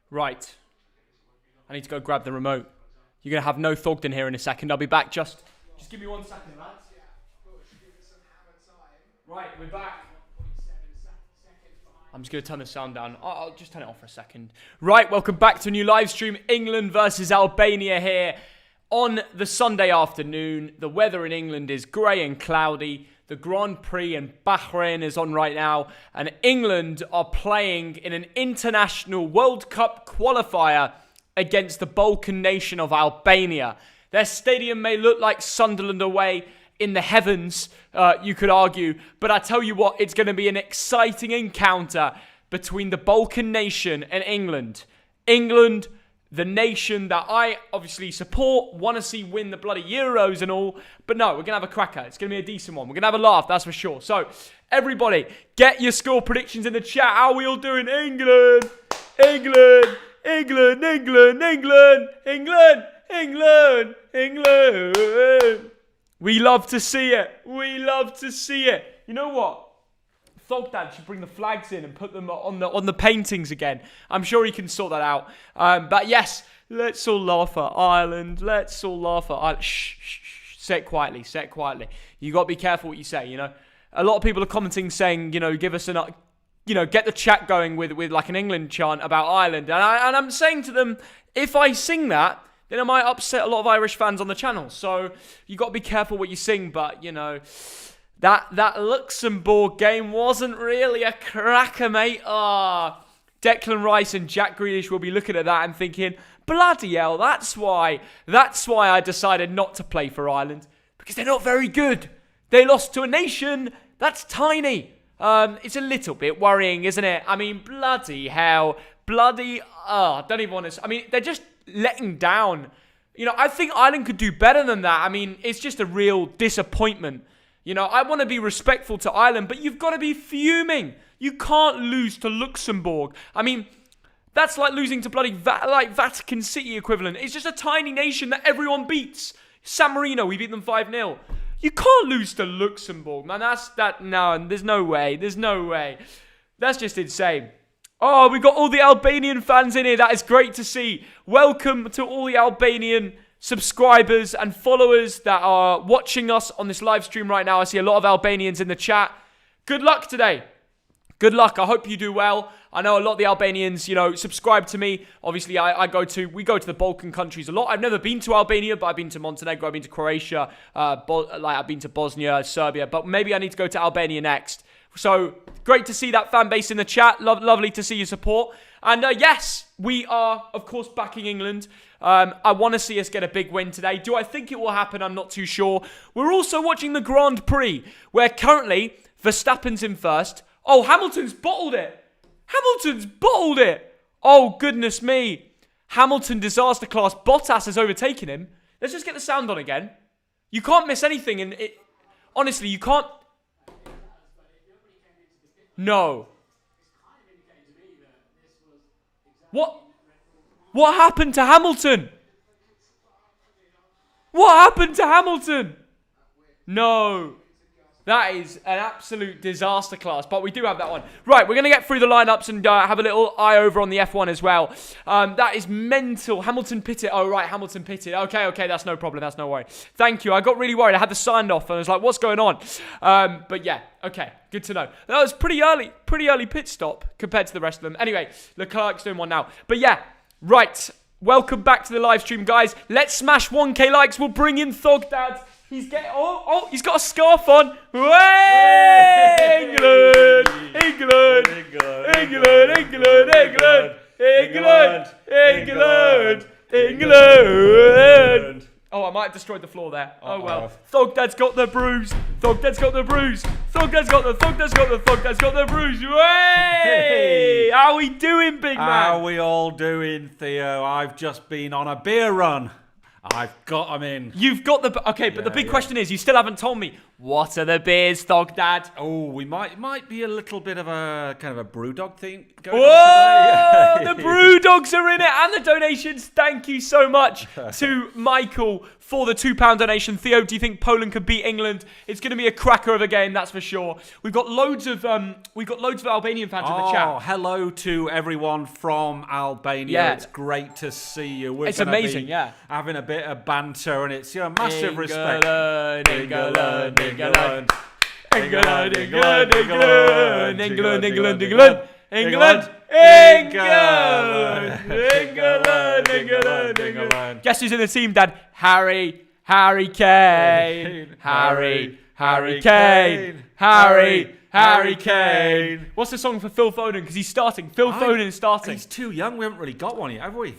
Right. I need to go grab the remote. You're going to have no Thogden here in a second. I'll be back. Just give me 1 second, lads. Right, we're back. I'm just going to turn the sound down. I'll just turn it off for a second. Right, welcome back to a new live stream. England versus Albania here on the Sunday afternoon. The weather in England is grey and cloudy. The Grand Prix in Bahrain is on right now. And England are playing in an international World Cup qualifier against the Balkan nation of Albania. Their stadium may look like Sunderland away in the heavens, you could argue. But I tell you what, it's going to be an exciting encounter between the Balkan nation and England. England, the nation that I obviously support, want to see win the bloody Euros and all. But no, we're going to have a cracker. It's going to be a decent one. We're going to have a laugh, that's for sure. So, everybody, get your score predictions in the chat. How are we all doing? England! England! England! England! England! England! England! England! We love to see it. We love to see it. You know what? Thogdad should bring the flags in and put them on the paintings again. I'm sure he can sort that out. But yes, let's all laugh at Ireland. Let's all laugh at Ireland. Shh, shh, shh. Say it quietly. Say it quietly. You got to be careful what you say, you know. A lot of people are commenting saying, you know, give us an... You know, get the chat going with like an England chant about Ireland. And I'm saying to them, if I sing that, then I might upset a lot of Irish fans on the channel. So you got to be careful what you sing. But, you know, that Luxembourg game wasn't really a cracker, mate. Declan Rice and Jack Grealish will be looking at that and thinking, bloody hell, that's why I decided not to play for Ireland. Because they're not very good. They lost to a nation that's tiny. It's a little bit worrying, isn't it? I mean, bloody hell. I don't even want to... I mean, they're just letting down. You know, I think Ireland could do better than that. I mean, it's just a real disappointment. You know, I want to be respectful to Ireland, but you've got to be fuming. You can't lose to Luxembourg. I mean, that's like losing to bloody Vatican City equivalent. It's just a tiny nation that everyone beats. San Marino, we beat them 5-0. You can't lose to Luxembourg, man. No, there's no way. There's no way. That's just insane. Oh, we got all the Albanian fans in here. That is great to see. Welcome to all the Albanian subscribers and followers that are watching us on this live stream right now. I see a lot of Albanians in the chat. Good luck today. Good luck. I hope you do well. I know a lot of the Albanians, you know, subscribe to me. Obviously, we go to the Balkan countries a lot. I've never been to Albania, but I've been to Montenegro, I've been to Croatia, I've been to Bosnia, Serbia, but maybe I need to go to Albania next. So, great to see that fan base in the chat. Lovely to see your support. And yes, we are, of course, backing England. I want to see us get a big win today. Do I think it will happen? I'm not too sure. We're also watching the Grand Prix, where currently Verstappen's in first. Oh, Hamilton's bottled it. Hamilton's bottled it. Oh, goodness me. Hamilton disaster class. Bottas has overtaken him. Let's just get the sound on again. You can't miss anything. And honestly, you can't... No. What happened to Hamilton? What happened to Hamilton? No. That is an absolute disaster class, but we do have that one. Right, we're going to get through the lineups and have a little eye over on the F1 as well. That is mental. Hamilton pitted. Oh, right, Hamilton pitted. Okay, that's no problem. That's no worry. Thank you. I got really worried. I had the sign off and I was like, what's going on? But yeah, okay, good to know. That was pretty early pit stop compared to the rest of them. Anyway, Leclerc's doing one now. But yeah, right. Welcome back to the live stream, guys. Let's smash 1K likes. We'll bring in Thogdad. He's getting... Oh, he's got a scarf on. Way! England! England! England! England! England! England! England! England! Oh, I might have destroyed the floor there. Oh, well. Thogdad's got the bruise. Thogdad's got the bruise. Thogdad's got the bruise. Way! How are we doing, big man? How are we all doing, Theo? I've just been on a beer run. I've got them in. You've got the... Okay, but the big question is, you still haven't told me, what are the beers, Thog Dad? Oh, we might be a little bit of a kind of a brewdog thing going Whoa! on today. The brew dogs are in it, and the donations. Thank you so much to Michael for the £2 donation. Theo, do you think Poland could beat England? It's going to be a cracker of a game, that's for sure. We've got loads of Albanian fans in the chat. Oh, hello to everyone from Albania. Yeah. It's great to see you. It's amazing, yeah. Having a bit of banter, and it's massive respect. England, England, England. England, England, England, England, England, England, England, England, England, England. Guess who's in the team, Dad? Harry Kane. Harry Kane. Harry Kane. What's the song for Phil Foden? Because he's starting. Foden is starting. He's too young. We haven't really got one yet, have we?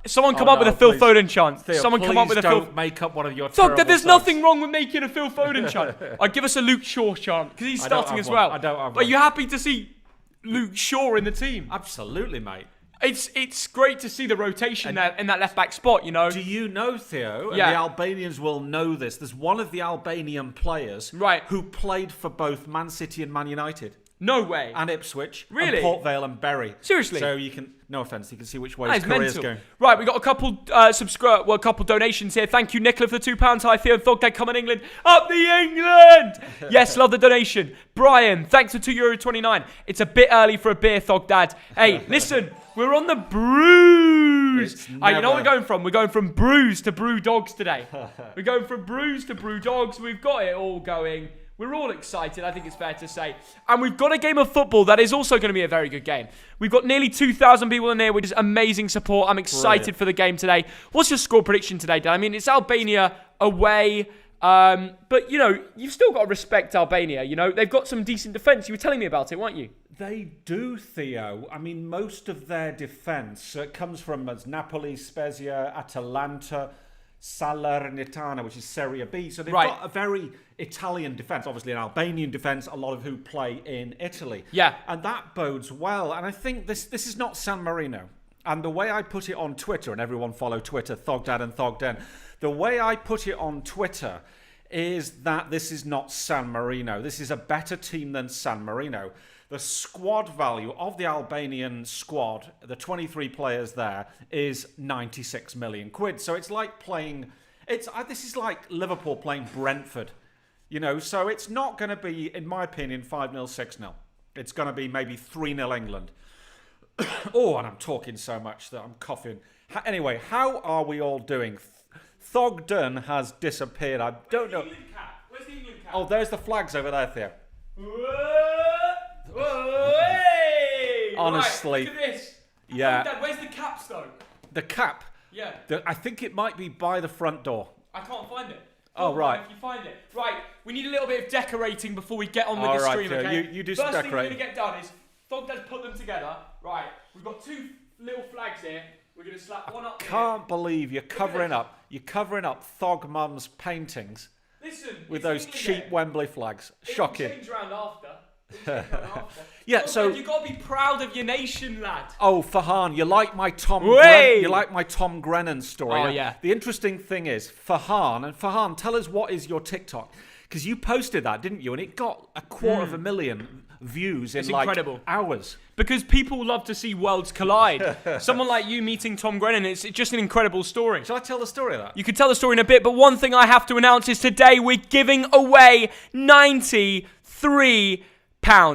Someone come up with a Phil Foden chant. Theo, Someone come up with a Phil... don't make up one of your Thog, terrible there's songs. nothing wrong with making a Phil Foden chant. I'd give us a Luke Shaw chant, because he's starting as well. I don't have But one. are you happy to see Luke Shaw in the team? Absolutely, mate. It's great to see the rotation there in that left-back spot, you know. Do you know, Theo, and Yeah. the Albanians will know this, there's one of the Albanian players who played for both Man City and Man United. No way. And Ipswich. Really? And Port Vale and Bury. Seriously? So you can, no offence, you can see which way That his is career's mental. going. Right, we got a couple a couple donations here. Thank you, Nicola, for the £2. Hi, Theo and Thog Dad, come on, England. Up the England! Yes, love the donation. Brian, thanks for €2.29. It's a bit early for a beer, Thog Dad. Hey, listen, we're on the brews. You know what we're going from? We're going from brews to brew dogs today. We're going from brews to brew dogs. We've got it all going. We're all excited, I think it's fair to say. And we've got a game of football that is also going to be a very good game. We've got nearly 2,000 people in here, which is amazing support. I'm excited for the game today. What's your score prediction today, Dan? I mean, it's Albania away. But, you know, you've still got to respect Albania. You know, they've got some decent defence. You were telling me about it, weren't you? They do, Theo. I mean, most of their defence comes from Napoli, Spezia, Atalanta, Salernitana, which is Serie B. So they've got a very Italian defence, obviously an Albanian defence, a lot of who play in Italy. Yeah. And that bodes well. And I think this is not San Marino. And the way I put it on Twitter, and everyone follow Twitter, Thogdad and Thogden, the way I put it on Twitter is that this is not San Marino. This is a better team than San Marino. The squad value of the Albanian squad, the 23 players there, is 96 million quid. So it's like playing... This is like Liverpool playing Brentford. You know, so it's not going to be, in my opinion, 5-0, 6-0. It's going to be maybe 3-0 England. Oh, and I'm talking so much that I'm coughing. Anyway, how are we all doing? Thogden has disappeared. I don't know. Where's the England cap? Oh, there's the flags over there, Theo. Whoa, hey! Honestly. Right, look at this. Yeah. Dad, where's the caps, though? The cap. Yeah. I think it might be by the front door. I can't find it. Oh, right. If you find it. Right, we need a little bit of decorating before we get on with All the right, stream, Theo, okay? you do some First thing we're decorating. going to get done is Thogdad's put them together. Right, we've got two little flags here. We're going to slap one up here. Can't believe you're covering up. You're covering up Thog Mum's paintings Listen, with those England cheap here. Wembley flags. Shocking. It'll change around after. Yeah, so you've got to be proud of your nation, lad. Oh, Farhan, you like my Tom Grennan story. Oh, Now, yeah. The interesting thing is, Farhan, tell us what is your TikTok? Because you posted that, didn't you? And it got 250,000 views in incredible. Hours. Because people love to see worlds collide. Someone like you meeting Tom Grennan, it's just an incredible story. Shall I tell the story of that? You could tell the story in a bit, but one thing I have to announce is today we're giving away £93.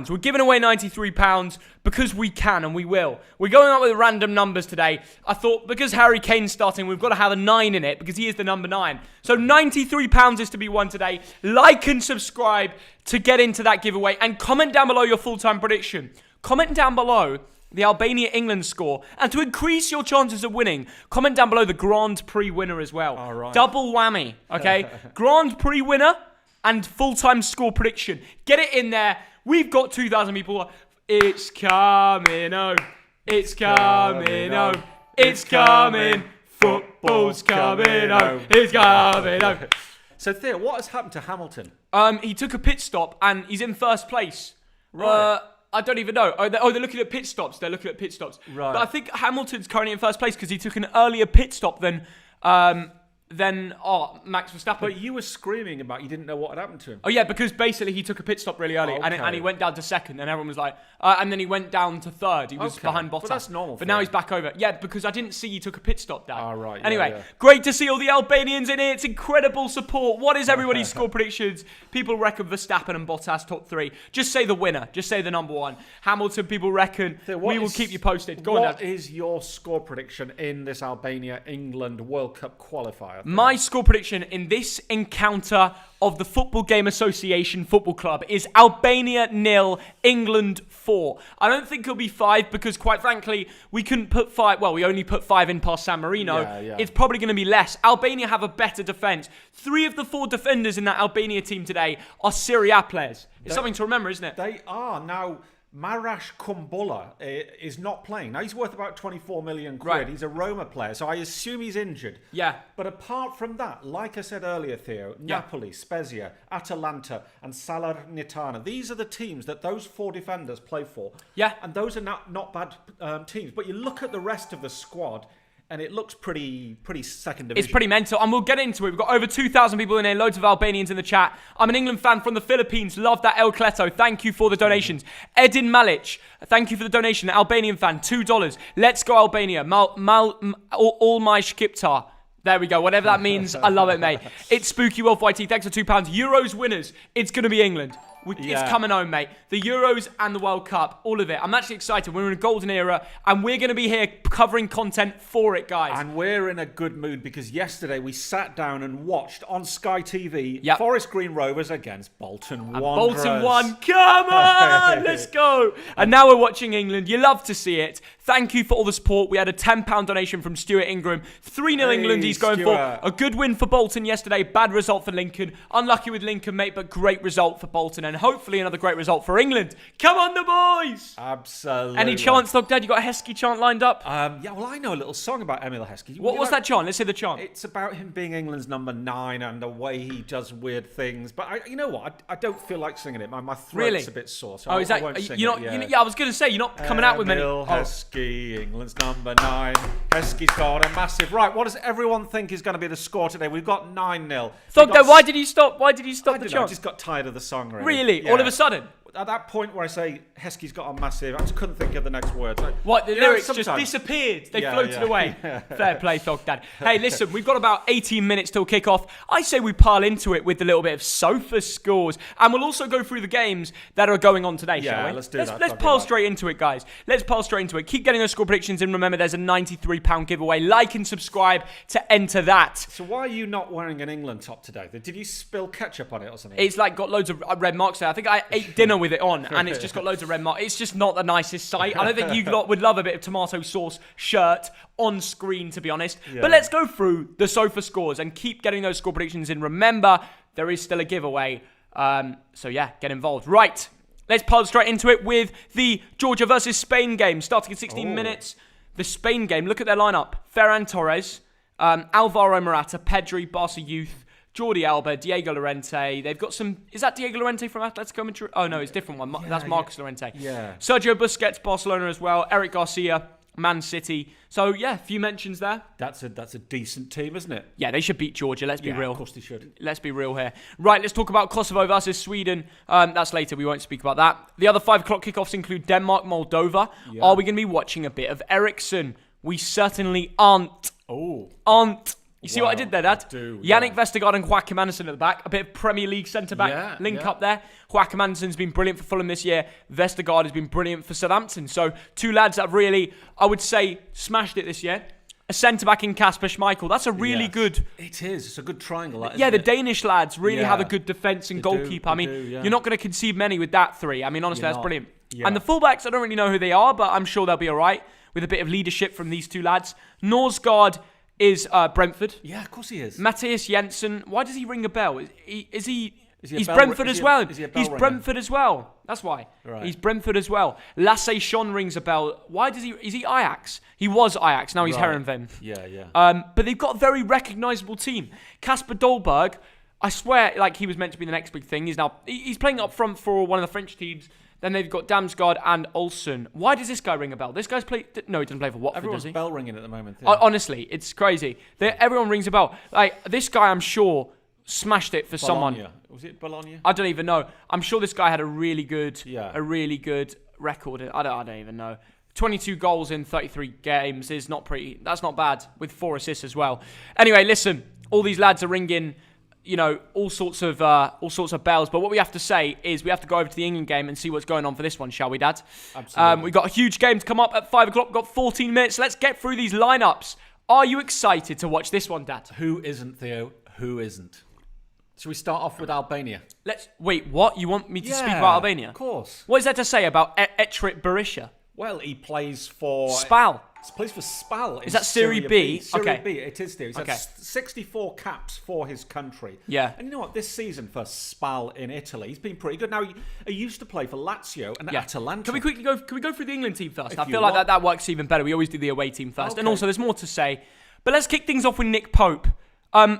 We're giving away £93 because we can and we will. We're going up with random numbers today. I thought because Harry Kane's starting, we've got to have a 9 in it because he is the number 9. So £93 is to be won today. Like and subscribe to get into that giveaway and comment down below your full-time prediction. Comment down below the Albania-England score. And to increase your chances of winning, comment down below the Grand Prix winner as well. All right. Double whammy, okay? Grand Prix winner and full-time score prediction. Get it in there. We've got 2,000 people. It's coming home. It's coming home. It's coming. Football's coming home. It's coming home. So, Theo, what has happened to Hamilton? He took a pit stop and he's in first place. Right. I don't even know. They're looking at pit stops. They're looking at pit stops. Right. But I think Hamilton's currently in first place because he took an earlier pit stop than than Max Verstappen. But you were screaming about you didn't know what had happened to him. Oh yeah, because basically he took a pit stop really early, and he went down to second, and everyone was like, and then he went down to third. He was behind Bottas. But that's normal. But now he's back over. Yeah, because I didn't see he took a pit stop, Dad. Oh, right. Anyway, great to see all the Albanians in here. It's incredible support. What is everybody's score predictions? People reckon Verstappen and Bottas top 3. Just say the winner. Just say the number 1. Hamilton, people reckon. We will keep you posted. Go on, Dad. What is your score prediction in this Albania-England World Cup qualifier? My score prediction in this encounter of the Football Game Association Football Club is Albania 0, England 4. I don't think it'll be 5 because, quite frankly, we couldn't put 5. Well, we only put 5 in past San Marino. It's probably going to be less. Albania have a better defence. 3 of the 4 defenders in that Albania team today are Serie A players. It's something to remember, isn't it? They are. Now, Marash Kumbula is not playing. Now, he's worth about 24 million quid. Right. He's a Roma player, so I assume he's injured. Yeah. But apart from that, like I said earlier, Theo, Napoli, Spezia, Atalanta, and Salernitana, these are the teams that those 4 defenders play for. Yeah. And those are not bad teams. But you look at the rest of the squad, and it looks pretty second division. It's pretty mental, and we'll get into it. We've got over 2,000 people in here, loads of Albanians in the chat. I'm an England fan from the Philippines. Love that El Cleto. Thank you for the donations. Edin Malic, thank you for the donation. Albanian fan, $2. Let's go Albania. All my Shkiptar. There we go. Whatever that means, I love it, mate. It's Spooky Wolf YT. Thanks for £2. Euros winners. It's going to be England. It's coming home, mate. The Euros and the World Cup, all of it. I'm actually excited. We're in a golden era, and we're going to be here covering content for it, guys. And we're in a good mood because yesterday we sat down and watched on Sky TV Forest Green Rovers against Bolton Wanderers. Bolton won. Come on, let's go. And now we're watching England. You love to see it. Thank you for all the support. We had a £10 donation from Stuart Ingram. 3-0 England he's going for. A good win for Bolton yesterday. Bad result for Lincoln. Unlucky with Lincoln, mate, but great result for Bolton. And hopefully another great result for England. Come on, the boys! Absolutely. Any chants, Dad? You got a Heskey chant lined up? Well, I know a little song about Emil Heskey. What was that chant? Let's hear the chant. It's about him being England's number 9 and the way he does weird things. But you know what? I don't feel like singing it. My throat's a bit sore, so I won't sing it. I was going to say, you're not coming out with many. Emil Heskey, England's number 9. Heskey's got a massive... Right, what does everyone think is going to be the score today? We've got 9-0. Thogden, why did you stop? Why did you stop the chant? I just got tired of the song, Really? Yeah. All of a sudden? At that point where I say Heskey's got a massive, I just couldn't think of the next words. What? The lyrics just disappeared. They floated away. Fair play, Thogdad. Hey, listen, we've got about 18 minutes till kick-off. I say we pile into it with a little bit of sofa scores. And we'll also go through the games that are going on today, shall we? Let's do that. Let's pile straight into it, guys. Let's pile straight into it. Keep getting those score predictions in. Remember, there's a £93 giveaway. Like and subscribe to enter that. So why are you not wearing an England top today? Did you spill ketchup on it or something? It's like got loads of red marks there. I think I ate dinner with it on, and it's just got loads of red marks. It's just not the nicest sight. I don't think you lot would love a bit of tomato sauce shirt on screen, to be honest. Yeah. But let's go through the sofa scores and keep getting those score predictions in. Remember, there is still a giveaway. So yeah, get involved. Right, let's pile straight into it with the Georgia versus Spain game, starting in 16 minutes. The Spain game, look at their lineup. Ferran Torres, Alvaro Morata, Pedri, Barca Youth, Jordi Alba, Diego Llorente. They've got some... Is that Diego Llorente from Atletico Madrid? Oh, no, it's a different one. That's Marcus Llorente. Yeah. Sergio Busquets, Barcelona as well. Eric Garcia, Man City. So, yeah, a few mentions there. That's a decent team, isn't it? Yeah, they should beat Georgia. Let's be real. Of course they should. Let's be real here. Right, let's talk about Kosovo versus Sweden. That's later. We won't speak about that. The other 5 o'clock kickoffs include Denmark, Moldova. Yeah. Are we going to be watching a bit of Ericsson? We certainly aren't. Aren't. You see what I did there, Dad? Yannick Vestergaard and Joachim Andersen at the back. A bit of Premier League centre-back link up there. Joachim Andersen's been brilliant for Fulham this year. Vestergaard has been brilliant for Southampton. So 2 lads that have really, I would say, smashed it this year. A centre-back in Kasper Schmeichel. That's a really good... It is. It's a good triangle. The Danish lads really have a good defence and goalkeeper. You're not going to concede many with that 3. I mean, honestly, that's brilliant. Yeah. And the fullbacks, I don't really know who they are, but I'm sure they'll be all right with a bit of leadership from these 2 lads. Norsgaard is Brentford. Yeah, of course he is. Matthias Jensen. Why does he ring a bell? He's Brentford as well. He's Brentford as well. That's why. Right. He's Brentford as well. Lasse Schön rings a bell. Why does he... Is he Ajax? He was Ajax. Now he's Heerenveen. Yeah. But they've got a very recognisable team. Kasper Dolberg, I swear, like he was meant to be the next big thing. He's playing up front for one of the French teams. Then they've got Damsgaard and Olsen. Why does this guy ring a bell? This guy's played... No, he doesn't play for Watford, Everyone's does he? bell ringing at the moment. Yeah. Honestly, it's crazy. Everyone rings a bell. Like, this guy, I'm sure, smashed it for someone. Was it Bologna? I don't even know. I'm sure this guy had a really good record. I don't even know. 22 goals in 33 games is not pretty. That's not bad, with 4 assists as well. Anyway, listen, all these lads are ringing, all sorts of bells. But what we have to say is we have to go over to the England game and see what's going on for this one, shall we, Dad? Absolutely. We've got a huge game to come up at 5 o'clock. We've got 14 minutes. Let's get through these lineups. Are you excited to watch this one, Dad? Who isn't, Theo? Who isn't? Should we start off with Albania? Wait, what? You want me to speak about Albania? Of course. What is there to say about Etrit Berisha? Well, he plays for... Spal. He plays for Spal. Is that Serie B? Serie B, it is, Theo. He's Okay. had 64 caps for his country. Yeah. And you know what? This season for Spal in Italy, he's been pretty good. Now, he used to play for Lazio and Atalanta. Can we quickly go? Can we go through the England team first? If I you feel like want. that works even better. We always do the away team first. Okay. And also, there's more to say. But let's kick things off with Nick Pope.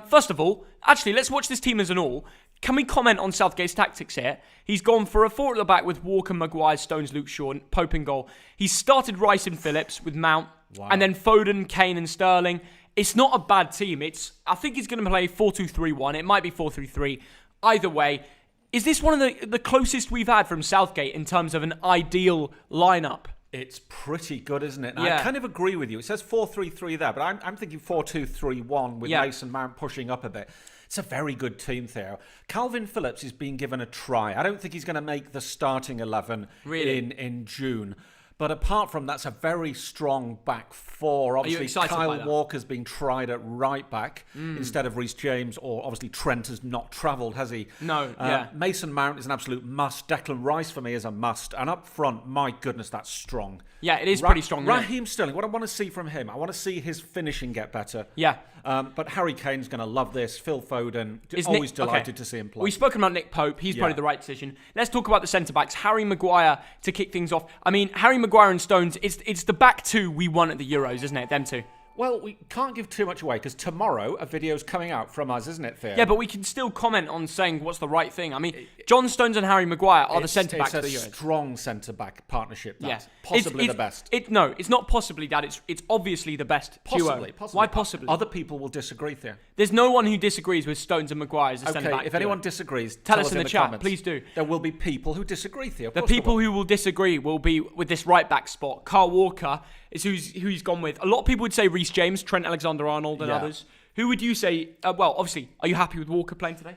First of all, actually, let's watch this team as an all. Can we comment on Southgate's tactics here? He's gone for a 4 at the back with Walker, Maguire, Stones, Luke Shaw, and Pope in goal. He's started Rice and Phillips with Mount, and then Foden, Kane, and Sterling. It's not a bad team. I think he's going to play 4-2-3-1. It might be 4-3-3. Either way, is this one of the closest we've had from Southgate in terms of an ideal lineup? It's pretty good, isn't it? And Yeah. I kind of agree with you. It says 4-3-3 there, but I'm thinking 4-2-3-1 with Mason Mount pushing up a bit. It's a very good team, Theo. Calvin Phillips is being given a try. I don't think he's going to make the starting 11 in June. But apart from that, it's a very strong back four. Obviously, Kyle Walker's being tried at right back instead of Reece James, or obviously Trent has not travelled, has he? No, Mason Mount is an absolute must. Declan Rice for me is a must. And up front, my goodness, that's strong. Yeah, it is pretty strong. Raheem Sterling, what I want to see from him, I want to see his finishing get better. Yeah. But Harry Kane's going to love this. Phil Foden, always delighted to see him play. We've spoken about Nick Pope. He's probably the right decision. Let's talk about the centre-backs. Harry Maguire to kick things off. I mean, Harry Maguire and Stones, it's the back two we won at the Euros, isn't it? Them two. Well, we can't give too much away because tomorrow a video's coming out from us, isn't it, Theo? Yeah, but we can still comment on saying what's the right thing. I mean, John Stones and Harry Maguire are the centre-backs of the Euros. It's a strong centre-back partnership. Yes. Possibly the best. No, it's not possibly, Dad. It's obviously the best Possibly. duo. Why possibly? Other people will disagree, Theo. There's no one who disagrees with Stones and Maguire as a centre-back. If anyone disagrees, tell us in the chat. comments. Please do. There will be people who disagree, Theo. The people who will disagree will be with this right-back spot. Kyle Walker is who he's gone with. A lot of people would say Reece James, Trent Alexander-Arnold and others. Who would you say, well, obviously, are you happy with Walker playing today?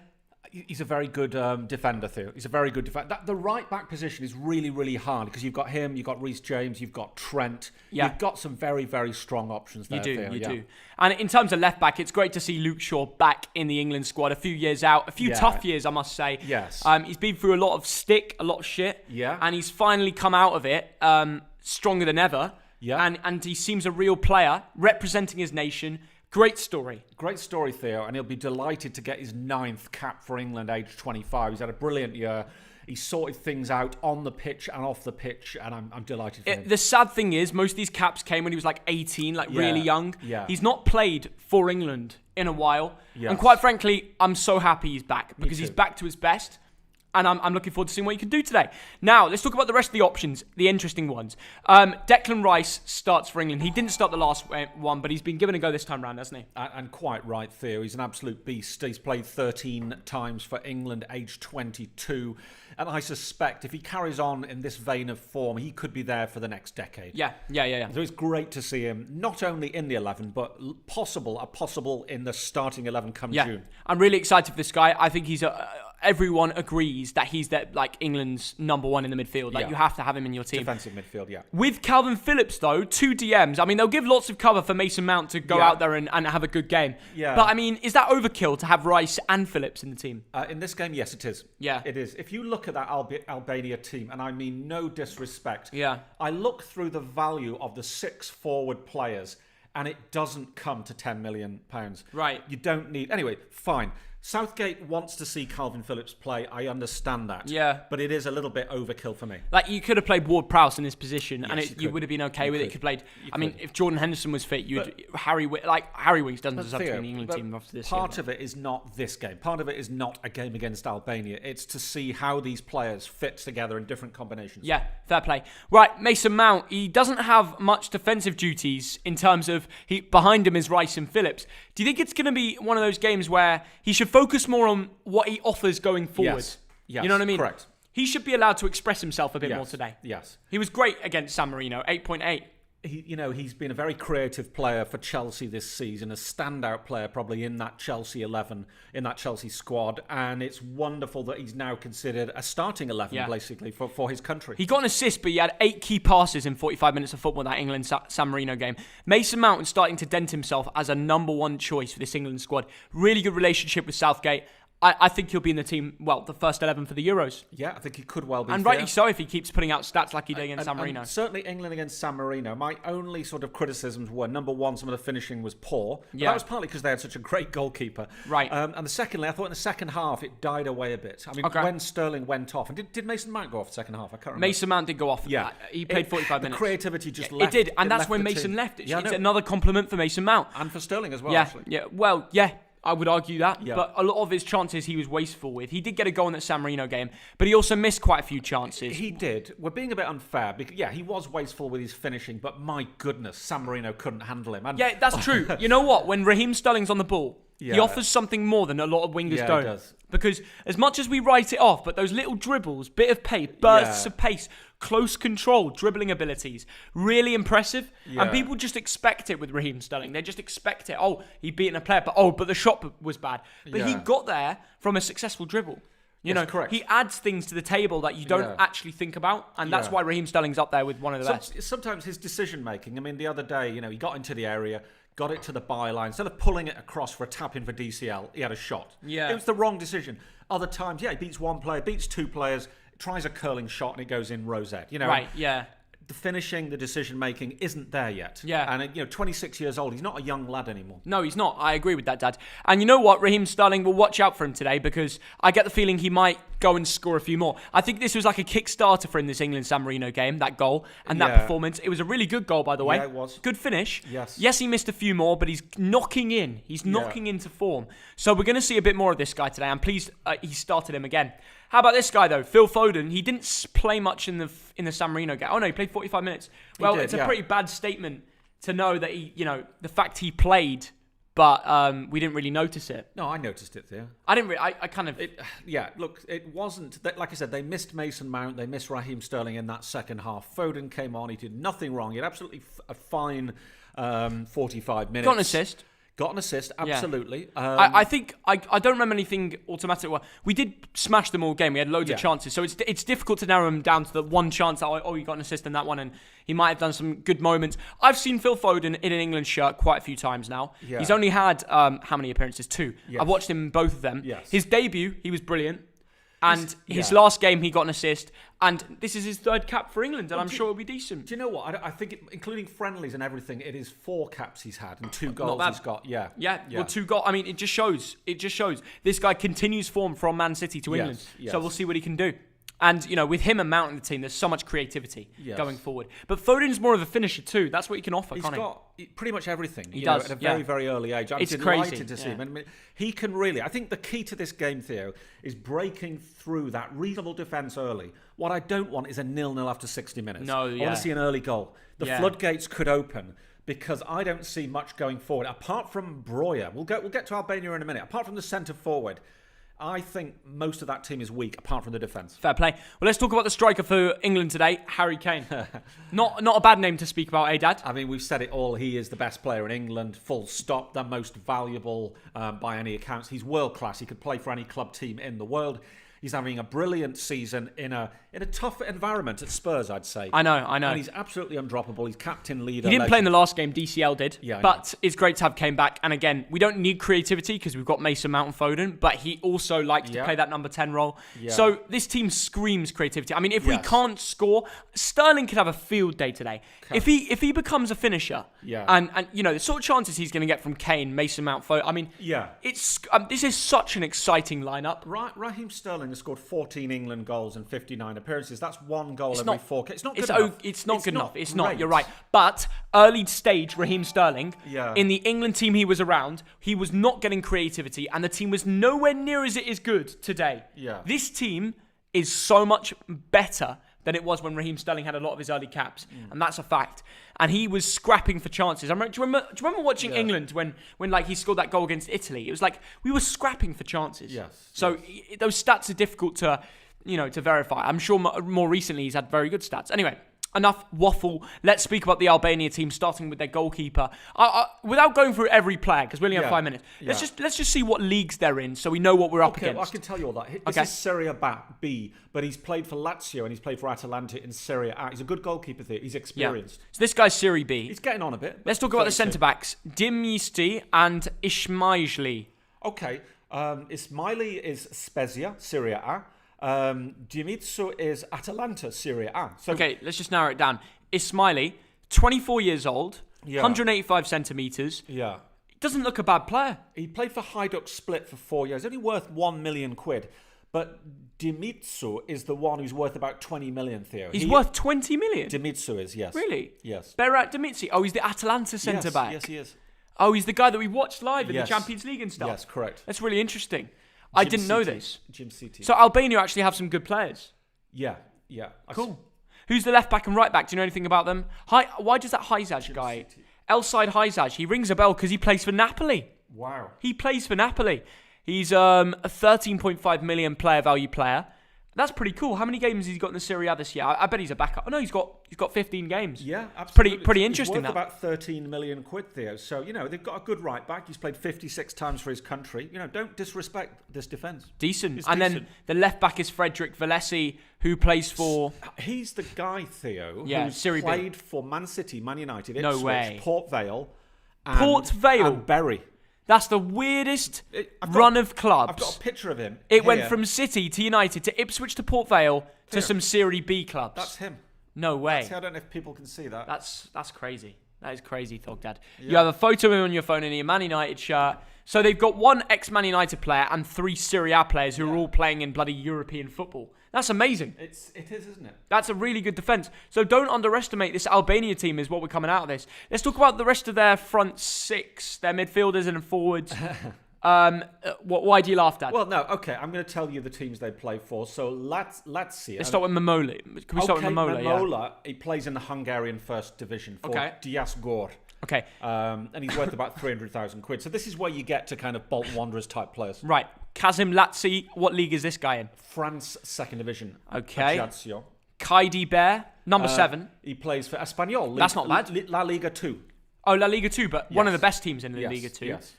He's a very good defender, Theo. He's a very good defender. The right-back position is really, really hard because you've got him, you've got Reece James, you've got Trent. Yeah. You've got some very, very strong options there, Theo. You do. And in terms of left-back, it's great to see Luke Shaw back in the England squad. A few years out. A few tough years, I must say. Yes. He's been through a lot of stick, a lot of shit. Yeah. And he's finally come out of it stronger than ever. Yeah. And he seems a real player, representing his nation. Great story. Great story, Theo, and he'll be delighted to get his 9th cap for England, aged 25. He's had a brilliant year. He sorted things out on the pitch and off the pitch, and I'm delighted for him. The sad thing is, most of these caps came when he was like 18, really young. Yeah. He's not played for England in a while. Yes. And quite frankly, I'm so happy he's back because he's back to his best. And I'm looking forward to seeing what he can do today. Now, let's talk about the rest of the options, the interesting ones. Declan Rice starts for England. He didn't start the last one, but he's been given a go this time round, hasn't he? And quite right, Theo. He's an absolute beast. He's played 13 times for England, aged 22. And I suspect if he carries on in this vein of form, he could be there for the next decade. Yeah. So it's great to see him, not only in the 11, but possible in the starting 11 come June. I'm really excited for this guy. I think he's everyone agrees that he's England's number one in the midfield. You have to have him in your team. Defensive midfield, yeah. With Calvin Phillips, though, 2 DMs. I mean, they'll give lots of cover for Mason Mount to go out there and have a good game. Yeah. But, I mean, is that overkill to have Rice and Phillips in the team? In this game, yes, it is. Yeah. It is. If you look at that Albania team, and I mean no disrespect, I look through the value of the 6 forward players, and it doesn't come to £10 million. Right. You don't need... Anyway, fine. Southgate wants to see Calvin Phillips play. I understand that. Yeah. But it is a little bit overkill for me. Like, you could have played Ward-Prowse in this position, and Yes, you would have been okay with it. You could have played. I mean, if Jordan Henderson was fit, Harry Winks doesn't deserve to be in the England team after this. Part of it is not this game. Part of it is not a game against Albania. It's to see how these players fit together in different combinations. Yeah, fair play. Right, Mason Mount, he doesn't have much defensive duties in terms of behind him is Rice and Phillips. Do you think it's going to be one of those games where he should focus more on what he offers going forward? Yes, you know what I mean? Correct. He should be allowed to express himself a bit more today. Yes. He was great against San Marino, 8.8. He's been a very creative player for Chelsea this season, a standout player probably in that Chelsea 11, in that Chelsea squad, and it's wonderful that he's now considered a starting 11 basically for his country. He got an assist, but he had 8 key passes in 45 minutes of football in that England-San Marino game. Mason Mount is starting to dent himself as a number one choice for this England squad. Really good relationship with Southgate. I think he'll be in the team, the first 11 for the Euros. Yeah, I think he could well be. And rightly so if he keeps putting out stats like he did against San Marino. And certainly England against San Marino, my only sort of criticisms were, number one, some of the finishing was poor. But that was partly because they had such a great goalkeeper. Right. And secondly, I thought in the second half it died away a bit. I mean, when Sterling went off, and did Mason Mount go off the second half? I can't remember. Mason Mount did go off. Yeah. He played 45 minutes. The creativity just left. It did, and that's when Mason left. It's another compliment for Mason Mount. And for Sterling as well, actually. Yeah, well, yeah. I would argue that, but a lot of his chances he was wasteful with. He did get a goal in that San Marino game, but he also missed quite a few chances. He did. We're being a bit unfair, because, he was wasteful with his finishing, but my goodness, San Marino couldn't handle him. And yeah, that's true. You know what? When Raheem Sterling's on the ball, he offers something more than a lot of wingers don't. He does. Because as much as we write it off, but those little dribbles, bit of pace, bursts of pace, close control, dribbling abilities, really impressive. Yeah. And people just expect it with Raheem Sterling. They just expect it. Oh, he beaten a player, but the shot was bad. But he got there from a successful dribble. You know, correct. He adds things to the table that you don't actually think about, and that's why Raheem Sterling's up there with one of the best. Sometimes his decision making. I mean, the other day, he got into the area, got it to the byline. Instead of pulling it across for a tap in for DCL, he had a shot. Yeah. It was the wrong decision. Other times, he beats one player, beats two players, tries a curling shot, and it goes in rosette. Right, yeah. The finishing, the decision making isn't there yet. Yeah. And 26 years old, he's not a young lad anymore. No, he's not. I agree with that, Dad. And you know what? Raheem Sterling will watch out for him today, because I get the feeling he might go and score a few more. I think this was like a kickstarter for him, this England-San Marino game, that goal and that performance. It was a really good goal, by the way. Yeah, it was. Good finish. Yes, he missed a few more, but he's knocking in. He's knocking into form. So we're going to see a bit more of this guy today. I'm pleased he started him again. How about this guy, though? Phil Foden. He didn't play much in the San Marino game. Oh, no, he played 45 minutes. Well, it's a pretty bad statement to know that the fact he played, but we didn't really notice it. No, I noticed it there. I didn't really. I kind of. Look, it wasn't. Like I said, they missed Mason Mount. They missed Raheem Sterling in that second half. Foden came on. He did nothing wrong. He had absolutely a fine 45 minutes. Got an assist. Got an assist, absolutely. Yeah. I think I don't remember anything automatic. Well, we did smash them all game. We had loads of chances, so it's difficult to narrow them down to the one chance that you got an assist in that one, and he might have done some good moments. I've seen Phil Foden in an England shirt quite a few times now. Yeah. He's only had how many appearances? 2. Yes. I've watched him in both of them. Yes. His debut, he was brilliant. And his last game, he got an assist. And this is his 3rd cap for England, and I'm sure it'll be decent. Do you know what? I think, including friendlies and everything, it is 4 caps he's had and 2 goals he's got. Yeah. Well, 2 goals. I mean, it just shows. This guy continues form from Man City to England. Yes. So we'll see what he can do. And, with him and Mount in the team, there's so much creativity going forward. But Foden's more of a finisher too. That's what he can offer, He's got pretty much everything. He does. At a very, very early age. I'm delighted to see him. I mean, he can really... I think the key to this game, Theo, is breaking through that reasonable defence early. What I don't want is a 0-0 after 60 minutes. No, I want to see an early goal. The floodgates could open, because I don't see much going forward. Apart from Breuer, we'll get to Albania in a minute. Apart from the centre forward, I think most of that team is weak, apart from the defence. Fair play. Well, let's talk about the striker for England today, Harry Kane. Not a bad name to speak about, Dad? I mean, we've said it all. He is the best player in England, full stop, the most valuable by any accounts. He's world class. He could play for any club team in the world. He's having a brilliant season in a in a tough environment at Spurs, I'd say. I know. And he's absolutely undroppable. He's captain, leader. He didn't play in the last game. DCL did. Yeah, but it's great to have Kane back. And again, we don't need creativity because we've got Mason Mount and Foden, but he also likes to play that number 10 role. Yeah. So this team screams creativity. I mean, if we can't score, Sterling could have a field day today. Okay. If he becomes a finisher, and the sort of chances he's going to get from Kane, Mason Mount, Foden. I mean, it's this is such an exciting lineup. Raheem Sterling has scored 14 England goals in 59 appearances. That's one goal every 4 games. It's not good enough. It's not good enough. It's not. You're right. But early stage Raheem Sterling, in the England team he was around, he was not getting creativity, and the team was nowhere near as it is good today. Yeah. This team is so much better than it was when Raheem Sterling had a lot of his early caps, and that's a fact. And he was scrapping for chances. Do you remember watching England when like he scored that goal against Italy? It was like we were scrapping for chances. Yes. So those stats are difficult to verify. I'm sure more recently he's had very good stats. Anyway, enough waffle. Let's speak about the Albania team, starting with their goalkeeper. Without going through every player, because we only have 5 minutes. Let's just see what leagues they're in, so we know what we're up against. Well, I can tell you all that. This is Serie B, but he's played for Lazio and he's played for Atalanta in Serie A. He's a good goalkeeper there. He's experienced. So this guy's Serie B. He's getting on a bit. Let's talk about the centre backs: Dimisti and Ismaili. Okay, Ismaili is Spezia, Serie A. Dimitsu is Atalanta, Serie A. So, okay, let's just narrow it down. Ismaili, 24 years old, 185 centimetres. Yeah. Doesn't look a bad player. He played for Hajduk Split for 4 years. Only worth 1 million quid. But Dimitsu is the one who's worth about 20 million, Theo. He's worth 20 million? Dimitsu is, yes. Really? Yes. Berat Dimitsi. Oh, he's the Atalanta centre-back. Yes, he is. Oh, he's the guy that we watched live in the Champions League and stuff. Yes, correct. That's really interesting. I didn't know this. Jim City. So Albania actually have some good players. Yeah. Cool. Who's the left back and right back? Do you know anything about them? Why does that Hajzaj guy, Elside Hajzaj, he rings a bell because he plays for Napoli. Wow. He plays for Napoli. He's a 13.5 million player value player. That's pretty cool. How many games has he got in the Serie A this year? I bet he's a backup. Oh no, he's got 15 games. Yeah, absolutely. Pretty interesting. He's worth about 13 million quid, Theo. So they've got a good right back. He's played 56 times for his country. Don't disrespect this defence. Decent. Then the left back is Frederick Valesi, who plays for. He's the guy, Theo, who's played for Man City, Man United, Ipswich, Port Vale, and Bury. That's the weirdest run of clubs. I've got a picture of him. It went from City to United to Ipswich to Port Vale to some Serie B clubs. That's him. No way. I don't know if people can see that. That's crazy. That is crazy, Thogdad. Yeah. You have a photo of him on your phone in your Man United shirt. So they've got one ex-Man United player and 3 Serie A players who are all playing in bloody European football. That's amazing. It is, isn't it? That's a really good defence. So don't underestimate this Albania team is what we're coming out of this. Let's talk about the rest of their front 6, their midfielders and forwards. Why do you laugh, Dad? Well, no, okay. I'm going to tell you the teams they play for. So Lazio. Let's start with Momola. Can we start with Momola? Momola, he plays in the Hungarian First Division for Diasgor. Okay. And he's worth about 300,000 quid. So this is where you get to kind of Bolton Wanderers type players. Right. Kazim Latsi, what league is this guy in? France Second Division. Okay. Ajaccio. Kaidi Bear, number 7. He plays for Espanyol. That's not bad. La Liga 2. Oh, La Liga 2, but one of the best teams in La Liga 2. Yes.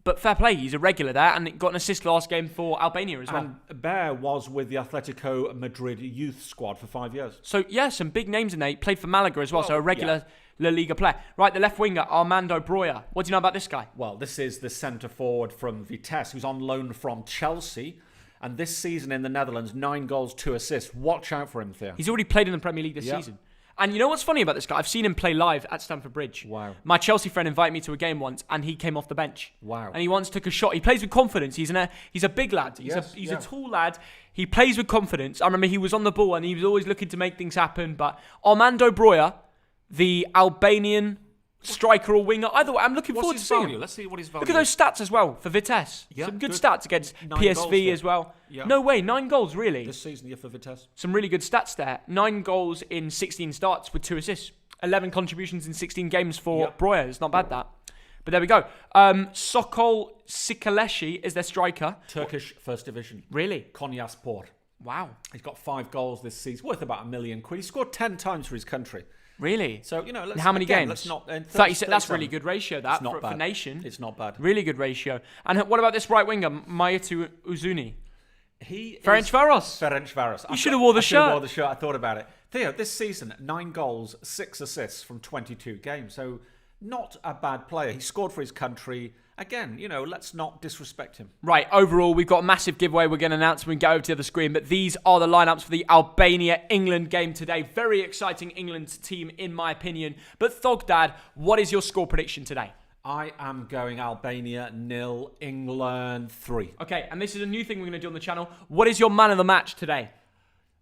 But fair play, he's a regular there and got an assist last game for Albania as well. And Bear was with the Atletico Madrid youth squad for 5 years. So, some big names in there. He played for Malaga as well, so a regular La Liga player. Right, the left winger, Armando Broja. What do you know about this guy? Well, this is the centre-forward from Vitesse, who's on loan from Chelsea. And this season in the Netherlands, 9 goals, 2 assists. Watch out for him, Theo. He's already played in the Premier League this season. And you know what's funny about this guy? I've seen him play live at Stamford Bridge. Wow. My Chelsea friend invited me to a game once, and he came off the bench. Wow. And he once took a shot. He plays with confidence. He's a big lad. He's a tall lad. He plays with confidence. I remember he was on the ball, and he was always looking to make things happen. But Armando Broja, the Albanian striker or winger, either way, I'm looking forward to seeing him. Let's see what his value is. Look at those stats as well for Vitesse. Some good stats against PSV as well. Yeah. No way, 9 goals really. This season, for Vitesse. Some really good stats there. 9 goals in 16 starts with 2 assists. 11 contributions in 16 games for Broja. It's not bad, that. But there we go. Sokol Sikaleshi is their striker. Turkish First Division. Really? Konyaspor. Wow. He's got 5 goals this season, worth about £1 million. He scored 10 times for his country. Really? So, how many games? Let's not, 36. That's really good ratio, that, for Nation. It's not bad. Really good ratio. And what about this right winger, Mayatu Uzuni? Ferencvaros. You should have wore the shirt. I thought about it. Theo, this season, 9 goals, 6 assists from 22 games. So not a bad player. He scored for his country. Again, let's not disrespect him. Right, overall, we've got a massive giveaway we're going to announce when we get over to the other screen. But these are the lineups for the Albania-England game today. Very exciting England team, in my opinion. But Thogdad, what is your score prediction today? I am going Albania 0, England 3. Okay, and this is a new thing we're going to do on the channel. What is your man of the match today?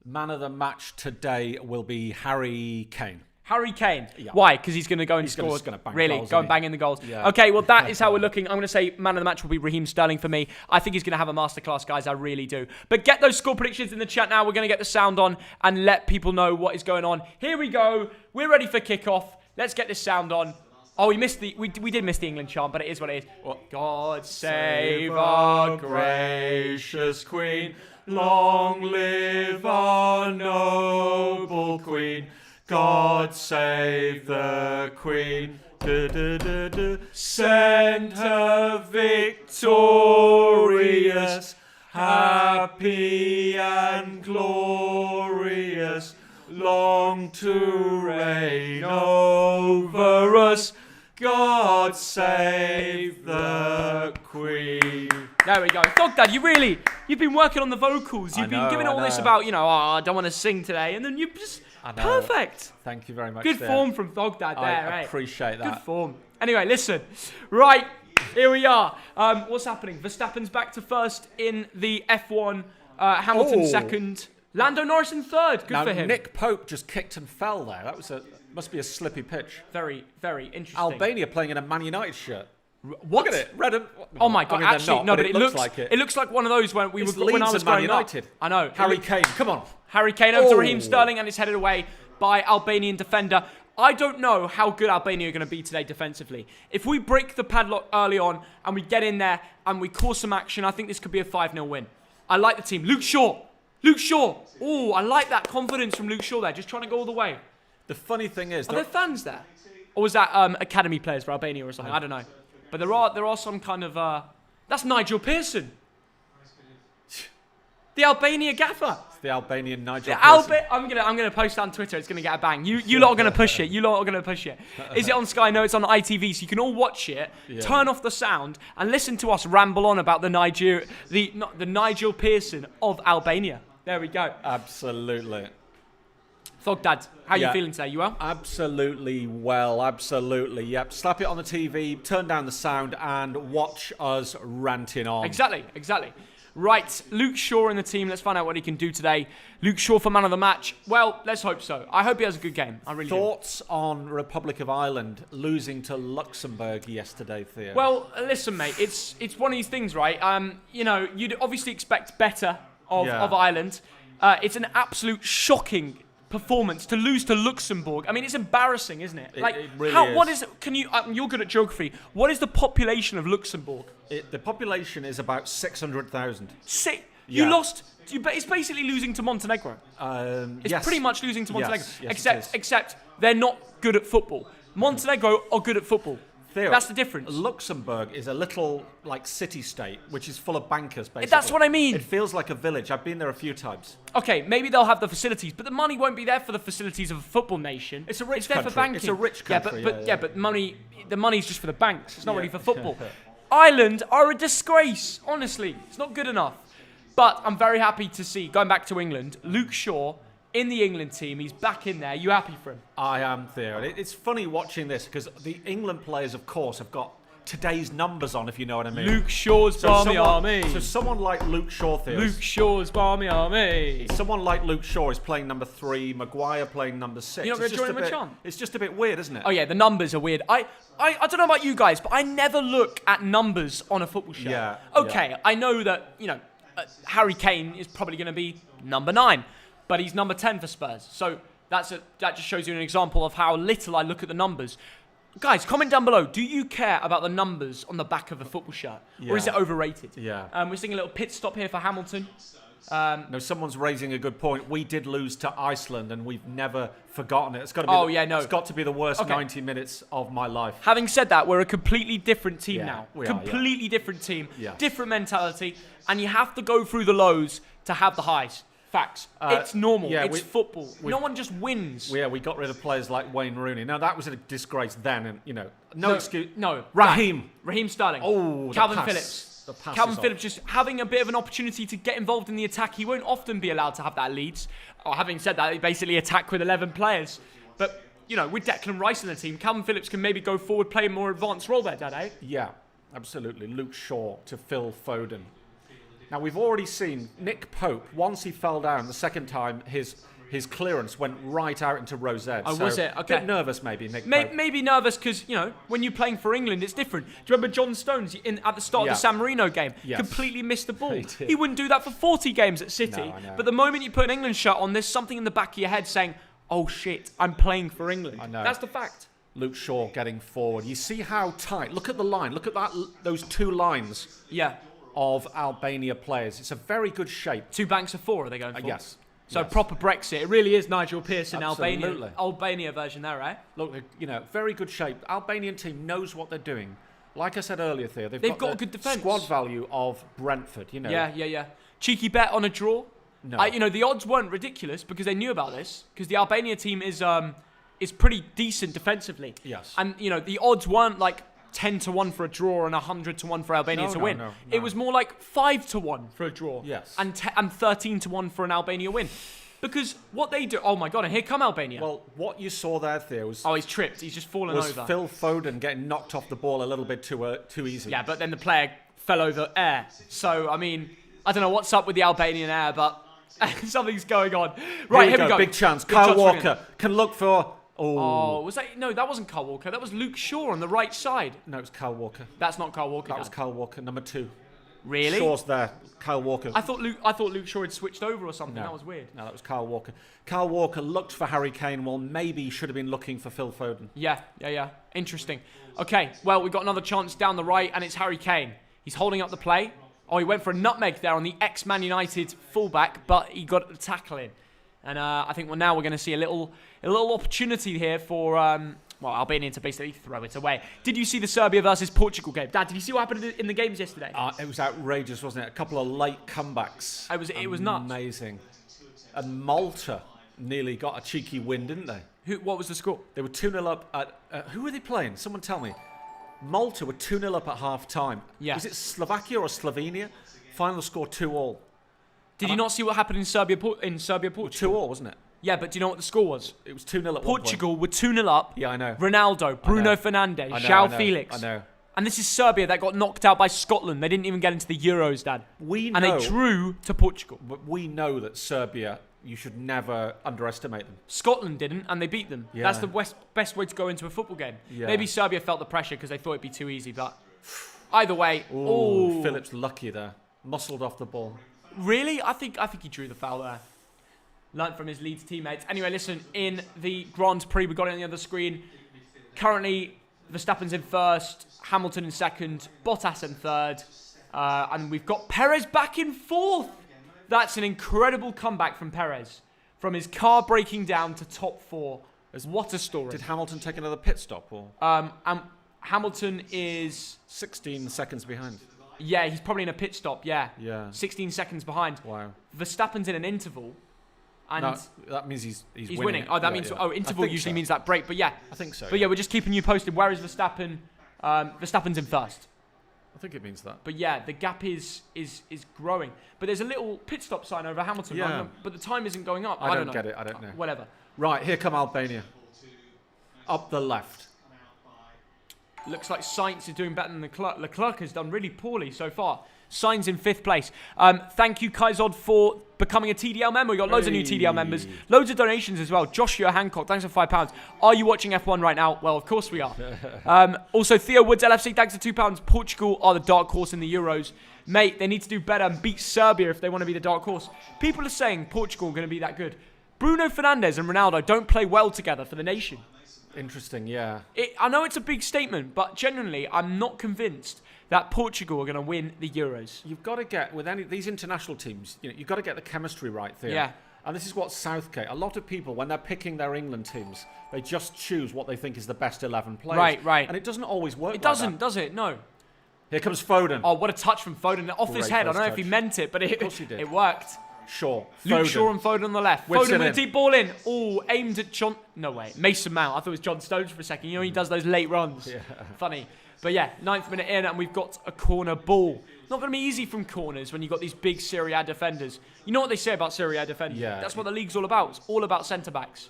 Man of the match today will be Harry Kane. Harry Kane. Yeah. Why? Because he's going to go and score. He's gonna bang really? goals, Go and bang in the goals. Yeah. Okay, well, that is how we're looking. I'm going to say man of the match will be Raheem Sterling for me. I think he's going to have a masterclass, guys. I really do. But get those score predictions in the chat now. We're going to get the sound on and let people know what is going on. Here we go. We're ready for kickoff. Let's get this sound on. Oh, we did miss the England chant, but it is what it is. What? God save our gracious Queen. Long live our noble Queen. God save the Queen. Send her victorious, happy and glorious, long to reign over us. God save the Queen. There we go. Thogdad, you've been working on the vocals. You've been giving all this about, I don't want to sing today. And then you just, perfect. Thank you very much. Good form from Thogdad there, I appreciate that. Good form. Anyway, listen. Right, here we are. What's happening? Verstappen's back to first in the F1. Hamilton second. Lando Norris in third. Good for him. Nick Pope just kicked and fell there. That must be a slippy pitch. Very, very interesting. Albania playing in a Man United shirt. What? Look at it, red and... Oh my God! Actually, no, but it looks like it. It looks like one of those when I was growing up. I know. Harry Kane, come on. Harry Kane over to Raheem Sterling, and it's headed away by Albanian defender. I don't know how good Albania are going to be today defensively. If we break the padlock early on and we get in there and we cause some action, I think this could be a 5-0 win. I like the team. Luke Shaw. Oh, I like that confidence from Luke Shaw there, just trying to go all the way. The funny thing is... Are there fans there? Or was that academy players for Albania or something? I don't know. But there are some kind of... that's Nigel Pearson. The Albania gaffer. It's the Albanian Nigel Pearson. I'm gonna post that on Twitter. It's gonna get a bang. You lot are gonna push it. Is it on Sky? No, it's on ITV. So you can all watch it. Yeah. Turn off the sound and listen to us ramble on about the Nigel Pearson of Albania. There we go. Absolutely. Thogdad, how are you feeling today? You well? Absolutely well, absolutely. Yep. Slap it on the TV, turn down the sound, and watch us ranting on. Exactly. Right, Luke Shaw in the team. Let's find out what he can do today. Luke Shaw for man of the match. Well, let's hope so. I hope he has a good game. I really do. Thoughts on Republic of Ireland losing to Luxembourg yesterday, Theo? Well, listen, mate. It's one of these things, right? You'd obviously expect better of Ireland. It's an absolute shocking performance to lose to Luxembourg. I mean, it's embarrassing, isn't it? It really is. What is? Can you? You're good at geography. What is the population of Luxembourg? The population is about 600,000. You lost. It's basically losing to Montenegro. It's pretty much losing to Montenegro. Yes, except they're not good at football. Montenegro are good at football. Theo, that's the difference. Luxembourg is a little city-state, which is full of bankers, basically. That's what I mean. It feels like a village. I've been there a few times. Okay, maybe they'll have the facilities, but the money won't be there for the facilities of a football nation. It's a rich country. There for banking. It's a rich country. But the money's just for the banks. It's not really for football. Ireland are a disgrace, honestly. It's not good enough. But I'm very happy to see, going back to England, Luke Shaw in the England team. He's back in there. You happy for him? I am, Theo. It's funny watching this because the England players, of course, have got today's numbers on, if you know what I mean. Luke Shaw's Barmy Army. So someone like Luke Shaw, Theo. Luke Shaw's Barmy Army. Someone like Luke Shaw is playing number 3, Maguire playing number 6. You're not going to join him a chant? It's just a bit weird, isn't it? Oh, yeah, the numbers are weird. I don't know about you guys, but I never look at numbers on a football shirt. Yeah. Okay, I know that, Harry Kane is probably going to be number 9. But he's number 10 for Spurs. So that just shows you an example of how little I look at the numbers. Guys, comment down below. Do you care about the numbers on the back of a football shirt? Yeah. Or is it overrated? Yeah. We're seeing a little pit stop here for Hamilton. No, someone's raising a good point. We did lose to Iceland, and we've never forgotten it. It's got to be. It's got to be the worst 90 minutes of my life. Having said that, we're a completely different team now. We completely different team, Yes. different mentality, and you have to go through the lows to have the highs. Facts. It's normal. It's football. No one just wins. We got rid of players like Wayne Rooney. Now that was a disgrace then, and no excuse. No, Raheem Sterling. Oh, Calvin Phillips. Calvin Phillips just having a bit of an opportunity to get involved in the attack. He won't often be allowed to have that Leeds. Or having said that, he basically attack with 11 players. But, with Declan Rice in the team, Calvin Phillips can maybe go forward, play a more advanced role there, Dad, eh? Yeah, absolutely. Luke Shaw to Phil Foden. Now, we've already seen Nick Pope, once he fell down, the second time his clearance went right out into Rosette. Oh, was it? Okay. A bit nervous, maybe, Nick Pope. Maybe nervous because, when you're playing for England, it's different. Do you remember John Stones at the start of the San Marino game? Yes. Completely missed the ball. He Wouldn't do that for 40 games at City. No, I know. But the moment you put an England shirt on, there's something in the back of your head saying, oh, shit, I'm playing for England. I know. That's the fact. Luke Shaw getting forward. You see how tight. Look at the line. Look at those two lines. Yeah. Of Albania players. It's a very good shape. 2 banks of 4 are they going for? Yes. So proper Brexit. It really is Nigel Pearson, Absolutely. Albania version there, right? Look, very good shape. Albanian team knows what they're doing. Like I said earlier, Theo, they've got a good defence. Squad value of Brentford. Yeah. Cheeky bet on a draw. No. The odds weren't ridiculous because they knew about this. Because the Albania team is pretty decent defensively. Yes. And the odds weren't like 10-1 for a draw and 100-1 for Albania to win. No. It was more like 5-1 for a draw. Yes. And 13-1 for an Albania win. Because what they do... Oh, my God. And here come Albania. Well, what you saw there, Theo, was... Oh, he's tripped. He's just fallen over. Phil Foden getting knocked off the ball a little bit too easy. Yeah, but then the player fell over air. So, I mean, I don't know what's up with the Albanian air, but something's going on. Right, here we go. Big chance. Kyle Walker can look for... Oh, was that... No, that wasn't Kyle Walker. That was Luke Shaw on the right side. No, it was Kyle Walker. That's not Kyle Walker. That was Kyle Walker, number 2. Really? Shaw's there. Kyle Walker. I thought Luke Shaw had switched over or something. No. That was weird. No, that was Kyle Walker. Kyle Walker looked for Harry Kane. Well, maybe he should have been looking for Phil Foden. Yeah. Interesting. Okay, well, we've got another chance down the right, and it's Harry Kane. He's holding up the play. Oh, he went for a nutmeg there on the ex-Man United fullback, but he got the tackle in. And I think now we're going to see a little opportunity here for Albania to basically throw it away. Did you see the Serbia versus Portugal game? Dad, did you see what happened in the games yesterday? It was outrageous, wasn't it? A couple of late comebacks. It was nuts. Amazing. And Malta nearly got a cheeky win, didn't they? What was the score? They were 2-0 up at... who were they playing? Someone tell me. Malta were 2-0 up at half-time. Yeah. Was it Slovakia or Slovenia? Final score 2-2. Did you not see what happened in Serbia, Portugal? 2-2, wasn't it? Yeah, but do you know what the score was? It was 2-0 at Portugal were 2-0 up. Yeah, I know. Ronaldo, Bruno Fernandes, João Felix. I know. And this is Serbia that got knocked out by Scotland. They didn't even get into the Euros, Dad. We know. And they drew to Portugal. But we know that Serbia, you should never underestimate them. Scotland didn't, and they beat them. Yeah. That's the best way to go into a football game. Yeah. Maybe Serbia felt the pressure because they thought it'd be too easy, but either way. Ooh, Phillips lucky there. Muscled off the ball. Really? I think he drew the foul there. Learned from his Leeds teammates. Anyway, listen, in the Grand Prix, we got it on the other screen. Currently, Verstappen's in first, Hamilton in second, Bottas in third, and we've got Perez back in fourth. That's an incredible comeback from Perez. From his car breaking down to top 4. What a story. Did Hamilton take another pit stop? Or? Hamilton is... 16 seconds behind. Yeah, he's probably in a pit stop, yeah. 16 seconds behind. Wow. Verstappen's in an interval. And no, that means he's winning. Oh, that means... Oh, interval usually means that break, but yeah. I think so. But yeah, we're just keeping you posted. Where is Verstappen? Verstappen's in first. I think it means that. But yeah, the gap is growing. But there's a little pit stop sign over Hamilton. Yeah. But the time isn't going up. I don't know. get it. I don't know. Whatever. Right, here come Albania. Up the left. Looks like Sainz is doing better than Leclerc. Leclerc has done really poorly so far. Sainz in 5th place. Thank you, Kaizod, for becoming a TDL member. We got loads of new TDL members. Loads of donations as well. Joshua Hancock, thanks for £5. Are you watching F1 right now? Well, of course we are. Also, Theo Woods, LFC, thanks for £2. Portugal are the dark horse in the Euros. Mate, they need to do better and beat Serbia if they want to be the dark horse. People are saying Portugal are going to be that good. Bruno Fernandes and Ronaldo don't play well together for the nation. Interesting, yeah. I know it's a big statement, but genuinely, I'm not convinced that Portugal are going to win the Euros. You've got to get, with any these international teams, you've got to get the chemistry right there. Yeah. And this is what Southgate, a lot of people, when they're picking their England teams, they just choose what they think is the best 11 players. Right. And it doesn't always work It doesn't, does it? No. Here comes Foden. Oh, what a touch from Foden. Off his Great head. I first don't know if he touch. meant it, but Of course he did. it worked. Shaw. Luke Foden. Shaw and Foden on the left. Whips Foden it with a in. deep ball in. Oh, aimed at John... No, way. Mason Mount. I thought it was John Stones for a second. You know, he does those late runs. Yeah. Funny. But yeah, 9th minute in, and we've got a corner ball. Not going to be easy from corners when you've got these big Serie A defenders. You know what they say about Serie A defenders? Yeah. That's what the league's all about. It's all about centre-backs.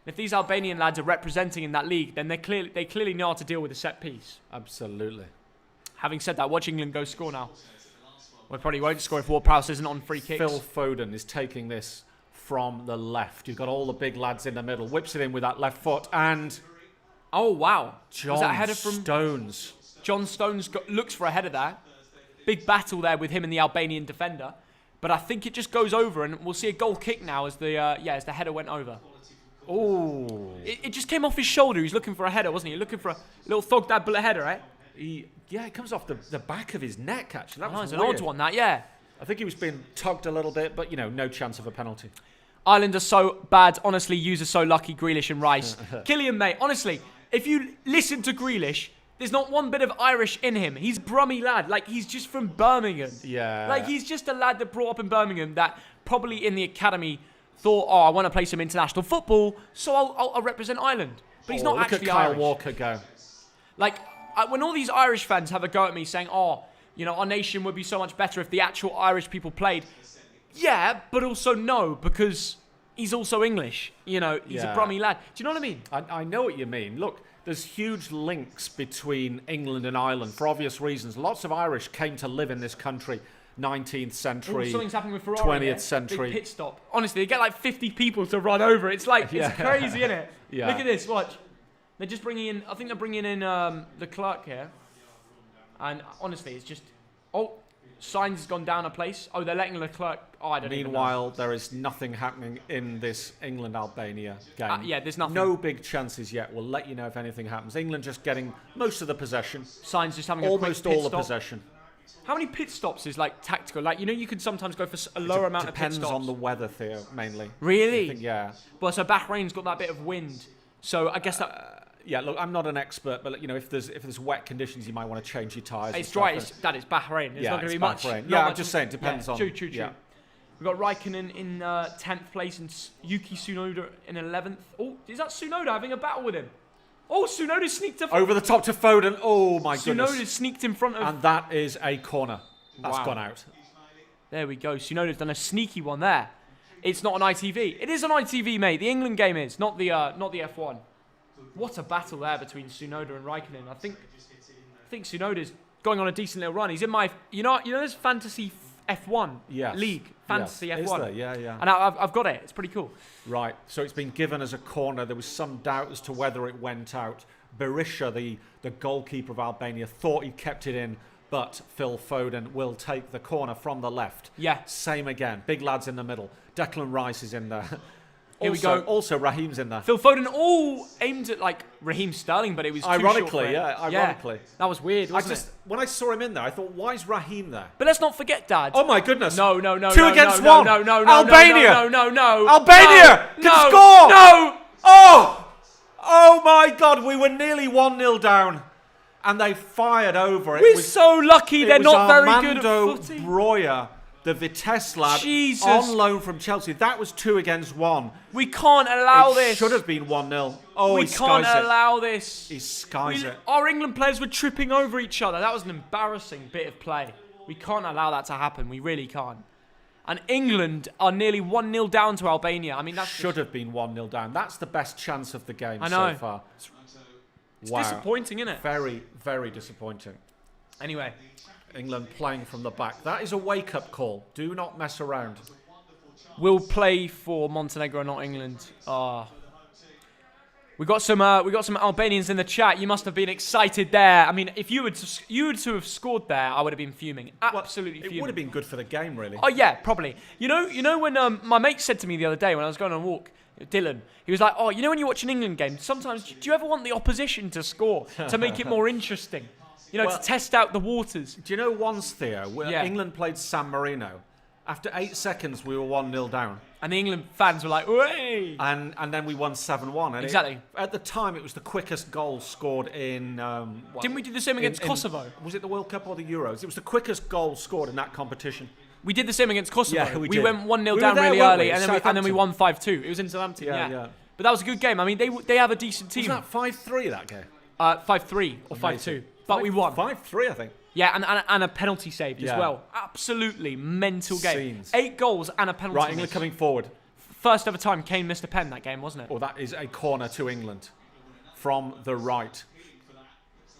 If these Albanian lads are representing in that league, then they clearly know how to deal with a set piece. Absolutely. Having said that, watch England go score now. We probably won't score if Ward-Prowse isn't on free kicks. Phil Foden is taking this from the left. You've got all the big lads in the middle. Whips it in with that left foot. And Oh, wow. John Was that a header from... Stones. John Stones looks for a header there. Big battle there with him and the Albanian defender. But I think it just goes over, and we'll see a goal kick now as the header went over. Oh. It just came off his shoulder. He was looking for a header, wasn't he? Looking for a little thogden bullet header, right? It comes off the back of his neck, actually. That Oh, was it's an weird. odd one, that, yeah. I think he was being tugged a little bit, but, no chance of a penalty. Ireland are so bad. Honestly, yous are so lucky, Grealish and Rice. Killian, mate, honestly, if you listen to Grealish, there's not one bit of Irish in him. He's a Brummie lad. Like, he's just from Birmingham. Yeah. Like, he's just a lad that brought up in Birmingham that probably in the academy thought, oh, I want to play some international football, so I'll represent Ireland. But he's not look actually at Kyle Irish. Walker go. Like, when all these Irish fans have a go at me saying, oh, our nation would be so much better if the actual Irish people played. Yeah, but also no, because he's also English. He's a Brummie lad. Do you know what I mean? I know what you mean. Look, there's huge links between England and Ireland for obvious reasons. Lots of Irish came to live in this country 19th century, Ooh, something's happening with Ferrari 20th century. Big pit stop. Honestly, they get like 50 people to run over. It's like, Yeah. it's crazy, isn't it? Yeah. Look at this, watch. They're just bringing in, I think they're bringing in the clerk here. And honestly, it's just, Signs has gone down a place. Oh, they're letting Leclerc. Oh, I don't even know. Meanwhile, there is nothing happening in this England-Albania game. Yeah, there's nothing. No big chances yet. We'll let you know if anything happens. England just getting most of the possession. Signs just having Almost a quick pit all the stop. possession. How many pit stops is like tactical? Like, you could sometimes go for a lower amount of pit Depends stops. on the weather, Theo, mainly. Really? I think, yeah. Well, so Bahrain's got that bit of wind. So I guess that... Yeah, look, I'm not an expert, but if there's wet conditions, you might want to change your tyres. It's dry. It's Bahrain. There's not going to be much. Bahrain. not Yeah, I'm much- just saying, it depends on. True. Yeah. We've got Raikkonen in 10th place and Yuki Tsunoda in 11th. Oh, is that Tsunoda having a battle with him? Oh, Tsunoda sneaked up. Over the top to Foden. Oh, my goodness. Tsunoda sneaked in front of... And that is a corner. That's Wow. gone out. There we go. Tsunoda's done a sneaky one there. It's not on ITV. It is on ITV, mate. The England game is, not the F1. What a battle there between Tsunoda and Raikkonen. I think Tsunoda's going on a decent little run. He's in my... You know this fantasy F1 Yes. league? Fantasy Yes. F1. Is there? Yeah. And I've got it. It's pretty cool. Right, so it's been given as a corner. There was some doubt as to whether it went out. Berisha, the goalkeeper of Albania, thought he kept it in, but Phil Foden will take the corner from the left. Yeah. Same again. Big lads in the middle. Declan Rice is in there. Here we go. Also, Raheem's in there. Phil Foden all aimed at like Raheem Sterling, but it was too short Ironically, for him. yeah, ironically. That was weird, wasn't it? When I saw him in there, I thought, why is Raheem there? But let's not forget, Dad. Oh my goodness. No. Two against one. No. Albania. No. Albania can score. No. Oh my God, we were nearly 1-0 down. And they fired over. We're so lucky they're not very good at Armando footy. Breuer, the Vitesse lad, Jesus. on loan from Chelsea. That was 2 against 1. We can't allow It this. should have been 1-0. Oh, We he can't skies it. allow this. He skies it. Our England players were tripping over each other. That was an embarrassing bit of play. We can't allow that to happen. We really can't. And England are nearly 1-0 down to Albania. I mean, that Should have been 1-0 down. That's the best chance of the game I know. so far. It's Wow. disappointing, isn't it? Very, very disappointing. Anyway, England playing from the back. That is a wake-up call. Do not mess around. we'll play for Montenegro, not England. We got some Albanians in the chat. You must have been excited there. I mean, if you were to have scored there, I would have been fuming. Absolutely fuming. It would have been good for the game, really. Oh yeah, probably. You know when my mate said to me the other day when I was going on a walk, Dylan. He was like, oh, you know when you watch an England game, sometimes do you ever want the opposition to score to make it more interesting? You know, to test out the waters. Do you know once, Theo, when England played San Marino, after 8 seconds we were 1-0 down. And the England fans were like, way! And then we won 7-1. Exactly. At the time, it was the quickest goal scored in... Didn't we do the same against Kosovo? Was it the World Cup or the Euros? It was the quickest goal scored in that competition. We did the same against Kosovo. Yeah, we did. We went 1-0 we down there, really early, and then we won 5-2. It was in Southampton, yeah. But that was a good game. I mean, they have a decent team. Was that 5-3, that game? 5-3 or 5-2. But we won. 5-3, I think. Yeah, and a penalty saved as well. Absolutely mental game. Scenes. 8 goals and a penalty. Right, England coming forward. First ever time Kane missed a pen that game, wasn't it? Oh, that is a corner to England from the right.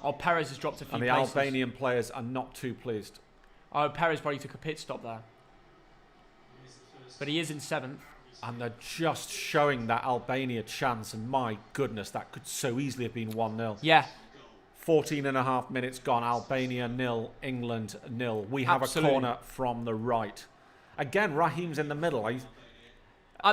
Oh, Perez has dropped a few And the places. Albanian players are not too pleased. Oh, Perez probably took a pit stop there. But he is in 7th. And they're just showing that Albania chance, and my goodness, that could so easily have been 1-0. Yeah. 14 and a half minutes gone. Albania 0, England 0. We have a corner from the right. Again, Raheem's in the middle.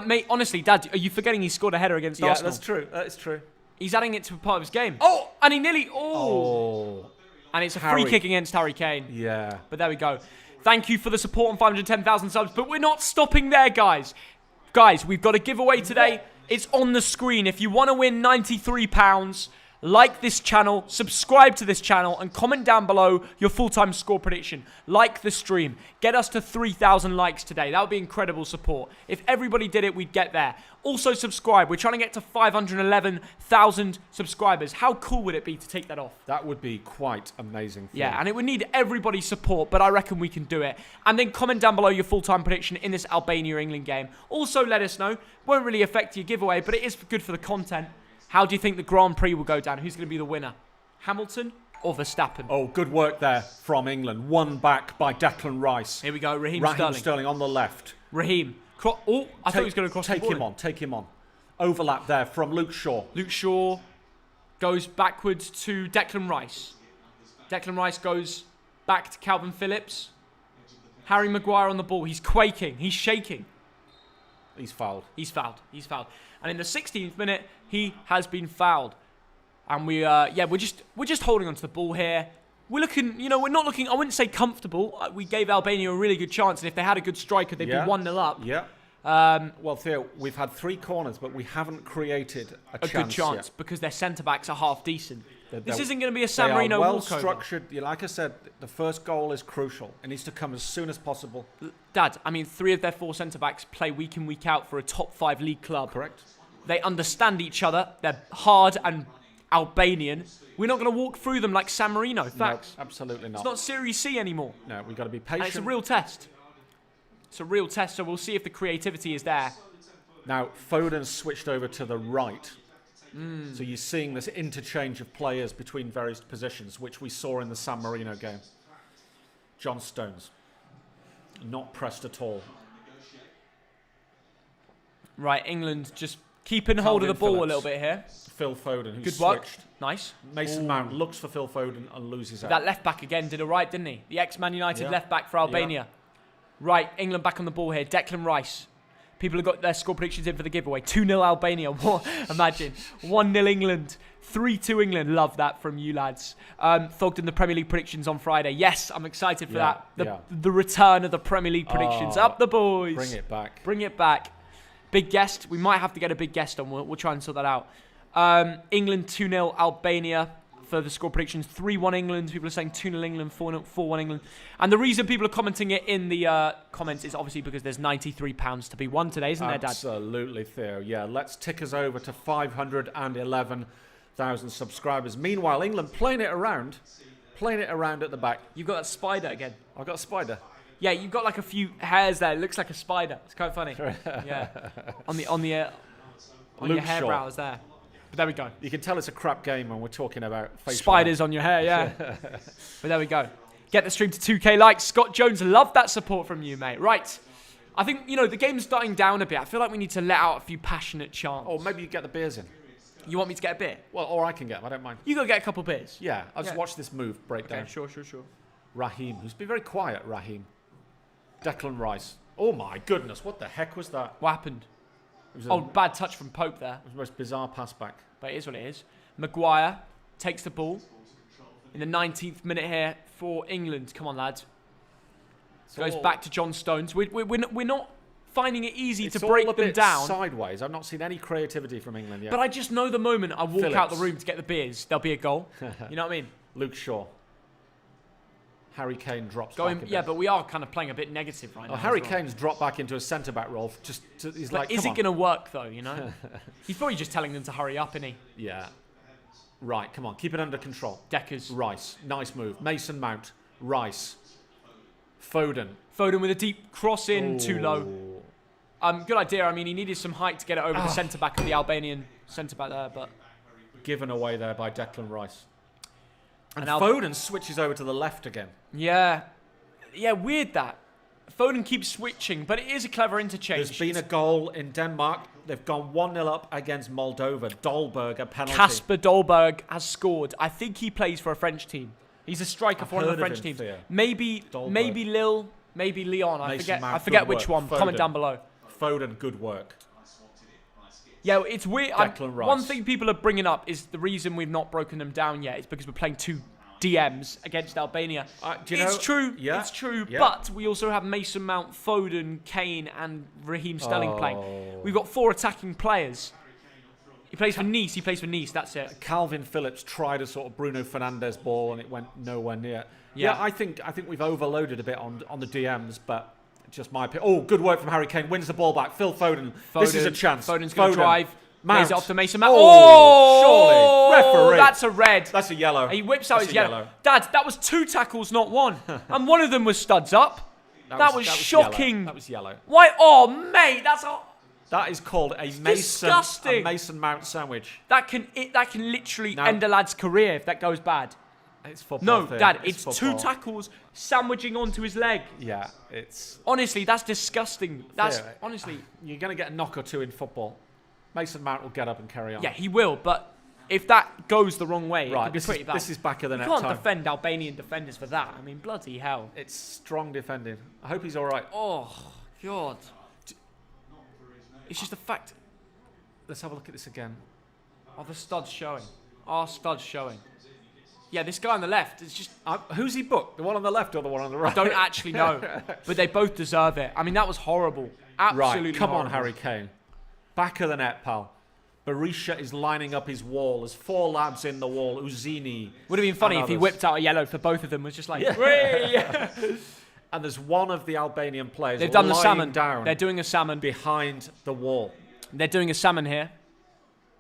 Mate, honestly, Dad, are you forgetting he scored a header against Arsenal? Yeah, that's true. That is true. He's adding it to a part of his game. Oh, and he nearly... Oh. And it's a free kick against Harry Kane. Yeah. But there we go. Thank you for the support on 510,000 subs. But we're not stopping there, guys. Guys, we've got a giveaway today. It's on the screen. If you want to win £93, like this channel, subscribe to this channel, and comment down below your full-time score prediction. Like the stream. Get us to 3,000 likes today. That would be incredible support. If everybody did it, we'd get there. Also, subscribe. We're trying to get to 511,000 subscribers. How cool would it be to take that off? That would be quite amazing. Yeah, and it would need everybody's support, but I reckon we can do it. And then comment down below your full-time prediction in this Albania-England game. Also, let us know. Won't really affect your giveaway, but it is good for the content. How do you think the Grand Prix will go down? Who's going to be the winner? Hamilton or Verstappen? Oh, good work there from England. Won back by Declan Rice. Here we go. Raheem Sterling on the left. Raheem. I thought he was going to cross the ball. Take him on. Overlap there from Luke Shaw. Luke Shaw goes backwards to Declan Rice. Declan Rice goes back to Calvin Phillips. Harry Maguire on the ball. He's quaking. He's shaking. He's fouled. He's fouled. And in the 16th minute, he has been fouled. And we're just holding onto the ball here. We're looking, we're not looking, I wouldn't say comfortable. We gave Albania a really good chance, and if they had a good striker, they'd be 1-0 up. Yeah. Well, Theo, we've had 3 corners, but we haven't created a good chance yet. Because their centre-backs are half decent. This isn't going to be a San Marino walkover. Well-structured. Like I said, the first goal is crucial. It needs to come as soon as possible. Dad, I mean, 3 of their 4 centre-backs play week in, week out for a top 5 league club. Correct. They understand each other. They're hard and Albanian. We're not going to walk through them like San Marino. Facts. No, absolutely not. It's not Serie C anymore. No, we've got to be patient. And it's a real test. So we'll see if the creativity is there. Now, Foden's switched over to the right. So you're seeing this interchange of players between various positions, which we saw in the San Marino game. John Stones. Not pressed at all. Right, England just keeping hold of the ball a little bit here. Phil Foden, who's good work. switched. Nice. Mason Mount looks for Phil Foden and loses out. That left back again did all right, didn't he? The ex-Man United left back for Albania. Right, England back on the ball here. Declan Rice. People have got their score predictions in for the giveaway. 2-0 Albania. Imagine. 1-0 England. 3-2 England. Love that from you lads. Thogden the Premier League predictions on Friday. Yes, I'm excited for that. The return of the Premier League predictions. Up the boys. Bring it back. Bring it back. Big guest. We might have to get a big guest on. We'll try and sort that out. England 2-0 Albania for the score predictions. 3-1 England. People are saying 2-0 England, 4-1 England. And the reason people are commenting it in the comments is obviously because there's £93 to be won today, isn't there, Dad? Absolutely, Theo. Yeah, let's tick us over to 511,000 subscribers. Meanwhile, England playing it around at the back. You've got that spider again. I've got a spider. Yeah, you've got like a few hairs there. It looks like a spider. It's quite funny. Yeah, on your hairbrows there. But there we go. You can tell it's a crap game when we're talking about facial spiders on your hair. Yeah. But there we go. Get the stream to 2K likes. Scott Jones, love that support from you, mate. Right. I think the game's dying down a bit. I feel like we need to let out a few passionate chants. Or maybe you get the beers in. You want me to get a beer? Well, or I can get them. I don't mind. You go get a couple beers. Yeah, I'll just watch this move break down. Okay, sure. Raheem, who's been very quiet, Raheem. Declan Rice. Oh my goodness, what the heck was that? What happened? Oh, bad touch from Pope there. It was the most bizarre pass back. But it is what it is. Maguire takes the ball in the 19th minute here for England. Come on, lads. Goes back to John Stones. We're not finding it easy to break them down. Sideways. I've not seen any creativity from England yet. But I just know the moment I walk out the room to get the beers, there'll be a goal. You know what I mean? Luke Shaw. Harry Kane drops back a bit. Yeah, but we are kind of playing a bit negative right now. Harry Kane's dropped back into a centre-back role. He's like, is it going to work, though, you know? He's probably just telling them to hurry up, isn't he? Yeah. Right, come on. Keep it under control. Deckers. Rice. Nice move. Mason Mount. Rice. Foden. Foden with a deep cross in, too low. Good idea. I mean, he needed some height to get it over the centre-back of the Albanian centre-back there, but... Given away there by Declan Rice. And Foden switches over to the left again. Yeah. Yeah, weird that. Foden keeps switching, but it is a clever interchange. There's been a goal in Denmark. They've gone 1-0 up against Moldova. Dolberg, a penalty. Kasper Dolberg has scored. I think he plays for a French team. He's a striker for one of the French teams. Maybe Lille, maybe Lyon. I forget which one. Foden. Comment down below. Foden, good work. Yeah, it's weird. Declan Rice. One thing people are bringing up is the reason we've not broken them down yet is because we're playing 2 DMs against Albania. It's true. Yeah, it's true. Yeah. But we also have Mason Mount, Foden, Kane, and Raheem Sterling playing. We've got 4 attacking players. He plays for Nice. That's it. Calvin Phillips tried a sort of Bruno Fernandes ball and it went nowhere near. Yeah, I think we've overloaded a bit on the DMs, but just my opinion. Oh, good work from Harry Kane. Wins the ball back. Phil Foden. This is a chance. Foden's going to drive. Mount. Plays it off to Mason Mount. Oh, surely. Referee. That's a red. That's a yellow. He whips out his yellow. Dad, that was 2 tackles, not 1. And one of them was studs up. That was shocking. Yellow. That was yellow. Why? Oh, mate, that is called a Mason Mount sandwich. That can literally end a lad's career if that goes bad. It's football. No, Dad, it's 2 tackles sandwiching onto his leg. Yeah, it's... Honestly, that's disgusting. Honestly... You're going to get a knock or 2 in football. Mason Mount will get up and carry on. Yeah, he will, but if that goes the wrong way, it could be pretty bad. This is back of the net time. You can't defend Albanian defenders for that. I mean, bloody hell. It's strong defending. I hope he's all right. Oh, God. It's just a fact. Let's have a look at this again. Oh, the stud's showing. Stud's showing. Yeah, this guy on the left is just... who's he booked? The one on the left or the one on the right? I don't actually know. But they both deserve it. I mean, that was horrible. Absolutely Come horrible. on, Harry Kane. Back of the net, pal. Berisha is lining up his wall. There's 4 lads in the wall. Uzini. Would have been funny if he whipped out a yellow for both of them. Was just like, And there's one of the Albanian players. They've done the salmon. Down. They're doing a salmon behind the wall. They're doing a salmon here.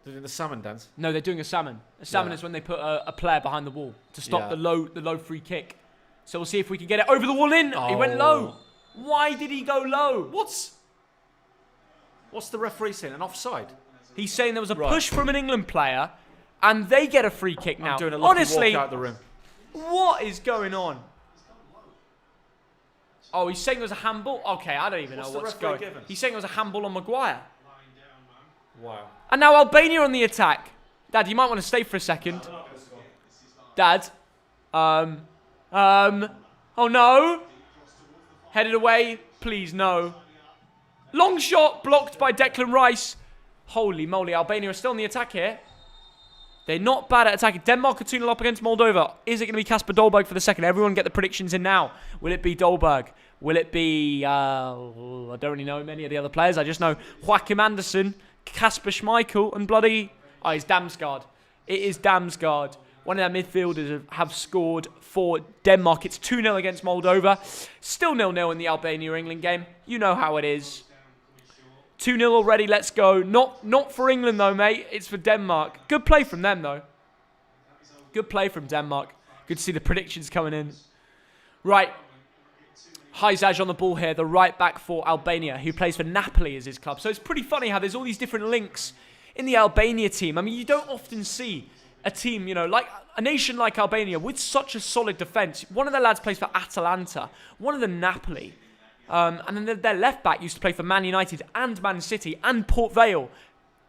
They're doing the salmon dance. No, they're doing a salmon. A salmon is when they put a player behind the wall to stop the low free kick. So we'll see if we can get it over the wall in. He went low. Why did he go low? What's the referee saying? An offside? He's saying there was a push from an England player, and they get a free kick now. I'm doing a lucky walk out the room. What is going on? Oh, he's saying there was a handball? Okay, I don't even know what's going on. He's saying there was a handball on Maguire. Wow. And now Albania on the attack. Dad, you might want to stay for a second. Dad. Oh no. Headed away. Please, no. Long shot blocked by Declan Rice. Holy moly, Albania are still on the attack here. They're not bad at attacking. Denmark are 2-0 up against Moldova. Is it going to be Kasper Dolberg for the second? Everyone get the predictions in now. Will it be Dolberg? Will it be... I don't really know many of the other players. I just know Joachim Andersen, Kasper Schmeichel, and bloody... Oh, it's Damsgaard. It is Damsgaard. One of their midfielders have scored for Denmark. It's 2-0 against Moldova. Still 0-0 in the Albania-England game. You know how it is. 2-0 already, let's go. Not for England, though, mate. It's for Denmark. Good play from them, though. Good play from Denmark. Good to see the predictions coming in. Right. Hajzaj on the ball here, the right back for Albania, who plays for Napoli as his club. So it's pretty funny how there's all these different links in the Albania team. I mean, you don't often see a team, you know, like a nation like Albania with such a solid defence. One of their lads plays for Atalanta. One of them Napoli. And then their left back used to play for Man United and Man City and Port Vale.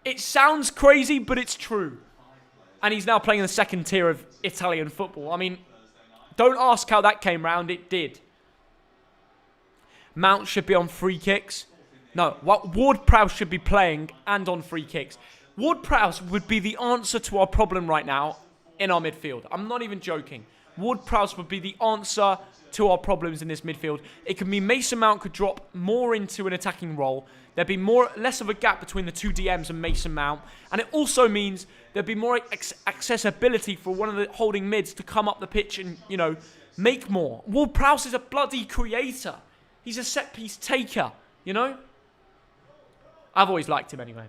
It sounds crazy, but it's true. And he's now playing in the second tier of Italian football. I mean, don't ask how that came round. It did. Mount should be on free kicks. No, Ward-Prowse should be playing and on free kicks. Ward-Prowse would be the answer to our problem right now in our midfield. I'm not even joking. Ward-Prowse would be the answer to our problems in this midfield. It could mean Mason Mount could drop more into an attacking role. There'd be less of a gap between the two DMs and Mason Mount. And it also means there'd be more accessibility for one of the holding mids to come up the pitch and, you know, make more. Ward-Prowse is a bloody creator. He's a set-piece taker, you know? I've always liked him anyway.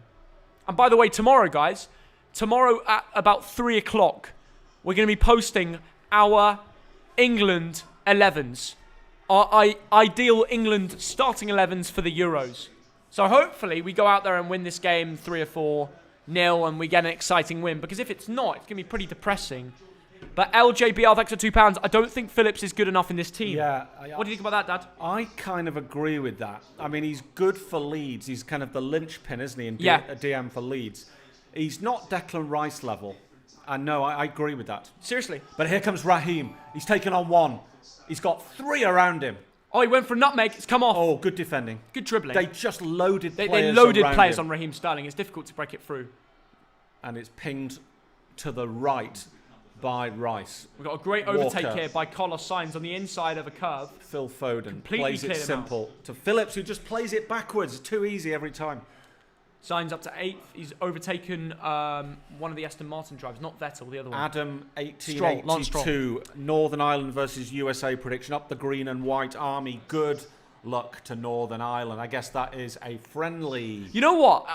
And by the way, tomorrow, guys, tomorrow at about 3 o'clock, we're going to be posting our England 11s. Our ideal England starting 11s for the Euros. So hopefully we go out there and win this game 3 or 4-0 and we get an exciting win. Because if it's not, it's going to be pretty depressing. But LJBR, thanks for £2. I don't think Phillips is good enough in this team. Yeah. What do you think about that, Dad? I kind of agree with that. I mean, he's good for Leeds. He's kind of the linchpin, isn't he, in a DM for Leeds. He's not Declan Rice level. And no, I agree with that. Seriously. But here comes Raheem. He's taken on one. He's got 3 around him. Oh, he went for a nutmeg. It's come off. Oh, good defending. Good dribbling. They just loaded players They loaded around players him. on Raheem Sterling. It's difficult to break it through. And it's pinged to the right by Rice. We've got a great overtake here by Carlos Sainz on the inside of a curve. Phil Foden Completely plays it cleared him simple to Phillips, who just plays it backwards. It's too easy every time. Sainz up to 8th. He's overtaken one of the Aston Martin drivers, not Vettel, the other one. Adam 1882, Northern Ireland versus USA prediction. Up the green and white army. Good luck to Northern Ireland. I guess that is a friendly. You know what?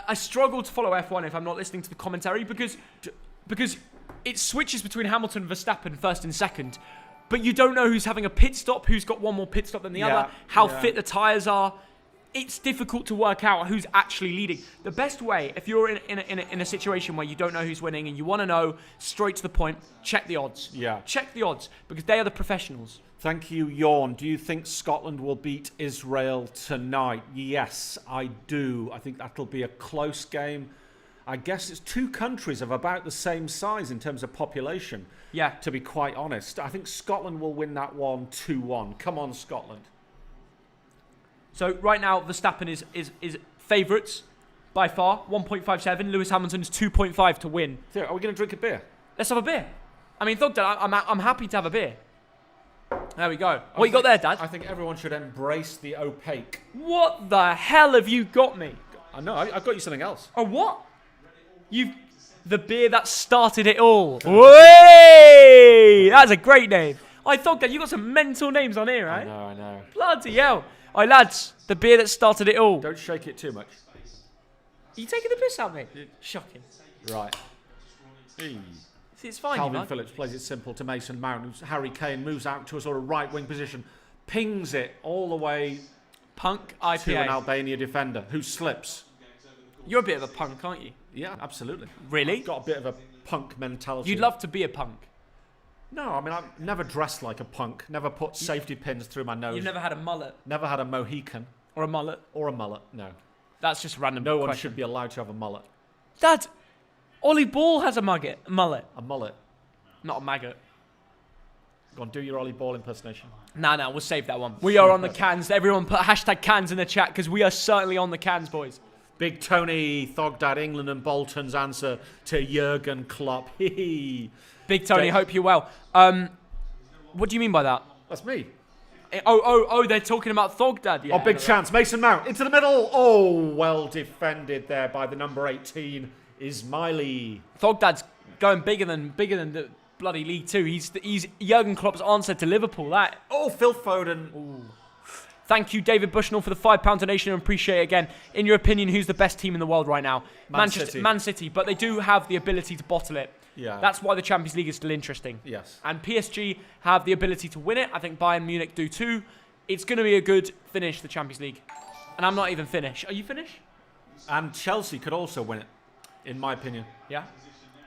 I struggle to follow F1 if I'm not listening to the commentary because it switches between Hamilton and Verstappen first and second, but you don't know who's having a pit stop, who's got one more pit stop than the other, how fit the tyres are. It's difficult to work out who's actually leading. The best way, if you're in a situation where you don't know who's winning and you want to know straight to the point, check the odds. Yeah. Check the odds because they are the professionals. Thank you, Yawn. Do you think Scotland will beat Israel tonight? Yes, I do. I think that'll be a close game. I guess it's 2 countries of about the same size in terms of population. Yeah. To be quite honest, I think Scotland will win that one 2-1. Come on, Scotland. So right now, Verstappen is favourites by far, 1.57. Lewis Hamilton's 2.5 to win. So, are we going to drink a beer? Let's have a beer. I mean, Thogden, I'm happy to have a beer. There we go. What you got there, Dad? I think everyone should embrace the opaque. What the hell have you got me? I know, I've got you something else. Oh, what? The beer that started it all. Way! That's a great name. I thought that you got some mental names on here, right? I know. Bloody hell. All right, lads, the beer that started it all. Don't shake it too much. Are you taking the piss out of me? Shocking. Right. See, it's fine, Calvin Phillips plays it simple to Mason Mount. Harry Kane moves out to a sort of right wing position, pings it all the way Punk IPA. to an Albania defender who slips. You're a bit of a punk, aren't you? Yeah, absolutely. Really? I've got a bit of a punk mentality. You'd love to be a punk. No, I mean, I've never dressed like a punk, never put safety pins through my nose. You've never had a mullet? Never had a Mohican. Or a mullet? Or a mullet, no. That's just a random No one question. should be allowed to have a mullet. Dad, Ollie Ball has a mullet. A mullet. Not a maggot. Go on, do your Ollie Ball impersonation. Nah, we'll save that one. We are on the cans. Everyone put hashtag cans in the chat because we are certainly on the cans, boys. Big Tony, Thogdad, England and Bolton's answer to Jurgen Klopp. Big Tony, hope you're well. What do you mean by that? That's me. Oh, they're talking about Thogdad. Yeah, big chance. Mason Mount into the middle. Oh, well defended there by the number 18, Ismaili. Thogdad's going bigger than the bloody League Two. He's Jurgen Klopp's answer to Liverpool. That. Oh, Phil Foden. Ooh. Thank you, David Bushnell, for the £5 donation. And appreciate it again. In your opinion, who's the best team in the world right now? Man City. But they do have the ability to bottle it. Yeah. That's why the Champions League is still interesting. Yes. And PSG have the ability to win it. I think Bayern Munich do too. It's going to be a good finish, the Champions League. And I'm not even finished. Are you finished? And Chelsea could also win it, in my opinion. Yeah.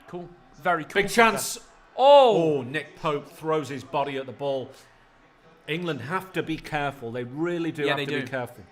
Cool. Very cool. Big chance. Oh, Nick Pope throws his body at the ball. England have to be careful. They really do have to be careful.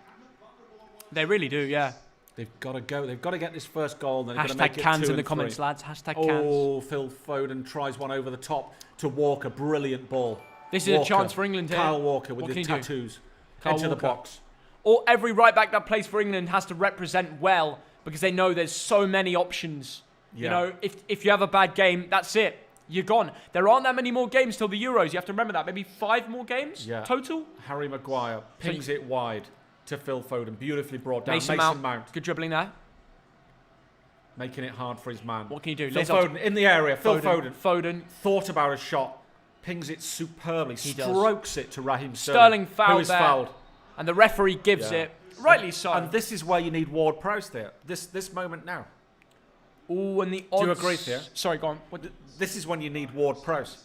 They really do, yeah. They've got to go. They've got to get this first goal. They've got to make it cans 2 in the and comments, 3. lads. Hashtag cans. Oh, Phil Foden tries one over the top to Walker. Brilliant ball. This is a chance for England here. Kyle Walker with his tattoos. Into the box. Or every right back that plays for England has to represent well because they know there's so many options. Yeah. You know, if you have a bad game, that's it. You're gone. There aren't that many more games till the Euros. You have to remember that. Maybe 5 more games total. Harry Maguire pings it wide to Phil Foden. Beautifully brought down. Mason Mount. Good dribbling there. Making it hard for his man. What can you do? Phil Foden in the area. Foden. Thought about a shot. Pings it superbly. Strokes it to Raheem Sterling fouled who is there. fouled. And the referee gives it. Rightly so. And this is where you need Ward-Prowse there. This moment now. Oh, and the odds. Do you agree here? Sorry, go on. This is when you need Ward-Prowse.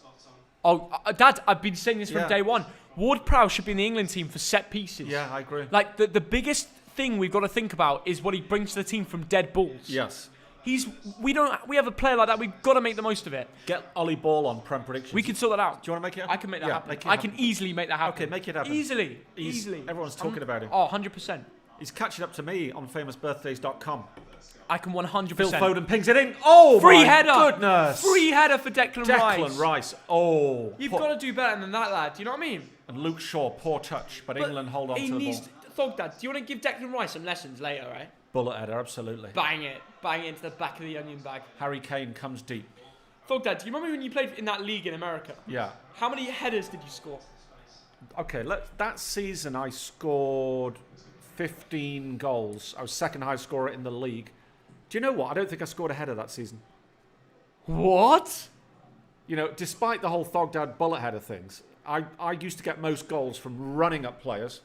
Oh, Dad, I've been saying this from day one. Ward-Prowse should be in the England team for set pieces. Yeah, I agree. Like, the biggest thing we've got to think about is what he brings to the team from dead balls. Yes. We have a player like that. We've got to make the most of it. Get Ollie Ball on Prem predictions. We can sort that out. Do you want to make it happen? I can make that happen. I can easily make that happen. Okay, make it happen. Easily. Everyone's talking about him. Oh, 100%. He's catching up to me on famousbirthdays.com. I can 100%. Phil Foden pings it in. Oh, free my header. Goodness. Free header for Declan Rice. Declan Rice. Oh. You've got to do better than that, lad. Do you know what I mean? And Luke Shaw, poor touch, but England hold on to the ball. Thogdad, do you want to give Declan Rice some lessons later, right? Bullet header, absolutely. Bang it into the back of the onion bag. Harry Kane comes deep. Thogdad, do you remember when you played in that league in America? Yeah. How many headers did you score? Okay, that season I scored 15 goals. I was second highest scorer in the league. Do you know what? I don't think I scored a header that season. What? You know, despite the whole Thogdad bullet header things, I used to get most goals from running up players.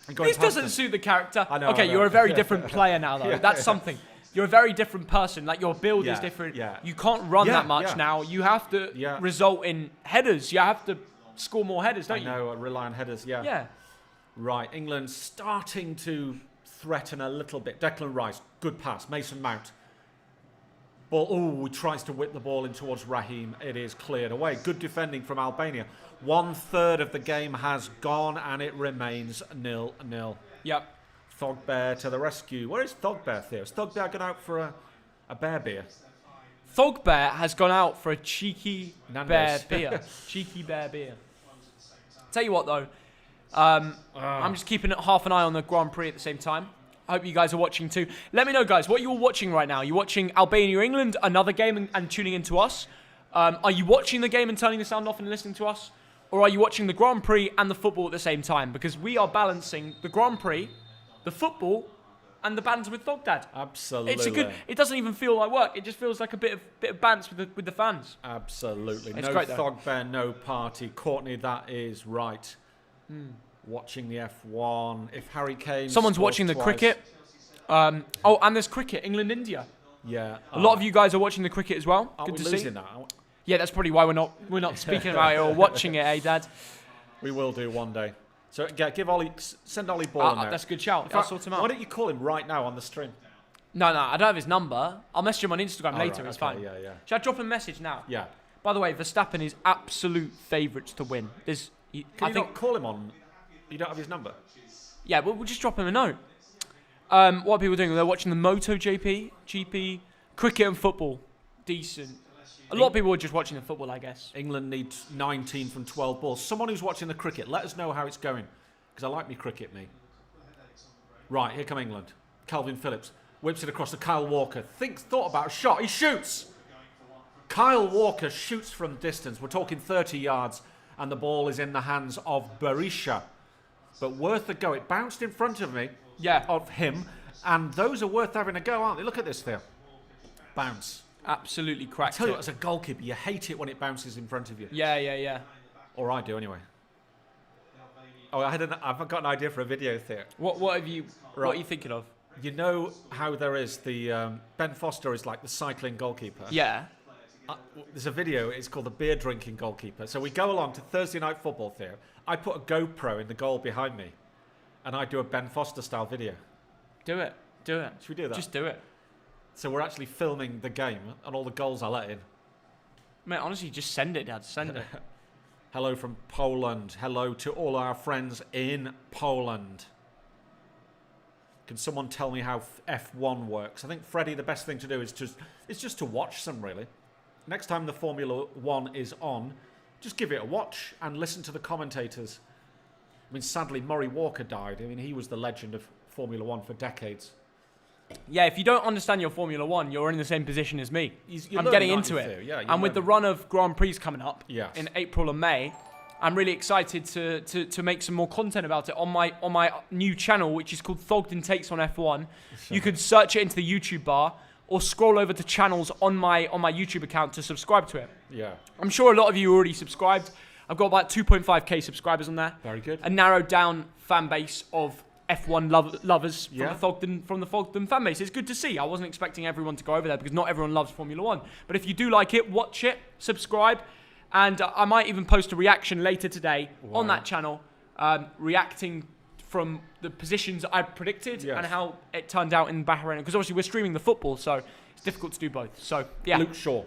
This doesn't suit the character. I know. Okay, you're a very different player now, though. That's something. You're a very different person. Like, your build is different. Yeah. You can't run that much now. You have to result in headers. You have to score more headers, don't you? I know, rely on headers, Yeah. Right, England starting to threaten a little bit. Declan Rice, good pass. Mason Mount. Ball, he tries to whip the ball in towards Raheem. It is cleared away. Good defending from Albania. 1/3 of the game has gone and it remains 0-0. Yep. Thogbear to the rescue. Where is Thogbear, Theo? Is Thogbear gone out for a bear beer? Thogbear has gone out for a cheeky Nando's. bear beer. Cheeky bear beer. Tell you what, though. I'm just keeping half an eye on the Grand Prix at the same time. I hope you guys are watching too. Let me know, guys, what you're watching right now. Are you watching Albania, England, another game, and tuning in to us? Are you watching the game and turning the sound off and listening to us? Or are you watching the Grand Prix and the football at the same time? Because we are balancing the Grand Prix, the football, and the bands with Thogdad. Absolutely. It doesn't even feel like work. It just feels like a bit of bands with the fans. Absolutely. It's no great, though. Thogbear, no party. Courtney, that is right. Watching the F1. If Harry Kane. Someone's watching the cricket. And there's cricket. England, India. Yeah. A lot of you guys are watching the cricket as well. Aren't Good we to losing see. that? Yeah, that's probably why we're not speaking about it or watching it, eh, Dad? We will do one day. So send Ollie Ball in there. That's a good shout. I'll sort him out. Why don't you call him right now on the stream? No, I don't have his number. I'll message him on Instagram later. Right, It's okay, fine. Yeah. Should I drop him a message now? Yeah. By the way, Verstappen is absolute favourites to win. Can you not call him on? You don't have his number? Yeah, we'll just drop him a note. What are people doing? They're watching the GP, cricket and football. Decent. A lot of people are just watching the football, I guess. England needs 19 from 12 balls. Someone who's watching the cricket, let us know how it's going. Because I like me cricket, me. Right, here come England. Calvin Phillips whips it across to Kyle Walker. Thought about a shot. He shoots. Kyle Walker shoots from distance. We're talking 30 yards. And the ball is in the hands of Berisha. But worth a go. It bounced in front of me. Yeah. Of him. And those are worth having a go, aren't they? Look at this, Theo. Bounce. Absolutely cracked. I tell you what, as a goalkeeper, you hate it when it bounces in front of you. Yeah. Or I do, anyway. Oh, I've got an idea for a video, Theo. What are you thinking of? You know how there is the Ben Foster is like the cycling goalkeeper. Yeah. There's a video. It's called the beer drinking goalkeeper. So we go along to Thursday night football, Theo. I put a GoPro in the goal behind me, and I do a Ben Foster style video. Do it. Should we do that? Just do it. So we're actually filming the game and all the goals I let in. Mate, honestly, just send it, Dad. Send it. Hello from Poland. Hello to all our friends in Poland. Can someone tell me how F1 works? I think, Freddie, the best thing to do is just to watch some, really. Next time the Formula 1 is on, just give it a watch and listen to the commentators. mean, sadly, Murray Walker died. I mean, he was the legend of Formula One for decades. Yeah, if you don't understand your Formula One, you're in the same position as me. You're I'm learning, getting aren't into you, it. Theo? Yeah, and with the run of Grand Prix coming up Yes. in April and May, I'm really excited to make some more content about it on my new channel, which is called Thogden Takes on F1. You could search it into the YouTube bar or scroll over to channels on my YouTube account to subscribe to it. Yeah. I'm sure a lot of you already subscribed. I've got about 2.5k subscribers on there. Very good. A narrowed down fan base of F1 lovers Yeah. from the Thogden fan base. It's good to see. I wasn't expecting everyone to go over there because not everyone loves Formula One. But if you do like it, watch it, subscribe, and I might even post a reaction later today on that channel, reacting from the positions I predicted and how it turned out in Bahrain. Because obviously we're streaming the football, so it's difficult to do both. So yeah. Luke Shaw,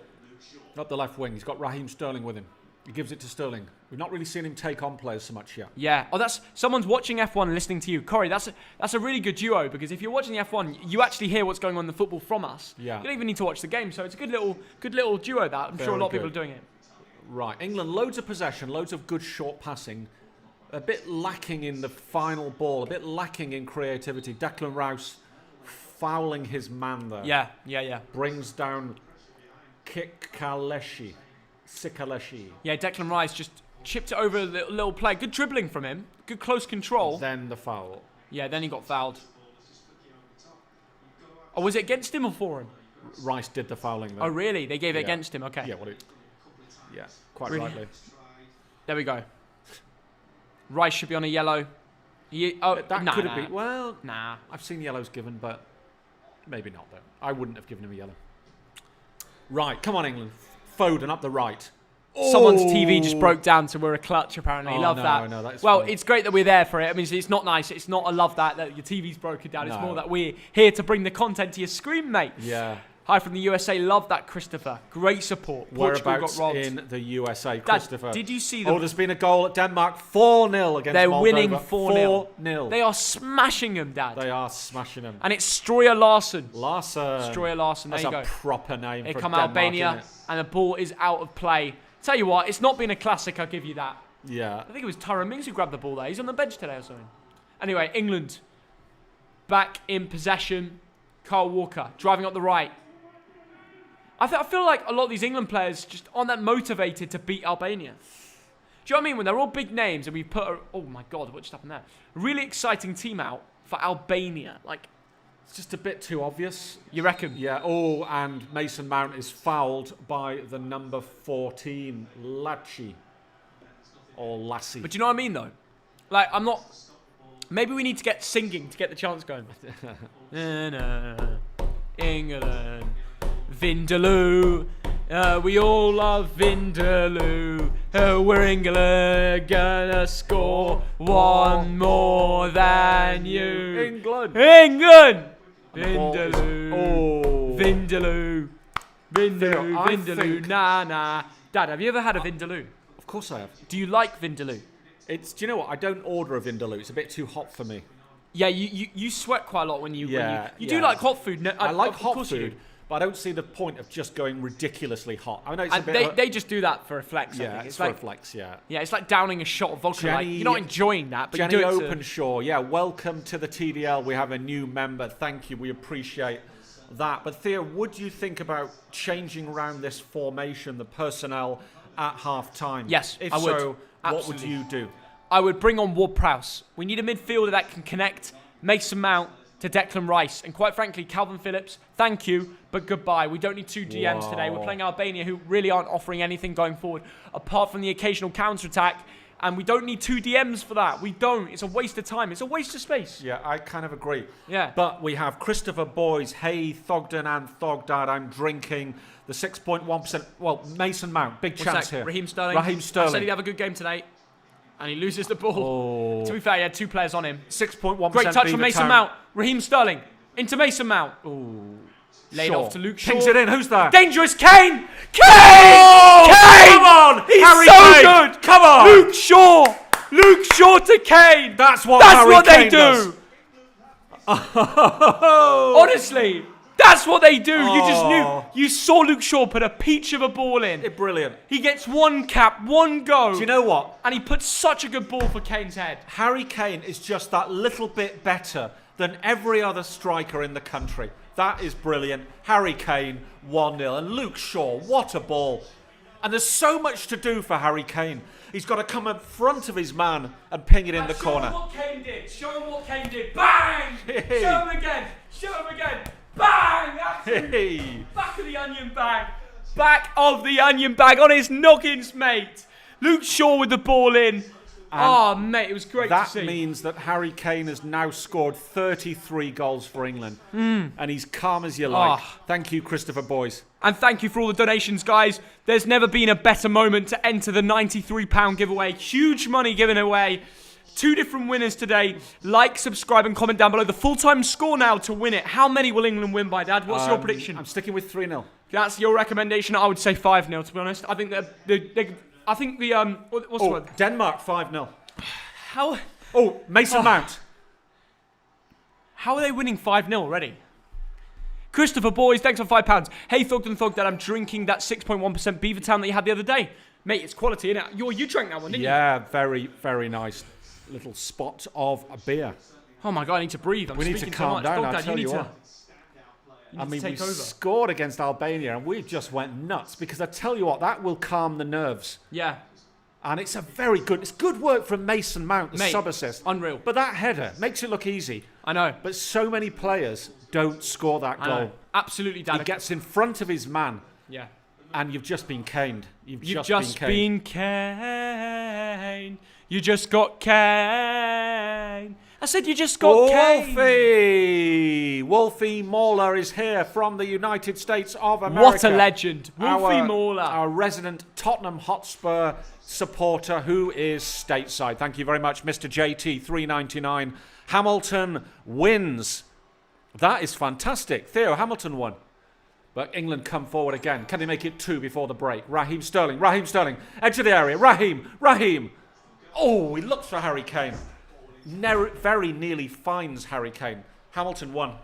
up the left wing. He's got Raheem Sterling with him. He gives it to Sterling. We've not really seen him take on players so much yet. Yeah. Oh, that's someone's watching F1 and listening to you, Corey. That's a really good duo because if you're watching the F1, you actually hear what's going on in the football from us. Yeah. You don't even need to watch the game, so it's a good little duo. That I'm sure a lot of people are doing it. Right. England, loads of possession, loads of good short passing. A bit lacking in the final ball. A bit lacking in creativity. Declan Rice fouling his man there. Yeah. Brings down Sikaleshi. Yeah, Declan Rice just chipped it over the little play. Good dribbling from him. Good close control. Then the foul. Yeah, then he got fouled. Oh, was it against him or for him? Rice did the fouling there. Oh, really? They gave it against him. Okay. Yeah, quite Really? rightly. There we go. Rice should be on a yellow. That could have been. Well, Nah. I've seen yellows given, but maybe not, though. I wouldn't have given him a yellow. Right, come on, England. Foden up the right. Someone's TV just broke down, so we're a clutch, apparently. Oh, Love no, that. no, that's well, funny. it's great that we're there for it. I mean, it's not nice. It's not a love that your TV's broken down. It's No. more that we're here to bring the content to your screen, mate. Yeah. Hi from the USA. Love that, Christopher. Great support. Portugal Whereabouts got robbed. in the USA, Dad, Christopher? did you see there's been a goal at Denmark. 4-0 against They're Moldova. winning 4-0. 4-0. They are smashing them, Dad. They are smashing them. And it's Stroyer Larson. Stroyer Larson. There That's you a go. proper name Here for come Denmark, Albania, isn't it? and the ball is out of play. Tell you what, it's not been a classic, I'll give you that. Yeah. I think it was Tyrone Mings who grabbed the ball there. He's on the bench today or something. Anyway, England back in possession. Kyle Walker driving up the right. I feel like a lot of these England players just aren't that motivated to beat Albania. Do you know what I mean? When they're all big names and we put oh my God, what just happened there? A really exciting team out for Albania. Like, It's just a bit too obvious. you reckon? Yeah. Oh, and Mason Mount is fouled by the number 14, Lachi. Or Lassie. But do you know what I mean, though? Like, I'm not... Maybe we need to get singing to get the chance going. England, Vindaloo. We all love Vindaloo. We're England, gonna score one more than you. England. England! And the ball is- Vindaloo. Vindaloo. Vindaloo. I Vindaloo. think- Nah. Dad, have you ever had a Vindaloo? Of course I have. Do you like Vindaloo? Do you know what? I don't order a Vindaloo. It's a bit too hot for me. Yeah, you sweat quite a lot when you Yeah, you do yeah. like hot food. No, I like of hot course you food, do. but I don't see the point of just going ridiculously hot. I know it's a And bit. they just do that for a flex. I yeah, think. it's It's like for a flex. Yeah. yeah, it's like downing a shot of vodka. Like, Jenny- you're not enjoying that, but Jenny you do it to, Openshaw, yeah, welcome to the TDL. We have a new member. Thank you. We appreciate that. But Theo, would you think about changing around this formation, the personnel at half time? Yes, If I would. so, what would Absolutely. you do? I would bring on Ward-Prowse. We need a midfielder that can connect Mason Mount to Declan Rice. And quite frankly, Calvin Phillips, thank you, but goodbye. We don't need two DMs today. We're playing Albania, who really aren't offering anything going forward, apart from the occasional counter-attack. And we don't need two DMs for that. We don't. It's a waste of time. It's a waste of space. Yeah, I kind of agree. Yeah. But we have Christopher Boys, Hey, Thogden and Thogdad. I'm drinking the 6.1%. Well, Mason Mount, big What's chance that? here. Raheem Sterling. Raheem I said Sterling. he'd have a good game today. And he loses the ball. Oh. To be fair, he had two players on him. 6.1%. Great touch from Beaver Mason Town. Mount. Raheem Sterling. Into Mason Mount. Ooh. Laid Shaw. off to Luke Shaw. Kings it in. Who's that? Dangerous Kane! Kane! Oh, Kane! come on! He's Harry so Kane. good! Come on! Luke Shaw! Luke Shaw to Kane! That's what That's Harry what they Kane do! does. Honestly, That's what they do. You just Oh. knew. You saw Luke Shaw put a peach of a ball in. Brilliant. He gets one cap, one go. Do you know what? And he puts such a good ball for Kane's head. Harry Kane is just that little bit better than every other striker in the country. That is brilliant. Harry Kane, 1-0. And Luke Shaw, what a ball. And there's so much to do for Harry Kane. He's got to come in front of his man and ping it in the corner. Show him what Kane did. Show him what Kane did. Bang! Hey. Show him again. Show him again. Bang! That's it. Hey. Back of the onion bag. Back of the onion bag on his noggins, mate. Luke Shaw with the ball in. Oh, mate, it was great to see. That means that Harry Kane has now scored 33 goals for England. And he's calm as you like. Thank you, Christopher Boyes. And thank you for all the donations, guys. There's never been a better moment to enter the £93 giveaway. Huge money given away. 2 different winners today. Like, subscribe, and comment down below the full-time score now to win it. How many will England win by, Dad? What's your prediction? I'm sticking with 3-0. That's your recommendation. I would say 5-0, to be honest. I think what's the word? Denmark 5-0. How Mason Mount. How are they winning 5-0 already? Christopher Boyes, thanks for £5. Hey, Thogden, I'm drinking that 6.1% Beavertown that you had the other day. Mate, it's quality, innit? You drank that one, didn't you? Yeah, very, very nice. Little spot of a beer. Oh my God, I need to breathe. We need to calm down, I'll tell you what. I mean, we scored against Albania and we just went nuts because I tell you what, that will calm the nerves. Yeah. And it's good work from Mason Mount, the sub-assist. Unreal. But that header makes it look easy. I know. But so many players don't score that goal. Absolutely, Dad. He gets in front of his man. Yeah. And you've just been caned. You've just been caned. You just got caned. I said you just got caned. Wolfie Mauler is here from the United States of America. What a legend. Wolfie Mauler. Our resident Tottenham Hotspur supporter who is stateside. Thank you very much, Mr. JT, $3.99. Hamilton wins. That is fantastic. Theo, Hamilton won. But England come forward again. Can they make it 2 before the break? Raheem Sterling. Edge of the area. Raheem. Oh, he looks for Harry Kane. Very nearly finds Harry Kane. Hamilton won.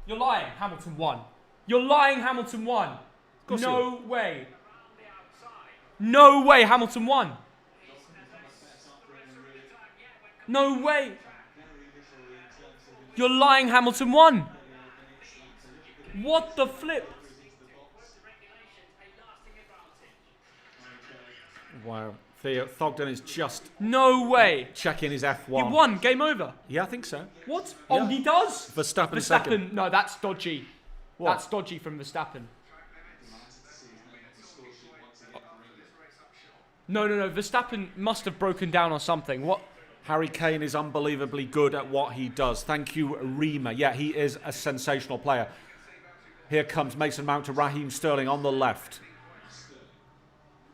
You're lying. Hamilton won. You're lying. Hamilton won. No way. No way. Hamilton won. No way. You're lying. Hamilton won. What the flip? Wow. Theo, Thogden is just no way checking his F1. He won. Game over. Yeah, I think so. What? Yeah. Oh, he does? Verstappen second. No, that's dodgy. What? That's dodgy from Verstappen. No. Verstappen must have broken down or something. What? Harry Kane is unbelievably good at what he does. Thank you, Rima. Yeah, he is a sensational player. Here comes Mason Mount to Raheem Sterling on the left.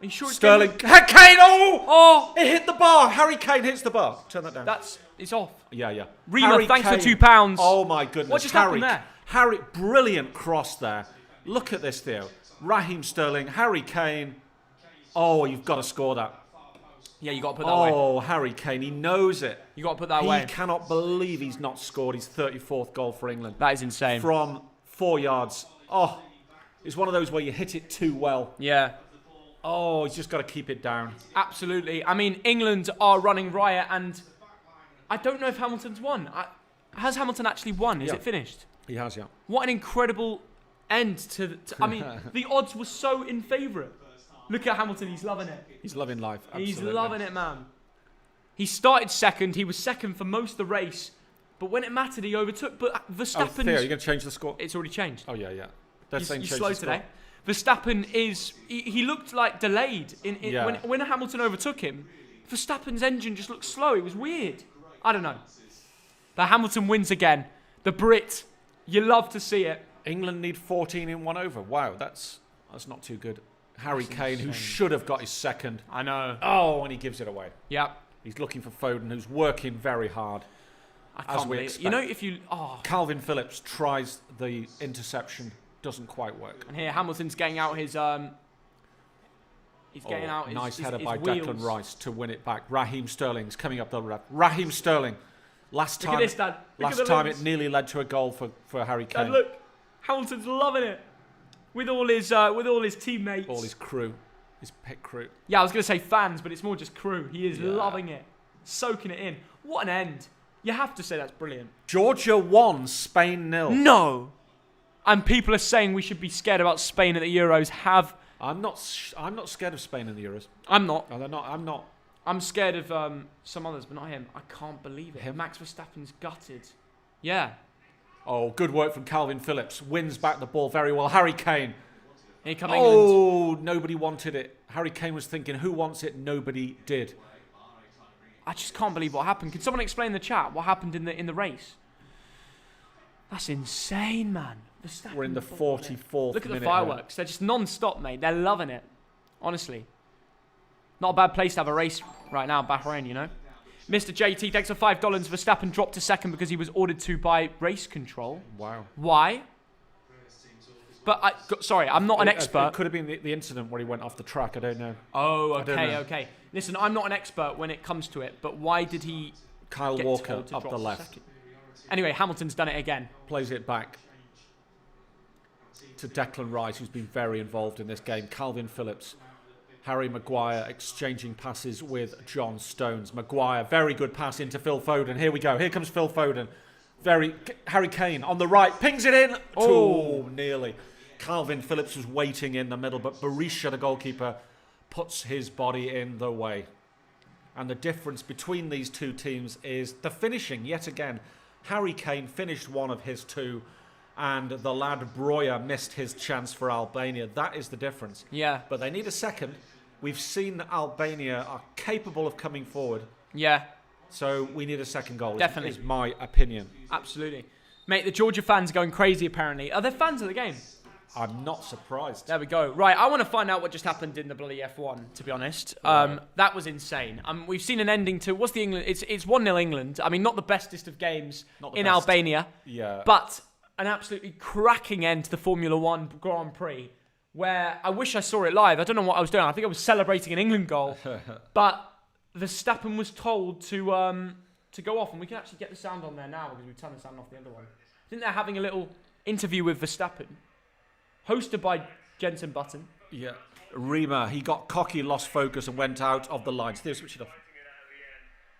Are you sure Sterling. Kane! Oh! It hit the bar. Harry Kane hits the bar. Turn that down. It's off. Yeah. Rima, thanks for £2. Oh my goodness. What just happened there? Harry, brilliant cross there. Look at this, Theo. Raheem Sterling, Harry Kane. Oh, you've got to score that. Yeah, you got to put that away. Oh, Harry Kane, he knows it. You got to put that away. He cannot believe he's not scored his 34th goal for England. That is insane. From 4 yards. Oh, it's one of those where you hit it too well. Yeah. Oh, he's just got to keep it down. Absolutely. I mean, England are running riot, and I don't know if Hamilton's won. Has Hamilton actually won? Is it finished? He has, yeah. What an incredible end to I mean, the odds were so in favour. Look at Hamilton. He's loving it. He's loving life. Absolutely. He's loving it, man. He started second. He was second for most of the race. But when it mattered, he overtook. But Verstappen... Oh, Theo, you're going to change the score? It's already changed. Oh, yeah. You're slow today. Verstappen is... He looked like delayed. When Hamilton overtook him, Verstappen's engine just looked slow. It was weird. I don't know. But Hamilton wins again. The Brit. You love to see it. England need 14 in 1 over. Wow, that's not too good. Harry Kane, who should have got his second. I know. Oh, and he gives it away. Yep. He's looking for Foden, who's working very hard. I can't believe it. You know, if you... Oh. Calvin Phillips tries the interception. Doesn't quite work. And here, Hamilton's getting out his... He's getting out his nice header his by wheels. Declan Rice to win it back. Raheem Sterling's coming up the left. Raheem Sterling. Last time, Look at this, Dad. Last time it nearly led to a goal for Harry Kane. Dad, look. Hamilton's loving it with all his teammates. All his crew. His pit crew. Yeah, I was going to say fans, but it's more just crew. He is loving it. Soaking it in. What an end. You have to say that's brilliant. Georgia 1, Spain 0. No. And people are saying we should be scared about Spain at the Euros. I'm not scared of Spain in the Euros. I'm not. No, they're not. I'm not. I'm scared of some others, but not him. I can't believe it. Max Verstappen's gutted. Yeah. Oh, good work from Calvin Phillips. Wins back the ball very well. Harry Kane. Here come England. Oh, nobody wanted it. Harry Kane was thinking, who wants it? Nobody did. I just can't believe what happened. Can someone explain in the chat what happened in the race? That's insane, man. We're in the 44th Look at the minute fireworks. They're just non-stop, mate. They're loving it. Honestly. Not a bad place to have a race right now, Bahrain, you know? Mr. JT, thanks for $5. Verstappen dropped to second because he was ordered to by race control. Wow. Why? But, sorry, I'm not an expert. It could have been the incident where he went off the track. I don't know. Oh, okay. Listen, I'm not an expert when it comes to it, but why did he Kyle get Walker told to up drop the to left. second? Anyway, Hamilton's done it again. Plays it back to Declan Rice, who's been very involved in this game. Calvin Phillips. Harry Maguire exchanging passes with John Stones. Maguire, very good pass into Phil Foden. Here we go. Here comes Phil Foden. Harry Kane on the right. Pings it in. Oh, nearly. Calvin Phillips was waiting in the middle, but Berisha, the goalkeeper, puts his body in the way. And the difference between these two teams is the finishing. Yet again, Harry Kane finished one of his two, and the lad Breuer missed his chance for Albania. That is the difference. Yeah. But they need a second. We've seen that Albania are capable of coming forward. Yeah. So we need a second goal. Definitely. Is my opinion. Absolutely. Mate, the Georgia fans are going crazy, apparently. Are there fans of the game? I'm not surprised. There we go. Right, I want to find out what just happened in the bloody F1, to be honest. That was insane. We've seen an ending to... What's the England... It's 1-0 England. I mean, not the bestest of games in best. Albania. Yeah. But an absolutely cracking end to the Formula 1 Grand Prix, where I wish I saw it live. I don't know what I was doing. I think I was celebrating an England goal. But Verstappen was told to go off. And we can actually get the sound on there now because we've turned the sound off the other one. I think they're having a little interview with Verstappen. Hosted by Jensen Button. Yeah. Rima, he got cocky, lost focus, and went out of the lines. Theo, switch it off.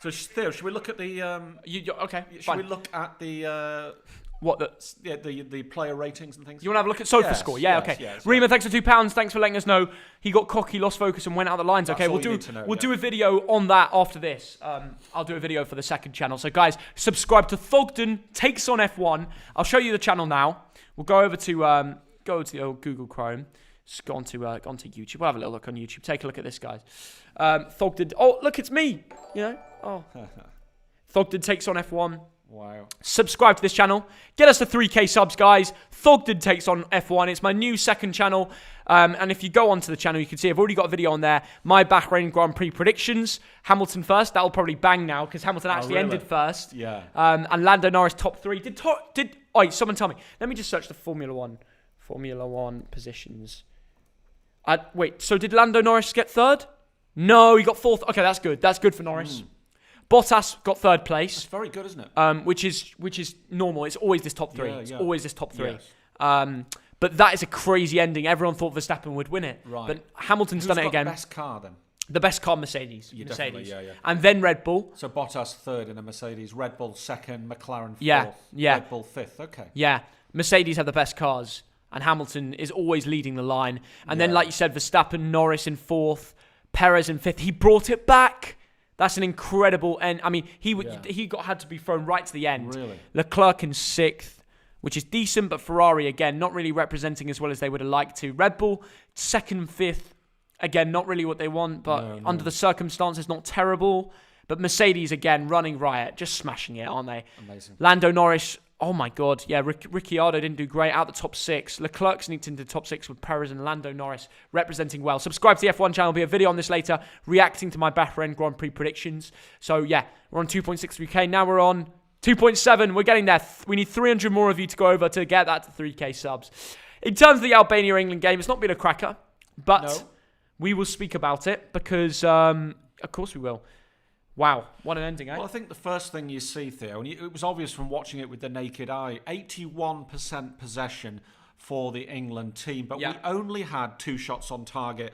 So, Theo, should we look at the... okay, should fine. we look at the... the player ratings and things? You want to have a look at SofaScore? Yeah, okay. Yes, Rima, thanks for £2. Thanks for letting us know. He got cocky, lost focus, and went out the lines. That's okay, all we'll do a video on that after this. I'll do a video for the second channel. So, guys, subscribe to Thogden Takes on F1. I'll show you the channel now. We'll go over to... Go to the old Google Chrome. Just go onto YouTube. We'll have a little look on YouTube. Take a look at this, guys. Thogden. Oh, look, it's me. You know. Oh. Thogden Takes on F1. Wow. Subscribe to this channel. Get us to 3K subs, guys. Thogden Takes on F1. It's my new second channel. And if you go onto the channel, you can see I've already got a video on there. My Bahrain Grand Prix predictions. Hamilton first. That'll probably bang now because Hamilton actually ended first. Yeah. And Lando Norris top 3. Wait, someone tell me. Let me just search the Formula 1 positions. Wait, so did Lando Norris get third? No, he got fourth. Okay, that's good. That's good for Norris. Bottas got third place. That's very good, isn't it? Which is normal. It's always this top three. Yeah, it's always this top three. Yes. But that is a crazy ending. Everyone thought Verstappen would win it. Right. But Hamilton's done it again. Who's got the best car then? The best car, Mercedes. Yeah, Mercedes. yeah. And then Red Bull. So Bottas third in a Mercedes, Red Bull second, McLaren fourth, Yeah. Red Bull fifth. Okay. Yeah. Mercedes have the best cars. And Hamilton is always leading the line. And then, like you said, Verstappen, Norris in fourth, Perez in fifth. He brought it back. That's an incredible end. I mean, he had to be thrown right to the end. Really? Leclerc in sixth, which is decent, but Ferrari, again, not really representing as well as they would have liked to. Red Bull, second, fifth. Again, not really what they want, but under the circumstances, not terrible. But Mercedes, again, running riot, just smashing it, aren't they? Amazing. Lando Norris... Oh my God, yeah, Ricciardo didn't do great, out the top 6. Leclerc sneaked into the top 6 with Perez and Lando Norris representing well. Subscribe to the F1 channel, there'll be a video on this later, reacting to my Bahrain Grand Prix predictions. So yeah, we're on 2.63k, now we're on 2.7, we're getting there. We need 300 more of you to go over to get that to 3k subs. In terms of the Albania-England game, it's not been a cracker, but we will speak about it because, of course we will. Wow, what an ending, eh? Well, I think the first thing you see, Theo, and it was obvious from watching it with the naked eye, 81% possession for the England team, but we only had 2 shots on target,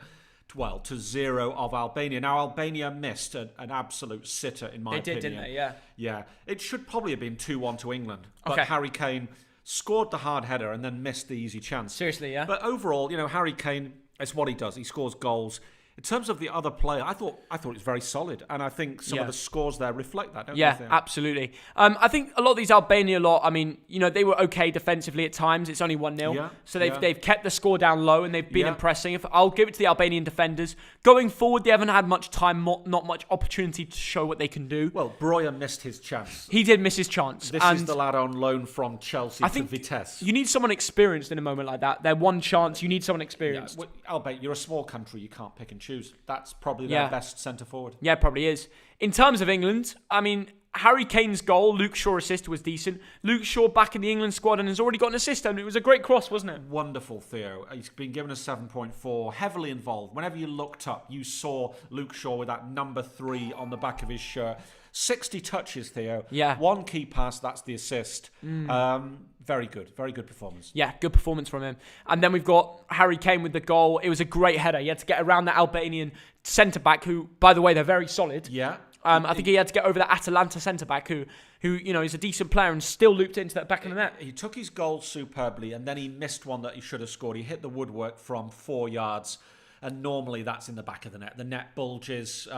to 0 of Albania. Now, Albania missed an absolute sitter, in my opinion. They did, didn't they? Yeah. Yeah. It should probably have been 2-1 to England, but Okay. Harry Kane scored the hard header and then missed the easy chance. Seriously, yeah. But overall, Harry Kane, it's what he does. He scores goals. In terms of the other player, I thought it was very solid, and I think some of the scores there reflect that, don't they? Yeah, absolutely. I think a lot of these Albania lot, I mean, they were okay defensively at times. It's only 1-0. So they've kept the score down low, and they've been impressing. I'll give it to the Albanian defenders. Going forward, they haven't had much time, not much opportunity to show what they can do. Well, Breuer missed his chance. He did miss his chance. This is the lad on loan from Chelsea to Vitesse. You need someone experienced in a moment like that. Their one chance, you need someone experienced. Albeit, you're a small country. You can't pick and choose. That's probably their best centre forward. Yeah, probably is. In terms of England, I mean, Harry Kane's goal, Luke Shaw assist was decent. Luke Shaw back in the England squad and has already got an assist, and it was a great cross, wasn't it? Wonderful, Theo. He's been given a 7.4, heavily involved. Whenever you looked up, you saw Luke Shaw with that number 3 on the back of his shirt. 60 touches, Theo. Yeah. 1 key pass, that's the assist. Very good performance. Yeah, good performance from him. And then we've got Harry Kane with the goal. It was a great header. He had to get around the Albanian centre-back, who, by the way, they're very solid. Yeah. I think he had to get over the Atalanta centre-back, who is a decent player and still looped into that back of the net. He took his goal superbly, and then he missed one that he should have scored. He hit the woodwork from 4 yards, and normally that's in the back of the net. The net bulges.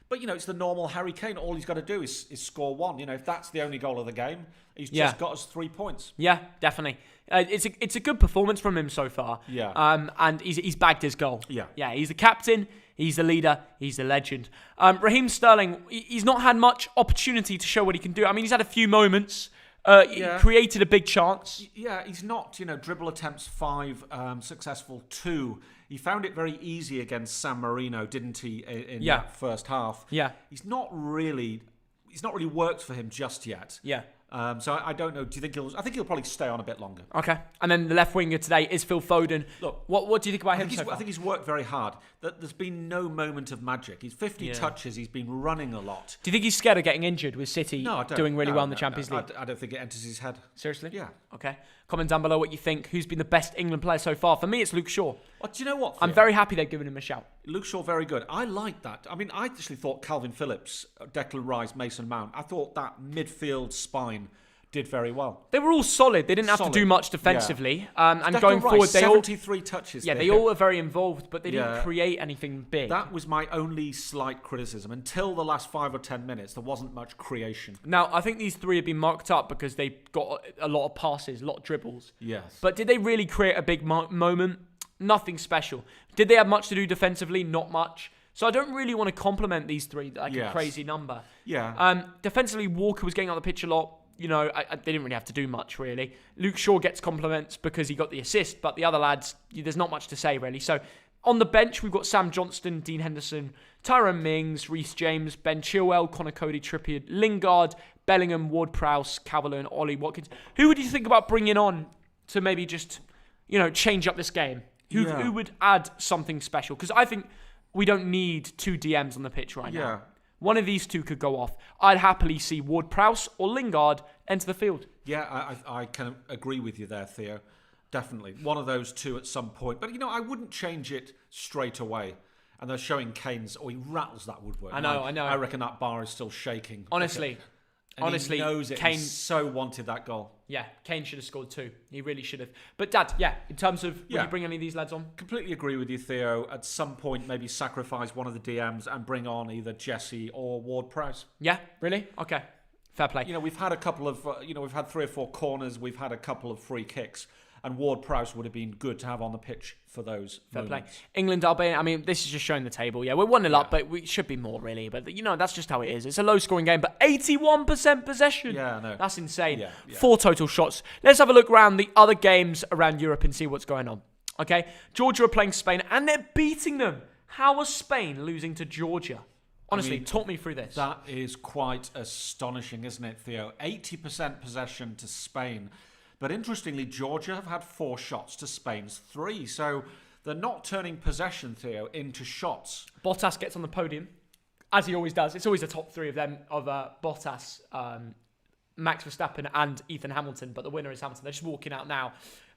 But, it's the normal Harry Kane. All he's got to do is score 1. If that's the only goal of the game, he's just got us 3 points. Yeah, definitely. It's a good performance from him so far. Yeah. And he's bagged his goal. Yeah. Yeah, he's the captain. He's the leader. He's the legend. Raheem Sterling, he's not had much opportunity to show what he can do. I mean, he's had a few moments. He created a big chance. Yeah, he's not, dribble attempts 5, successful 2. He found it very easy against San Marino, didn't he, in that first half? Yeah. It's not really worked for him just yet. Yeah. So I don't know. Do you think I think he'll probably stay on a bit longer. Okay. And then the left winger today is Phil Foden. Look, what do you think about him so far? I think he's worked very hard. There's been no moment of magic. He's 50 touches. He's been running a lot. Do you think he's scared of getting injured with City doing really well in the Champions League? I don't think it enters his head. Seriously? Yeah. Okay. Comment down below what you think. Who's been the best England player so far? For me, it's Luke Shaw. Well, do you know what, Theo? I'm very happy they've given him a shout. Luke Shaw, very good. I like that. I mean, I actually thought Calvin Phillips, Declan Rice, Mason Mount, I thought that midfield spine did very well. They were all solid. They didn't have to do much defensively. And Declan going Rice, forward, they 73 touches. Yeah, they all were very involved, but they didn't create anything big. That was my only slight criticism. Until the last 5 or 10 minutes, there wasn't much creation. Now, I think these 3 have been marked up because they got a lot of passes, a lot of dribbles. Yes. But did they really create a big moment? Nothing special. Did they have much to do defensively? Not much. So I don't really want to compliment these 3 like a crazy number. Yeah. Defensively, Walker was getting on the pitch a lot. They didn't really have to do much, really. Luke Shaw gets compliments because he got the assist, but the other lads, there's not much to say, really. So on the bench, we've got Sam Johnston, Dean Henderson, Tyrone Mings, Reece James, Ben Chilwell, Connor Cody, Trippier, Lingard, Bellingham, Ward-Prowse, Calvert-Lewin, Ollie Watkins. Who would you think about bringing on to maybe just, change up this game? Who would add something special? Because I think we don't need 2 DMs on the pitch right now. One of these 2 could go off. I'd happily see Ward-Prowse or Lingard enter the field. Yeah, I can agree with you there, Theo. Definitely. One of those 2 at some point. But, I wouldn't change it straight away. And they're showing Kane's... he rattles that woodwork. I know. I reckon that bar is still shaking. Honestly. And he knows it. Kane so wanted that goal. Yeah, Kane should have scored 2. He really should have. But Dad, in terms of would you bring any of these lads on? Completely agree with you, Theo. At some point, maybe sacrifice one of the DMs and bring on either Jesse or Ward-Prowse. Yeah, really? Okay, fair play. We've had a couple of, we've had 3 or 4 corners. We've had a couple of free kicks. And Ward-Prowse would have been good to have on the pitch for those Fair moments. play. England, Albania, I mean, this is just showing the table. Yeah, we're 1-0 up, but we should be more, really. But, that's just how it is. It's a low-scoring game, but 81% possession. Yeah, I know. That's insane. Yeah. 4 total shots. Let's have a look around the other games around Europe and see what's going on. Okay? Georgia are playing Spain, and they're beating them. How was Spain losing to Georgia? Honestly, talk me through this. That is quite astonishing, isn't it, Theo? 80% possession to Spain. But interestingly, Georgia have had 4 shots to Spain's 3. So they're not turning possession, Theo, into shots. Bottas gets on the podium. as he always does. It's always the top three of them, of Bottas, Max Verstappen and Ethan Hamilton, but the winner is Hamilton. They're just walking out now.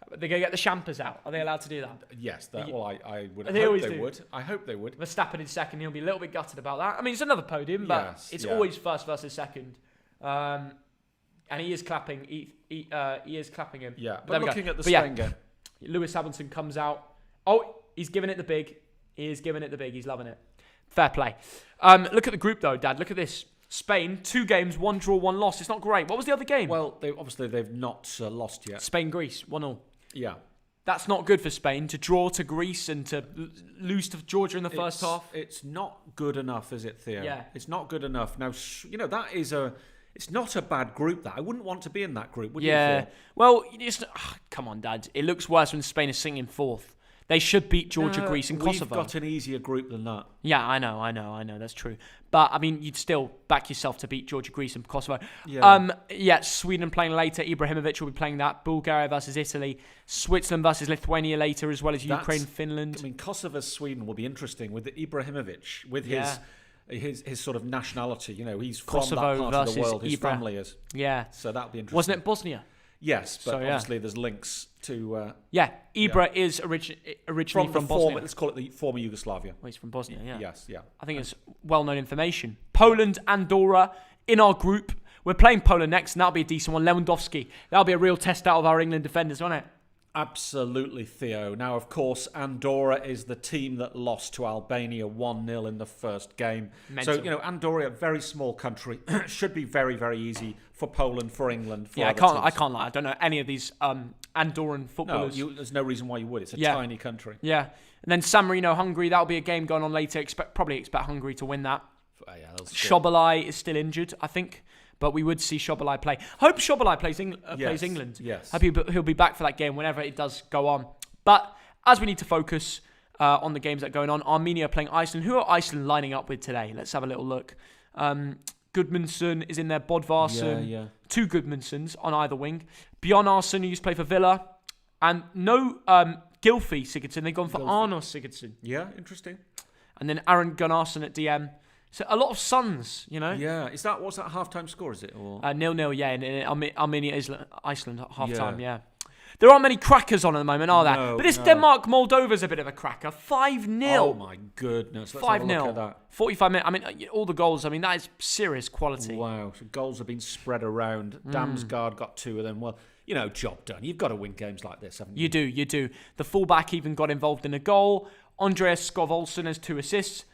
They're going to get the champers out. Are they allowed to do that? Yes. I would They hope always they do. would. I hope they would. Verstappen in second. He'll be a little bit gutted about that. I mean, it's another podium, but it's always first versus second. And he is clapping. He is clapping him. Yeah, There but we go. looking at the But yeah, Spain game. Lewis Hamilton comes out. Oh, he's giving it the big. He is giving it the big. He's loving it. Fair play. Look at the group, though, Dad. Look at this. Spain, 2 games, 1 draw, 1 loss. It's not great. What was the other game? Well, they've not lost yet. Spain-Greece, 1-1. Yeah. That's not good for Spain, to draw to Greece and to lose to Georgia in the first half. It's not good enough, is it, Theo? Yeah. It's not good enough. Now, that is it's not a bad group, that. I wouldn't want to be in that group, would you, Theo? Well, come on, Dad. It looks worse when Spain is sitting in 4th. They should beat Georgia, Greece and Kosovo. We've got an easier group than that. Yeah, I know. That's true. But, I mean, you'd still back yourself to beat Georgia, Greece and Kosovo. Yeah. Sweden playing later. Ibrahimovic will be playing that. Bulgaria versus Italy. Switzerland versus Lithuania later, as well as Ukraine, Finland. I mean, Kosovo-Sweden will be interesting with Ibrahimovic, with his sort of nationality. He's from Kosovo that part of the versus world. His family is. Yeah. So that'll be interesting. Wasn't it Bosnia? Yes, but obviously there's links to... Ibra is originally from Bosnia. Let's call it the former Yugoslavia. Well, he's from Bosnia, yeah. Yes, yeah. I think it's well-known information. Poland, Andorra, in our group. We're playing Poland next, and that'll be a decent one. Lewandowski. That'll be a real test out of our England defenders, won't it? Absolutely, Theo. Now, of course, Andorra is the team that lost to Albania 1-0 in the first game. Mental. So, Andorra, a very small country, should be very, very easy for Poland, for England, for I other can't teams. lie. I don't know any of these Andorran footballers. No, there's no reason why you would. It's a tiny country. Yeah. And then San Marino, Hungary. That'll be a game going on later. Probably expect Hungary to win that. Szoboszlai is still injured, I think. But we would see Szoboszlai play. Hope Szoboszlai plays England. Yes. Hope he'll be back for that game whenever it does go on. But as we need to focus on the games that are going on, Armenia playing Iceland. Who are Iceland lining up with today? Let's have a little look. Goodmanson is in there. Bodvarsson. Yeah. 2 Goodmansons on either wing. Bjarnarsson, who used to play for Villa. And no Gylfi Sigurdsson. They've gone for Arnór Sigurdsson. Yeah, interesting. And then Aaron Gunnarsson at DM. So a lot of Suns, Yeah. What's that halftime score, is it? Or? 0-0, yeah, in Armenia, Iceland at halftime, yeah. There aren't many crackers on at the moment, are there? No, but this Denmark-Moldova's a bit of a cracker. 5-0. Oh, my goodness. Let's have a look at that. 45 minutes. I mean, all the goals, that is serious quality. Wow. So goals have been spread around. Damsgaard got 2 of them. Well, job done. You've got to win games like this, haven't you? You do. The fullback even got involved in a goal. Andreas Skov Olsen has 2 assists.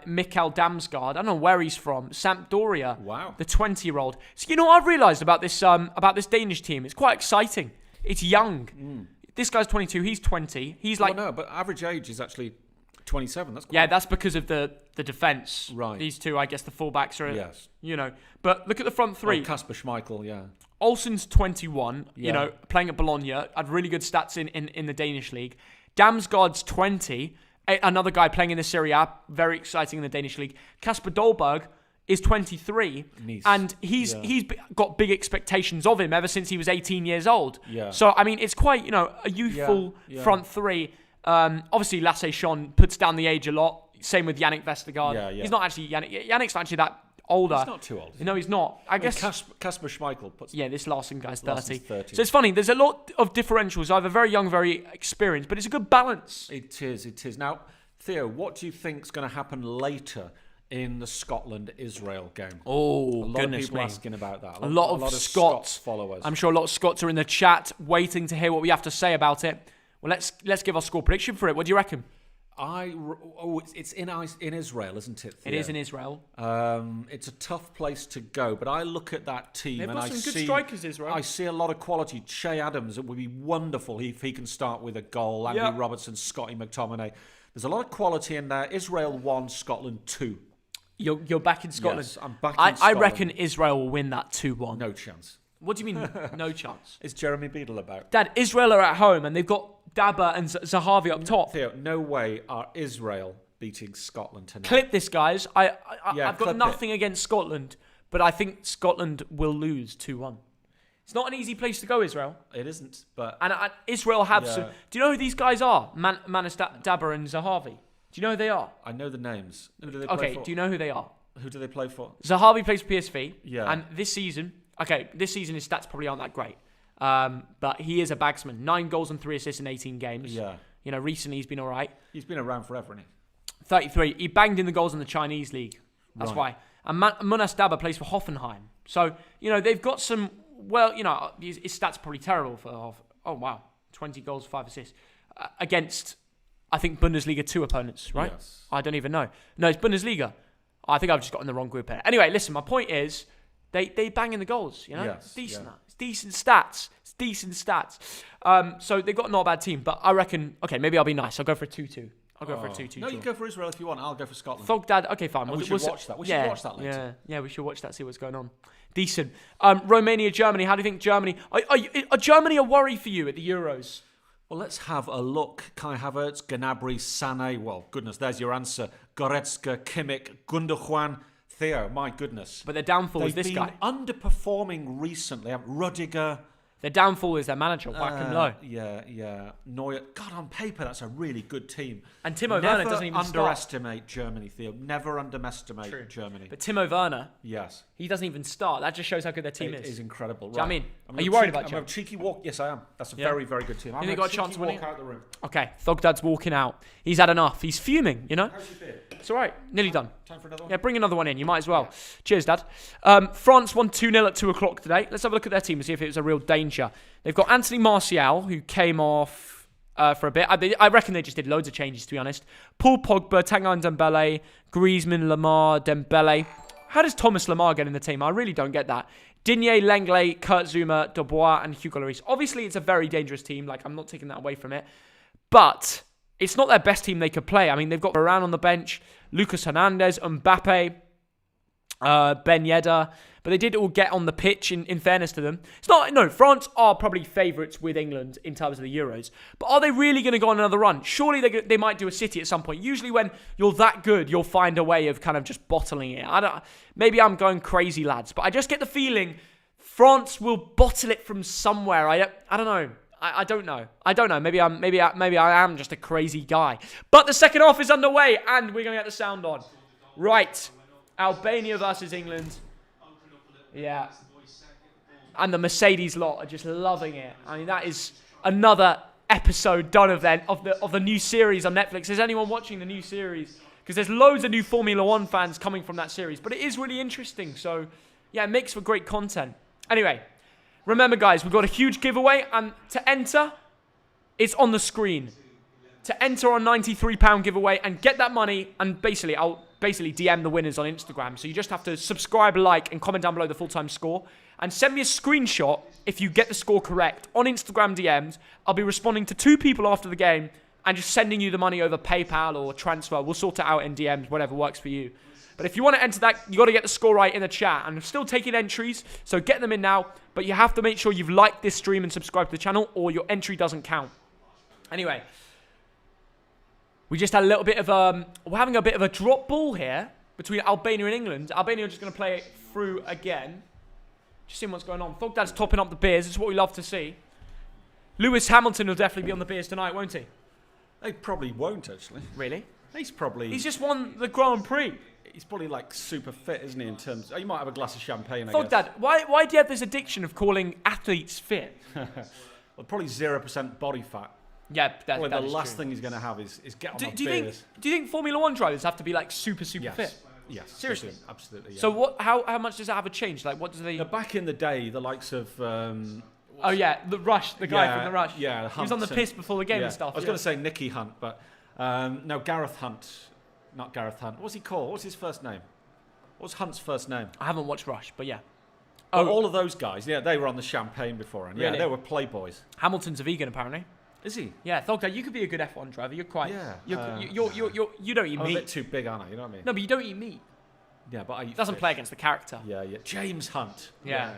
Mikael Damsgaard, I don't know where he's from. Sampdoria. Wow. The 20-year-old. So what I've realised about this Danish team? It's quite exciting. It's young. This guy's 22. He's 20. He's like... no, but average age is actually 27. That's that's because of the defence. Right. These two, I guess the fullbacks are... Yes. But look at the front three. Kasper Schmeichel, yeah. Olsen's 21, playing at Bologna. Had really good stats in the Danish league. Damsgaard's 20... Another guy playing in the Serie A, very exciting in the Danish league. Kasper Dolberg is 23, Nice. and he's got big expectations of him ever since he was 18 years old. Yeah. So, it's quite, a youthful front three. Obviously, Lasse Schön puts down the age a lot. Same with Yannick Vestergaard. Yeah. He's not actually Yannick's not actually that older. He's not too old. No, he's not. I guess Kasper Schmeichel puts... Yeah, this Larsen guy's 30. 30. So it's funny. There's a lot of differentials. Either very young, very experienced, but it's a good balance. It is. Now, Theo, what do you think's going to happen later in the Scotland-Israel game? Oh, a lot of people asking about that. A lot of Scots followers. I'm sure a lot of Scots are in the chat waiting to hear what we have to say about it. Well, let's give our score prediction for it. What do you reckon? It's in Israel, isn't it, Theo? It is in Israel. It's a tough place to go, but I look at that team They've and got I some good see strikers, Israel. I see a lot of quality. Che Adams, it would be wonderful if he can start with a goal. Andy Robertson, Scotty McTominay. There's a lot of quality in there. Israel 1, Scotland 2. You're back in Scotland. Yes, I'm back in Scotland. I reckon Israel will win that 2-1. No chance. What do you mean, no chance? Is Jeremy Beadle about? Dad, Israel are at home and they've got Dabba and Zahavi up top. Theo, no way are Israel beating Scotland tonight. Clip this, guys. I've got nothing it. against Scotland, but I think Scotland will lose 2-1. It's not an easy place to go, Israel. It isn't, but... And Israel have some... Do you know who these guys are? Manis Dabba and Zahavi. Do Do you know who they are? I know the names. Who do they play for? Do you know who they are? Who do they play for? Zahavi plays for PSV. Yeah. And this season his stats probably aren't that great. But he is a bagsman. 9 goals and 3 assists in 18 games. Yeah. You know, recently he's been all right. He's been around forever, hasn't he? 33. He banged in the goals in the Chinese league. That's why. And Munas Daba plays for Hoffenheim. So, you know, they've got some, well, you know, his stats are probably terrible for Oh, wow. 20 goals, 5 assists. Against, I think, Bundesliga 2 opponents, right? Yes. I don't even know. No, it's Bundesliga. I think I've just got in the wrong group here. Anyway, listen, my point is, they bang in the goals, you know? Yes, It's decent. yeah. It's decent stats. It's decent stats. So they've got not a bad team, but I reckon, okay, maybe I'll be nice. I'll go for a 2-2. I'll go for a 2-2. No, you go for Israel if you want. I'll go for Scotland. Thogdad, okay, fine. We should watch that. We should watch that later. Yeah, we should watch that, see what's going on. Decent. Romania, Germany. How do you think Germany... Are Germany a worry for you at the Euros? Well, let's have a look. Kai Havertz, Gnabry, Sané. Well, goodness, there's your answer. Goretzka, Kimmich, Gundogan, Theo. My goodness. But their downfall is this guy. They've been underperforming recently. Rudiger. Their downfall is their manager, whack him low. Yeah. Neuer. God, on paper, that's a really good team. And Timo Werner doesn't even underestimate Germany, Theo. Never underestimate Germany. But Timo Werner, yes, he doesn't even start. That just shows how good their team it is. is incredible. Do you know what I mean? I'm Are you worried about I'm Germany? a cheeky walk. Yes, I am. That's a very, very good team. I'm think they got a chance walk winning? out of the room. Okay, Thogdad's walking out. He's had enough. He's fuming, you know? How's your beer? It's all right. Nearly done. Time for another one? Yeah, bring another one in. You might as well. Cheers, Dad. France won 2-0 at 2 o'clock today. Let's have a look at their team and see if it was a real danger. They've got Anthony Martial, who came off for a bit. I reckon they just did loads of changes, to be honest. Paul Pogba, Tanguy Dembele, Griezmann, Lamar, Dembele. How does Thomas Lamar get in the team? I really don't get that. Digne, Lenglet, Kurt Zouma, Dubois, and Hugo Lloris. Obviously, it's a very dangerous team. Like, I'm not taking that away from it. But it's not their best team they could play. I mean, they've got Varane on the bench, Lucas Hernandez, Mbappe, Ben Yedder. But they did all get on the pitch, in fairness to them. France are probably favourites with England in terms of the Euros. But are they really going to go on another run? Surely they might do a City at some point. Usually when you're that good, you'll find a way of kind of just bottling it. Maybe I'm going crazy, lads. But I just get the feeling France will bottle it from somewhere. I don't know. I don't know. Maybe I am just a crazy guy. But the second half is underway, and we're going to get the sound on. Right. Albania versus England. Yeah. And the Mercedes lot are just loving it. I mean, that is another episode done of the new series on Netflix. Is anyone watching the new series? Because there's loads of new Formula One fans coming from that series. But it is really interesting. So, yeah, it makes for great content. Anyway, remember, guys, we've got a huge giveaway. And to enter, it's on the screen. To enter our £93 giveaway and get that money, and I'll DM the winners on Instagram. So you just have to subscribe, like, and comment down below the full-time score. And send me a screenshot if you get the score correct on Instagram DMs. I'll be responding to 2 people after the game and just sending you the money over PayPal or transfer. We'll sort it out in DMs, whatever works for you. But if you want to enter that, you got to get the score right in the chat. And I'm still taking entries, so get them in now. But you have to make sure you've liked this stream and subscribed to the channel, or your entry doesn't count. Anyway, we just had a little bit of we're having a bit of a drop ball here between Albania and England. Albania are just going to play it through again. Just seeing what's going on. Thogdad's topping up the beers. It's what we love to see. Lewis Hamilton will definitely be on the beers tonight, won't he? They probably won't, actually. Really? He's just won the Grand Prix. He's probably like super fit, isn't he? In terms, you might have a glass of champagne. Thogdad, why do you have this addiction of calling athletes fit? Well, probably 0% body fat. Yeah, probably that the is last true. thing he's going to have is get on do you think Formula One drivers have to be like super fit? Yes. Seriously? Absolutely. Yeah. So how much does that have a change? Like, what do they? Now, back in the day, the likes of the Rush, the guy from the Rush. Yeah, he was on the piss before the game and stuff. I was going to say Nicky Hunt, but no, Gareth Hunt, not Gareth Hunt. What's he called? What's his first name? What's Hunt's first name? I haven't watched Rush, but yeah. Well, all of those guys, they were on the champagne before, and really? they were playboys. Hamilton's a vegan, apparently. Is he? Yeah, Thogdad, you could be a good F1 driver. You're quite. Yeah. You don't eat meat. I'm a bit too big, aren't I? You know what I mean? No, but you don't eat meat. Yeah, but I eat doesn't fish. play against the character. Yeah. James Hunt. Yeah,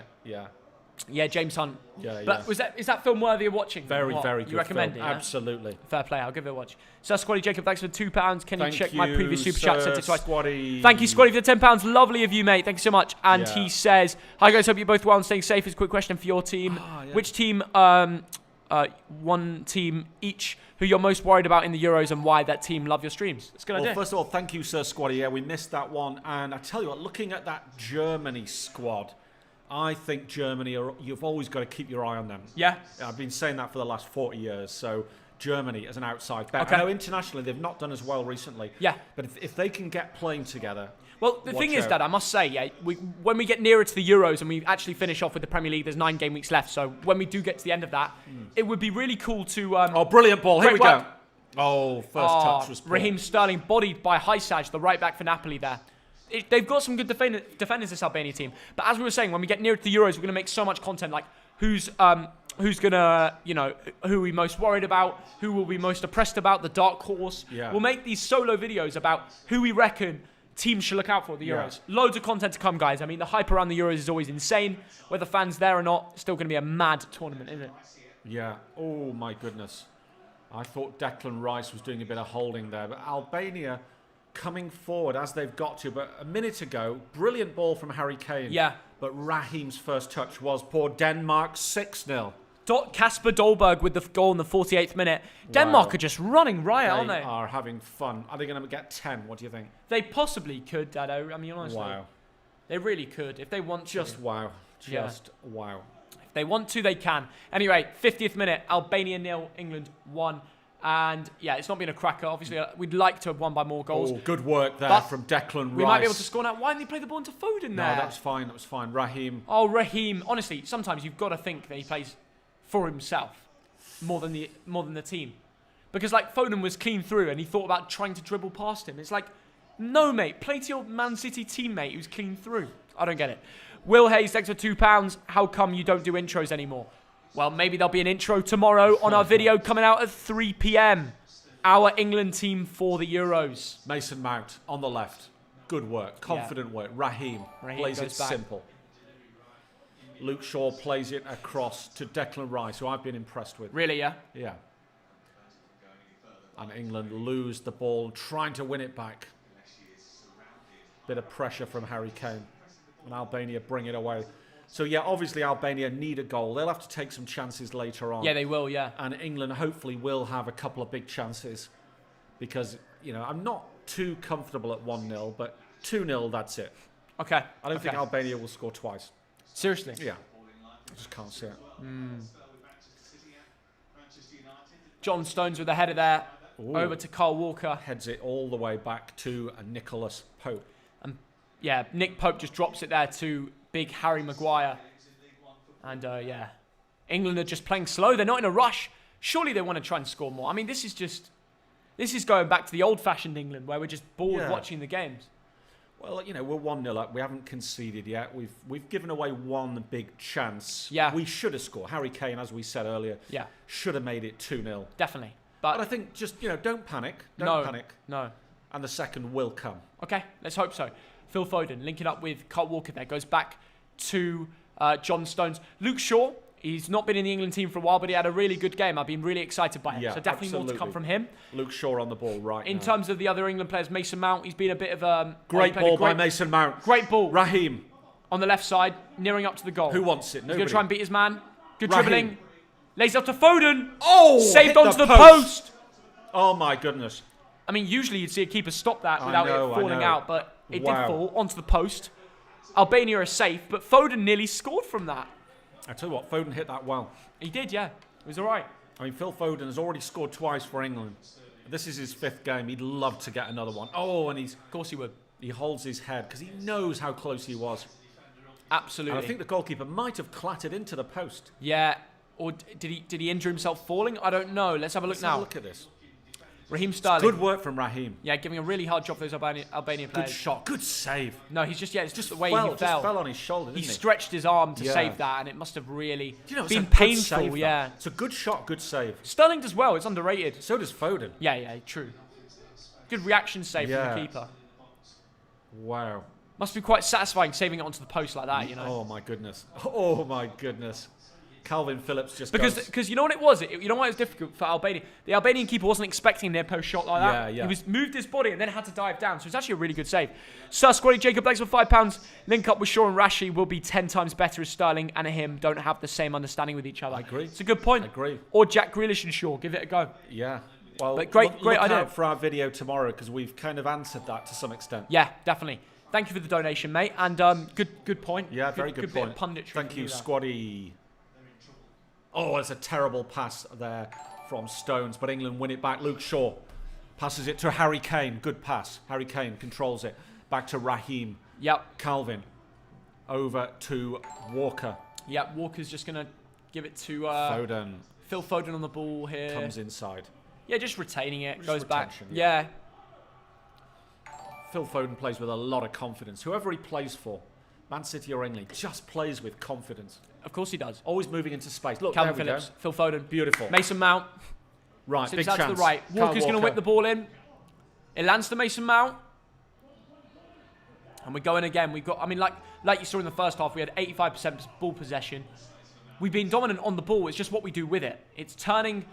James Hunt. Yeah. But is that film worthy of watching? Very good. You recommend film. it? Yeah? Absolutely. Fair play. I'll give it a watch. Sir Squaddy Jacob, thanks for £2. Can you check my previous super Sir chat? Sent it twice. Squaddy. Thank you, Squaddy, for the £10. Lovely of you, mate. Thank you so much. And he says, "Hi guys, hope you're both well and staying safe." Is a quick question for your team. Which team one team each who you're most worried about in the Euros and why that team love your streams. It's a good idea. First of all, thank you, Sir Squaddy. Yeah, we missed that one. And I tell you what, looking at that Germany squad, I think Germany, you've always got to keep your eye on them. Yeah. I've been saying that for the last 40 years. So Germany as an outside bet. Okay. I know internationally they've not done as well recently. Yeah. But if they can get playing together... Well, the thing is, Dad, I must say, yeah, when we get nearer to the Euros and we actually finish off with the Premier League, there's 9 game weeks left. So when we do get to the end of that, it would be really cool to... oh, brilliant ball. Here we work. go. Oh, first touch was poor. Raheem Sterling bodied by Hysaj, the right back for Napoli there. They've got some good defenders, this Albania team. But as we were saying, when we get nearer to the Euros, we're going to make so much content like who's going to, who are we most worried about, who will we most oppressed about, the dark horse. Yeah. We'll make these solo videos about who we reckon teams should look out for at the Euros. Yeah. Loads of content to come, guys. I mean, the hype around the Euros is always insane. Whether fans there or not, it's still going to be a mad tournament, isn't it? Yeah. Oh, my goodness. I thought Declan Rice was doing a bit of holding there. But Albania coming forward as they've got to. But a minute ago, brilliant ball from Harry Kane. Yeah. But Raheem's first touch was poor. Denmark 6-0. Kasper Dolberg with the goal in the 48th minute. Denmark are just running riot, aren't they? They are having fun. Are they going to get 10? What do you think? They possibly could, Dado. I mean, honestly. Wow. They really could. If they want to. Just wow. Just wow. If they want to, they can. Anyway, 50th minute. Albania 0, England 1. And, yeah, it's not been a cracker. Obviously, we'd like to have won by more goals. Oh, good work there But from Declan Rice. We might be able to score now. Why didn't he play the ball into Foden there? No, that was fine. That was fine. Raheem. Oh, Raheem. Honestly, sometimes you've got to think that he plays for himself more than the team. Because, like, Foden was clean through and he thought about trying to dribble past him. It's like, no, mate. Play to your Man City teammate who's clean through. I don't get it. Will Hayes, thanks for £2. How come you don't do intros anymore? Well, maybe there'll be an intro tomorrow on our video coming out at 3 p.m. Our England team for the Euros. Mason Mount on the left. Good work. Confident work. Raheem plays it simple. Luke Shaw plays it across to Declan Rice, who I've been impressed with. Really, yeah? Yeah. And England lose the ball, trying to win it back. Bit of pressure from Harry Kane. And Albania bring it away. So, yeah, obviously Albania need a goal. They'll have to take some chances later on. Yeah, they will, yeah. And England hopefully will have a couple of big chances. Because, I'm not too comfortable at 1-0, but 2-0, that's it. Okay. I don't think Albania will score twice. Seriously? Yeah. I just can't see it. John Stones with the header there. Ooh. Over to Kyle Walker. Heads it all the way back to Nicholas Pope. Yeah, Nick Pope just drops it there to big Harry Maguire. And, England are just playing slow. They're not in a rush. Surely they want to try and score more. I mean, this is going back to the old-fashioned England where we're just bored watching the games. Well, we're 1-0 up. We haven't conceded yet. We've given away one big chance. Yeah. We should have scored. Harry Kane, as we said earlier, should have made it 2-0. Definitely. But I think just, don't panic. Don't panic. No. And the second will come. Okay, let's hope so. Phil Foden linking up with Kyle Walker there. Goes back to John Stones. Luke Shaw, he's not been in the England team for a while, but he had a really good game. I've been really excited by him. Yeah, so definitely more to come from him. Luke Shaw on the ball right In terms of the other England players, Mason Mount, he's been a bit of a... Great ball by Mason Mount. Great ball. Raheem. On the left side, nearing up to the goal. Who wants it? He's Nobody. going to try and beat his man. Good Raheem. dribbling. Lays up to Foden. Oh! Saved hit onto the post. Oh, my goodness. I mean, usually you'd see a keeper stop that without it falling out, but it did fall onto the post. Albania are safe, but Foden nearly scored from that. I tell you what, Foden hit that well. He did, yeah. It was all right. I mean, Phil Foden has already scored twice for England. This is his 5th game. He'd love to get another one. Oh, and Of course he would. he holds his head because he knows how close he was. Absolutely. And I think the goalkeeper might have clattered into the post. Yeah. Or did he injure himself falling? I don't know. Let's have a look now. Have a look at this. Raheem Sterling. Good work from Raheem. Yeah, giving a really hard job for those Albania players. Good shot. Good save. No, it's just the way fell, he fell. Just fell on his shoulder, didn't He he? stretched his arm to save that, and it must have really it's been a good painful. save, Yeah. It's a good shot, good save. Sterling does well. It's underrated. So does Foden. Yeah, true. Good reaction save from the keeper. Wow. Must be quite satisfying saving it onto the post like that, Oh, my goodness. Oh, my goodness. Calvin Phillips just because you know what it was. You know why it was difficult for Albania. The Albanian keeper wasn't expecting their post shot like that. Yeah. He moved his body and then had to dive down. So it's actually a really good save. Sir Squaddy Jacob Blakes for £5. Link up with Shaw and Rashi will be 10 times better as Sterling and him don't have the same understanding with each other. I agree. It's a good point. I agree. Or Jack Grealish and Shaw. Give it a go. Yeah. Well, but great look idea out for our video tomorrow because we've kind of answered that to some extent. Yeah, definitely. Thank you for the donation, mate. And good point. Yeah, very good point. Bit of punditry. Thank you, Squaddy. Oh, it's a terrible pass there from Stones, but England win it back. Luke Shaw passes it to Harry Kane. Good pass. Harry Kane controls it. Back to Raheem. Yep. Calvin. Over to Walker. Yep, Walker's just going to give it to Foden. Phil Foden on the ball here. Comes inside. Yeah, just retaining it. Just goes back. retention, Yeah. Phil Foden plays with a lot of confidence. Whoever he plays for, Man City or England, just plays with confidence. Of course he does. Always moving into space. Look, Calvin there we Phillips, go. Phil Foden. Beautiful. Mason Mount. Right, Slips big out chance. to the right. Kyle Walker's going to whip the ball in. It lands to Mason Mount. And we're going again. We've got, I mean, like you saw in the first half, we had 85% ball possession. We've been dominant on the ball. It's just what we do with it. It's turning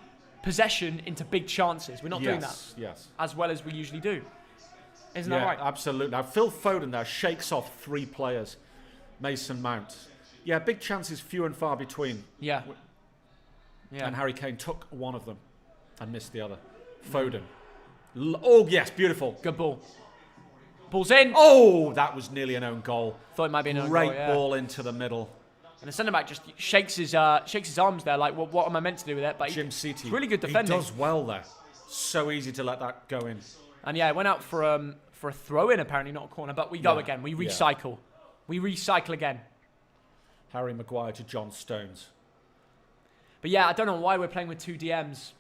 possession into big chances. We're not doing that as well as we usually do. Isn't that right? Absolutely. Now, Phil Foden there shakes off 3 players. Mason Mount. Yeah, big chances few and far between. Yeah. And Harry Kane took one of them and missed the other. Foden. Oh, yes, beautiful. Good ball. Ball's in. Oh, that was nearly an own goal. Thought it might be an own goal, Great yeah. ball into the middle. And the centre-back just shakes his arms there, like, what am I meant to do with it? But Jim City. Really good defending. He does well there. So easy to let that go in. And yeah, it went out for a throw-in, apparently, not a corner. But we go again. We recycle. We recycle again. Harry Maguire to John Stones. But yeah, I don't know why we're playing with 2 DMs.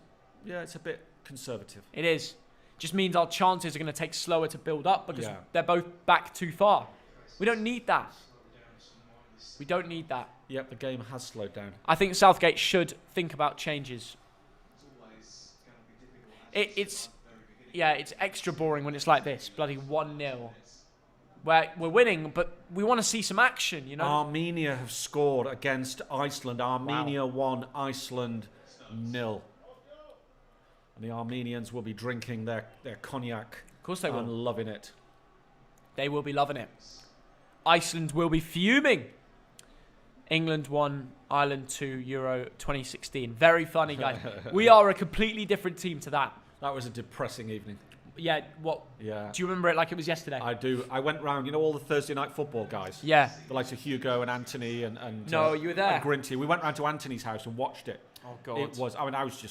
Yeah, it's a bit conservative. It is. Just means our chances are going to take slower to build up because they're both back too far. We don't need that. We don't need that. Yep, the game has slowed down. I think Southgate should think about changes. It's extra boring when it's like this. Bloody 1-0. Where we're winning, but we want to see some action, you know? Armenia have scored against Iceland. Armenia 1, Iceland 0. And the Armenians will be drinking their cognac. Of course they will. And loving it. They will be loving it. Iceland will be fuming. England 1, Ireland 2, Euro 2016. Very funny, guys. We are a completely different team to that. That was a depressing evening. Yeah, what? Yeah. Do you remember it like it was yesterday? I do. I went round, all the Thursday night football guys. Yeah. The likes of Hugo and Anthony and no, you were there. And Grinty. We went round to Anthony's house and watched it. Oh, God. It was,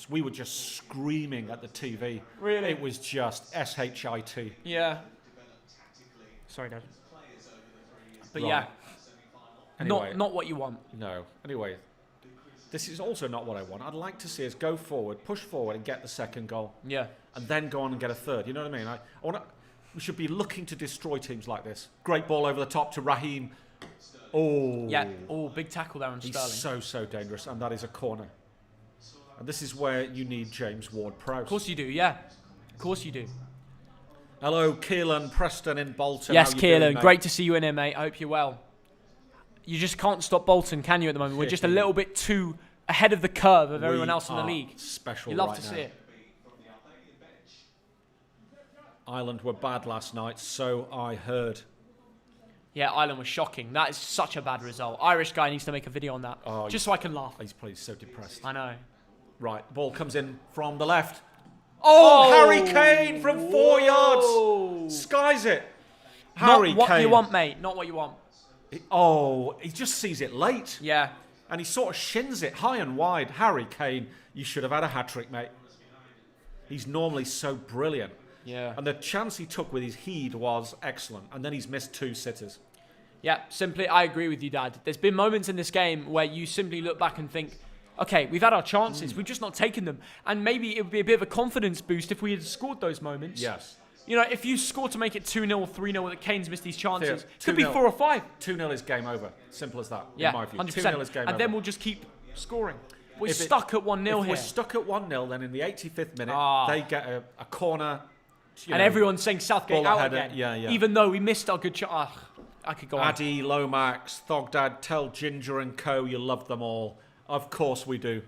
we were just screaming at the TV. Really? It was just SHIT. Yeah. Sorry, Dad. But Right. yeah. Anyway, Not what you want. No. Anyway, this is also not what I want. I'd like to see us go forward, push forward, and get the second goal. Yeah. And then go on and get a third. You know what I mean? We should be looking to destroy teams like this. Great ball over the top to Raheem. Oh. Yeah. Oh, big tackle there on Sterling. He's so dangerous, and that is a corner. And this is where you need James Ward-Prowse. Of course you do, yeah. Of course you do. Hello, Keelan Preston in Bolton. Yes, How you doing, Keelan. mate? Great to see you in here, mate. I hope you're well. You just can't stop Bolton, can you, at the moment? We're just a little bit too ahead of the curve of everyone else in the league. Special You love right to now. see it. Ireland were bad last night, so I heard. Yeah, Ireland was shocking. That is such a bad result. Irish guy needs to make a video on that. Oh, just so I can laugh. He's probably so depressed. I know. Right, ball comes in from the left. Oh, Harry Kane from 4 yards. Skies it. Harry Not what Kane. you want, mate. Not what you want. He just sees it late. Yeah. And he sort of shins it high and wide. Harry Kane, you should have had a hat-trick, mate. He's normally so brilliant. Yeah. And the chance he took with his heed was excellent. And then he's missed 2 sitters. Yeah, simply, I agree with you, Dad. There's been moments in this game where you simply look back and think, okay, we've had our chances. We've just not taken them. And maybe it would be a bit of a confidence boost if we had scored those moments. Yes. You know, if you score to make it 2-0 or 3-0 that Kane's missed these chances, Theo, could be 2-0. 4 or 5. 2-0 is game over. Simple as that, Yeah, in my view. 100%. 2-0 is game over. And then we'll just keep scoring. We're If stuck at 1-0 here. If we're stuck at 1-0, then in the 85th minute, they get a corner. And everyone's saying Southgate ball out ahead, again. yeah. Even though we missed our good chance. I could go on. Addy, Lomax, Thogdad, Tell Ginger and Co. You love them all. Of course we do.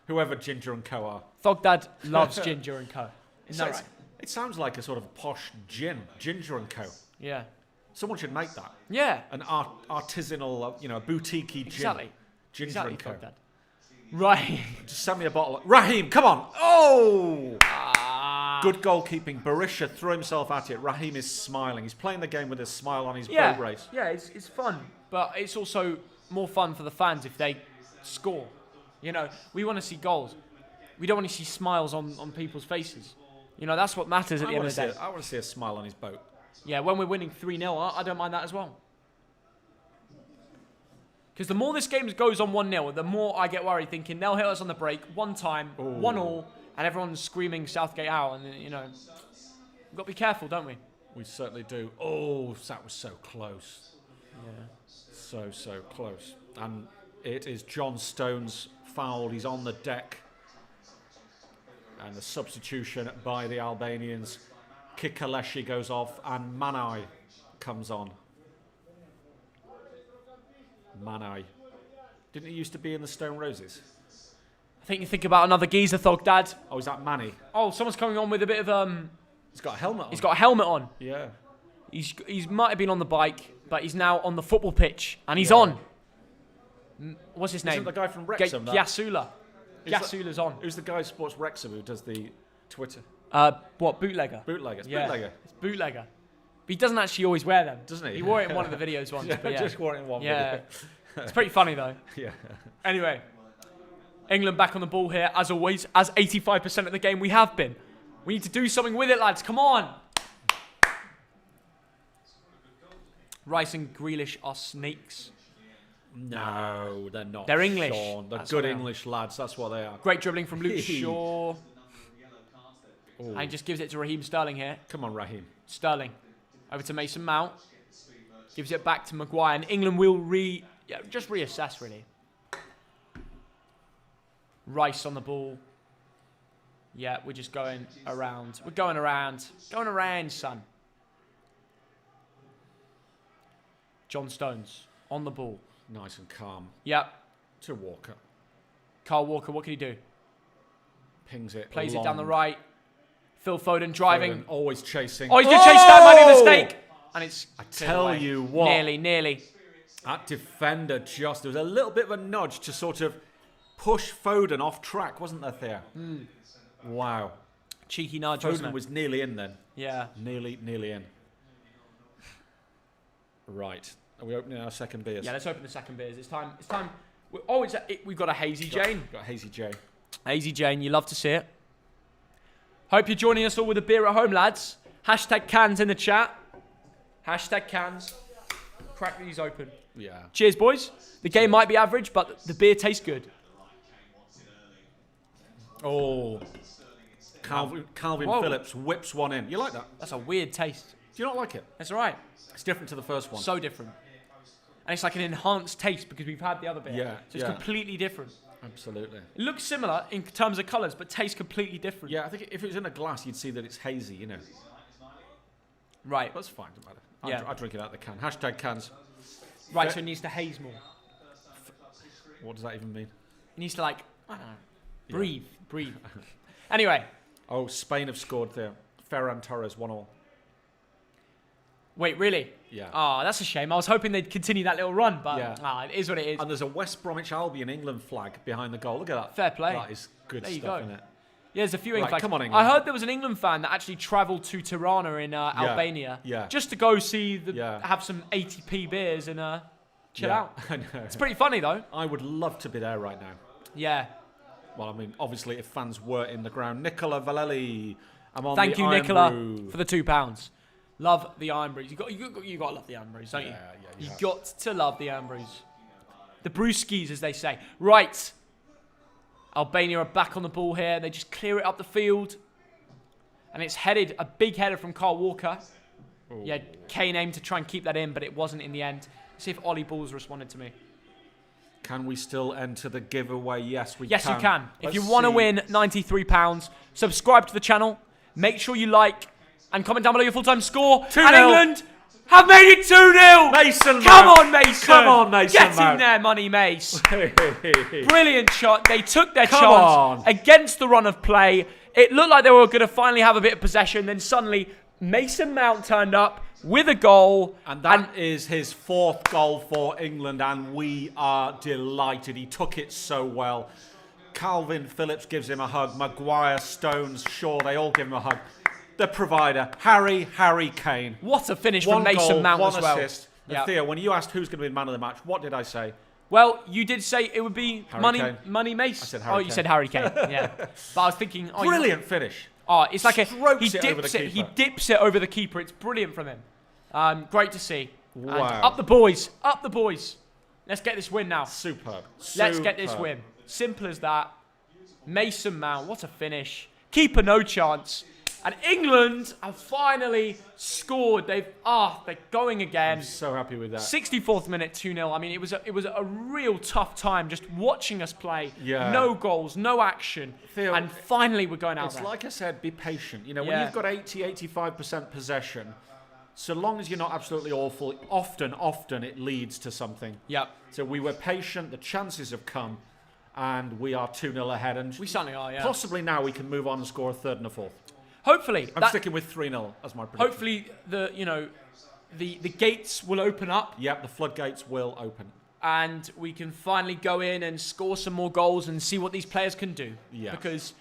Whoever Ginger and Co are. Thogdad loves Ginger and Co. Isn't that right? It sounds like a sort of posh gin. Ginger and Co. Yeah. Someone should make that. Yeah. An artisanal, boutique-y gin. Exactly. Ginger and Co. Thogdad. Right. Just send me a bottle. Raheem, come on. Oh! Good goalkeeping. Barisha threw himself at it. Raheem is smiling. He's playing the game with a smile on his boat race. Yeah, it's fun. But it's also more fun for the fans if they score. We want to see goals. We don't want to see smiles on people's faces. That's what matters at the end of the day. I want to see a smile on his boat. Yeah, when we're winning 3-0, I don't mind that as well. Because the more this game goes on 1-0, the more I get worried thinking they'll hit us on the break one time, 1-1, and everyone's screaming Southgate out. And, we've got to be careful, don't we? We certainly do. Oh, that was so close. Yeah. So close. And it is John Stones fouled. He's on the deck. And the substitution by the Albanians. Kikaleshi goes off and Manai comes on. Manai. Didn't he used to be in the Stone Roses? I think you think about another geezer, Thogdad. Oh, is that Manny? Oh, someone's coming on with a bit of He's got a helmet on. He's got a helmet on. Yeah. He's might have been on the bike, but he's now on the football pitch and he's on. What's his name? Isn't the guy from Wrexham? Yasula. Yasula's on. Who's the guy who supports Wrexham who does the Twitter? What, bootlegger? Bootlegger. It's Yeah, bootlegger. it's bootlegger. But he doesn't actually always wear them. Doesn't he? He wore it in one of the videos once. Yeah, but yeah. just wore it in one video. It's pretty funny though. Yeah. Anyway, England back on the ball here, as always, as 85% of the game we have been. We need to do something with it, lads. Come on. Rice and Grealish are snakes. No, they're not. They're English. Sean. They're That's good what they are. English lads. That's what they are. Great dribbling from Luke Shaw. And he just gives it to Raheem Sterling here. Come on, Raheem. Sterling. Over to Mason Mount. Gives it back to Maguire. And England will just reassess, really. Rice on the ball. Yeah, we're just going around. We're going around. Going around, son. John Stones on the ball. Nice and calm. Yep. To Walker. Carl Walker, what can he do? Pings it. Plays long. it down the right. Phil Foden driving. Foden always chasing. Oh, he's going to chase that, made a mistake. And it's... I tell you what. Nearly. That defender there was a little bit of a nudge to sort of push Foden off track, wasn't there, Thea? Wow. Cheeky nudge, Foden wasn't it? was nearly in then. Yeah. Nearly in. Right. Are we opening our second beers? Yeah, let's open the second beers. It's time. We've got a Hazy Jane. Got Hazy J. Hazy Jane, you love to see it. Hope you're joining us all with a beer at home, lads. Hashtag cans in the chat. Hashtag cans. Crack these open. Yeah. Cheers, boys. The game might be average, but the beer tastes good. Oh. Calvin Phillips whips one in. You like that? That's a weird taste. Do you not like it? That's all right. It's different to the first one. So different. And it's like an enhanced taste because we've had the other beer. Yeah, So it's completely different. Absolutely. It looks similar in terms of colours, but tastes completely different. Yeah, I think if it was in a glass, you'd see that it's hazy, you know. Right. That's fine, doesn't matter. I drink it out of the can. Hashtag cans. Right, so it needs to haze more. What does that even mean? It needs to, I don't know, breathe. Anyway. Oh, Spain have scored there. Ferran Torres, 1-1. Wait, really? Yeah. Oh, that's a shame. I was hoping they'd continue that little run, but it is what it is. And there's a West Bromwich Albion England flag behind the goal. Look at that. Fair play. That is good There you stuff, go. isn't it? Yeah, there's a few England flags. Come on, England. I heard there was an England fan that actually travelled to Tirana in Albania just to go see have some 80p beers and chill out. I know. It's pretty funny, though. I would love to be there right now. Yeah. Well, I mean, obviously, if fans were in the ground. Nicola Valelli. Thank you, Nicola, for the £2. Love the Iron Brews. You got to love the Iron Brews, don't you? You got to love the Iron Brews. The brewskis, as they say. Right. Albania are back on the ball here. They just clear it up the field. And it's a big header from Carl Walker. Ooh. Yeah, Kane aimed to try and keep that in, but it wasn't in the end. Let's see if Ollie Balls responded to me. Can we still enter the giveaway? Yes, we can. Yes, you can. If you want to win £93, subscribe to the channel. Make sure you like and comment down below your full-time score. 2-0. And England have made it 2-0. Mason Come Mount. on, Mason. Come on, Mason Get Mount. in there, Money Mace. Brilliant shot. They took their chance on. against the run of play. It looked like they were going to finally have a bit of possession. Then suddenly, Mason Mount turned up with a goal. And that is his 4th goal for England, and we are delighted. He took it so well. Calvin Phillips gives him a hug. Maguire, Stones, Shaw, they all give him a hug. The provider, Harry Kane. What a finish One from Mason goal, Mount one as well. assist. And Yeah. Theo, when you asked who's going to be the man of the match, what did I say? Well, you did say it would be Kane. Money Mace. I said Harry you Kane. said Harry Kane. Yeah, but I was thinking, Brilliant finish. It's like Strokes he it over dips the it. He keeper. dips it over the keeper. It's brilliant from him. Great to see. And Wow. up the boys. Up the boys. Let's get this win now. Superb. Let's get this win. Simple as that. Mason Mount, what a finish. Keeper no chance. And England have finally scored. They're going again. I'm so happy with that. 64th minute, 2-0. I mean, it was a real tough time just watching us play. Yeah. No goals, no action. Theo, and finally we're going out It's there. like I said, be patient. You know, when Yeah. you've got 80-85% possession, so long as you're not absolutely awful, often it leads to something. Yep. So we were patient, the chances have come, and we are 2-0 ahead. And We certainly are, yeah. possibly now we can move on and score a 3rd and a 4th. Hopefully. I'm sticking with 3-0 as my prediction. Hopefully the gates will open up Yep, the floodgates will open. and we can finally go in and score some more goals and see what these players can do. Yeah. Because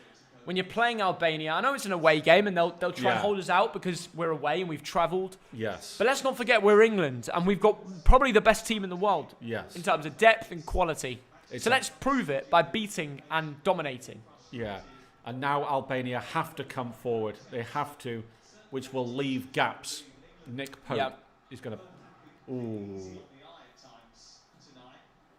when you're playing Albania, I know it's an away game and they'll try Yeah. and hold us out because we're away and we've travelled. Yes. But let's not forget we're England and we've got probably the best team in the world. Yes. In terms of depth and quality. It's So let's prove it by beating and dominating. Yeah. And now Albania have to come forward. They have to, which will leave gaps. Nick Pope is going to... Ooh.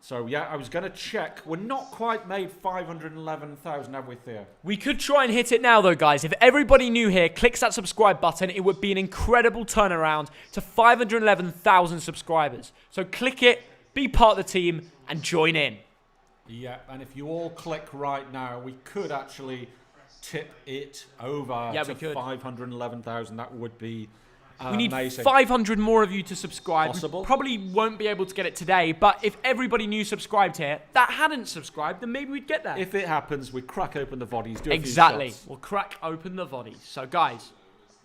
So, yeah, I was going to check. We're not quite made 511,000, have we, Theo? We could try and hit it now, though, guys. If everybody new here clicks that subscribe button, it would be an incredible turnaround to 511,000 subscribers. So click it, be part of the team, and join in. Yeah, and if you all click right now, we could actually tip it over Yeah, to we could. 511,000. That would be We need amazing. 500 more of you to subscribe. Possible. We probably won't be able to get it today, but if everybody new subscribed here that hadn't subscribed, then maybe we'd get there. If it happens, we crack open the bodies, do a Exactly. few shots. We'll crack open the bodies. So, guys,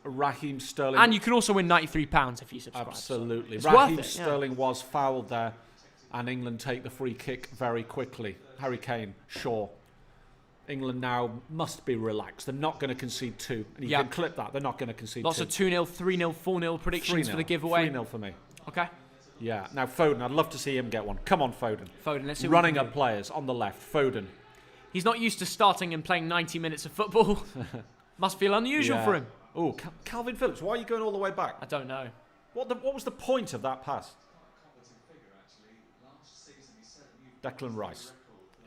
Raheem Sterling. and you can also win £93 if you subscribe. Absolutely. It's Raheem worth it, yeah. Sterling was fouled there, and England take the free kick very quickly. Harry Kane, Shaw. England now must be relaxed. They're not going to concede 2. And you can clip that. They're not going to concede Lots 2. of 2-0, 3-0, 4-0 predictions for the giveaway. 3-0 for me. Okay. Yeah. Now, Foden, I'd love to see him get one. Come on, Foden. Foden, let's see what Running we can up players on the left. Foden. He's not used to starting and playing 90 minutes of football. Must feel unusual for him. Oh, Calvin Phillips, why are you going all the way back? I don't know. What was the point of that pass? Declan Rice.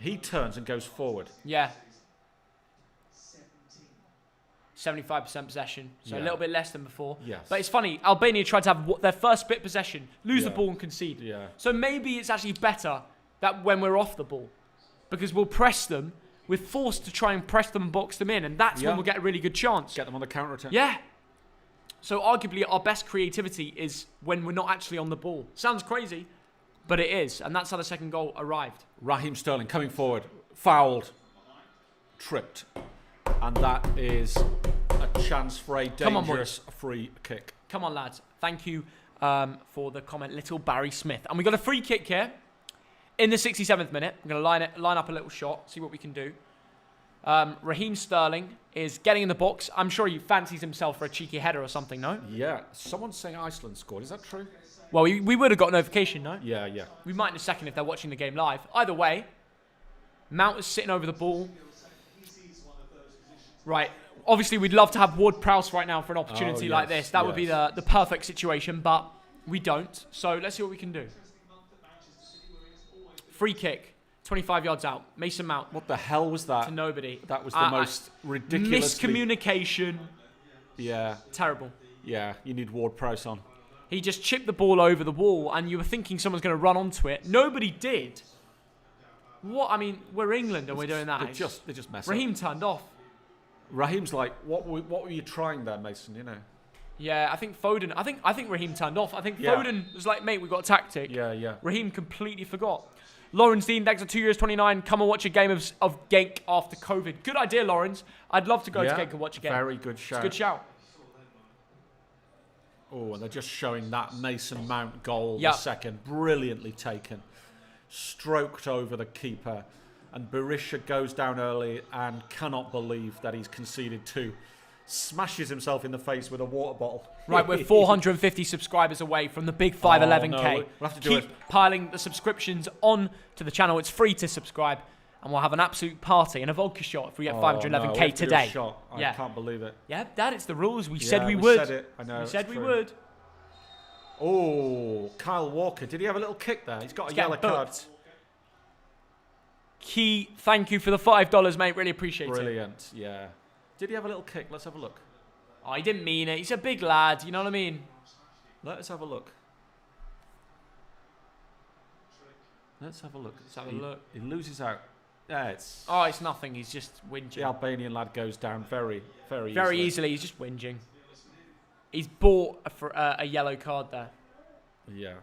He turns and goes forward. Yeah. 75% possession, so a Yeah. little bit less than before. Yes. But it's funny, Albania tried to have their first bit possession, lose the Yeah. ball and concede. Yeah. So maybe it's actually better that when we're off the ball, because we'll press them, we're forced to try and press them and box them in, and that's when we'll get a really good chance. Get them on the counter attack. Yeah. So arguably our best creativity is when we're not actually on the ball. Sounds crazy, but it is, and that's how the second goal arrived. Raheem Sterling coming forward, fouled, tripped, and that is a chance for a Come on, dangerous free kick. Come on, lads. Thank you for the comment, little Barry Smith. And we got a free kick here in the 67th minute. I'm going to line up a little shot, see what we can do. Raheem Sterling is getting in the box. I'm sure he fancies himself for a cheeky header or something, no? Yeah, someone's saying Iceland scored. Is that true? Well, we would have got notification, no? Yeah, yeah. We might in a second if they're watching the game live. Either way, Mount is sitting over the ball. Right. Obviously, we'd love to have Ward-Prowse right now for an opportunity like this. That would be the perfect situation, but we don't. So let's see what we can do. Free kick, 25 yards out. Mason Mount What the hell was that? to nobody. That was the most ridiculous. Miscommunication. Yeah, Terrible. yeah. You need Ward-Prowse on. He just chipped the ball over the wall, and you were thinking someone's going to run onto it. Nobody did. What? I mean, we're England, and we're doing that. They just mess up. Raheem turned off. Raheem's like, what were you trying there, Mason? You know. Yeah, I think Foden. I think Raheem turned off. I think Yeah. Foden was like, mate, we got a tactic. Yeah. Raheem completely forgot. Lawrence Dean, thanks for €2.29. Come and watch a game of Genk after COVID. Good idea, Lawrence. I'd love to go to Genk and watch a game. Very good shout. It's a good shout. Oh, and they're just showing that Mason Mount goal Yep. the second. Brilliantly taken. Stroked over the keeper. And Berisha goes down early and cannot believe that he's conceded 2. Smashes himself in the face with a water bottle. Right, we're 450 subscribers away from the big 511K. Oh, no. We'll have to do Keep piling the subscriptions on to the channel. It's free to subscribe. And we'll have an absolute party and a vodka shot if we get 511K we have to do a today. shot. I can't believe it. Yeah, Dad, it's the rules. We Yeah, said we we would. said it. I know, We it's said we true. would. Oh, Kyle Walker. Did he have a little kick there? He's got a yellow card. Key, thank you for the $5, mate. Really appreciate it. Brilliant, yeah. Did he have a little kick? Let's have a look. Oh, he didn't mean it. He's a big lad. You know what I mean? Let us have a look. Let's have a look. Let's have a look. He loses out. Yeah, it's... Oh, it's nothing. He's just whinging. The Albanian lad goes down very Very easily. He's just whinging. He's bought a yellow card there. Yeah.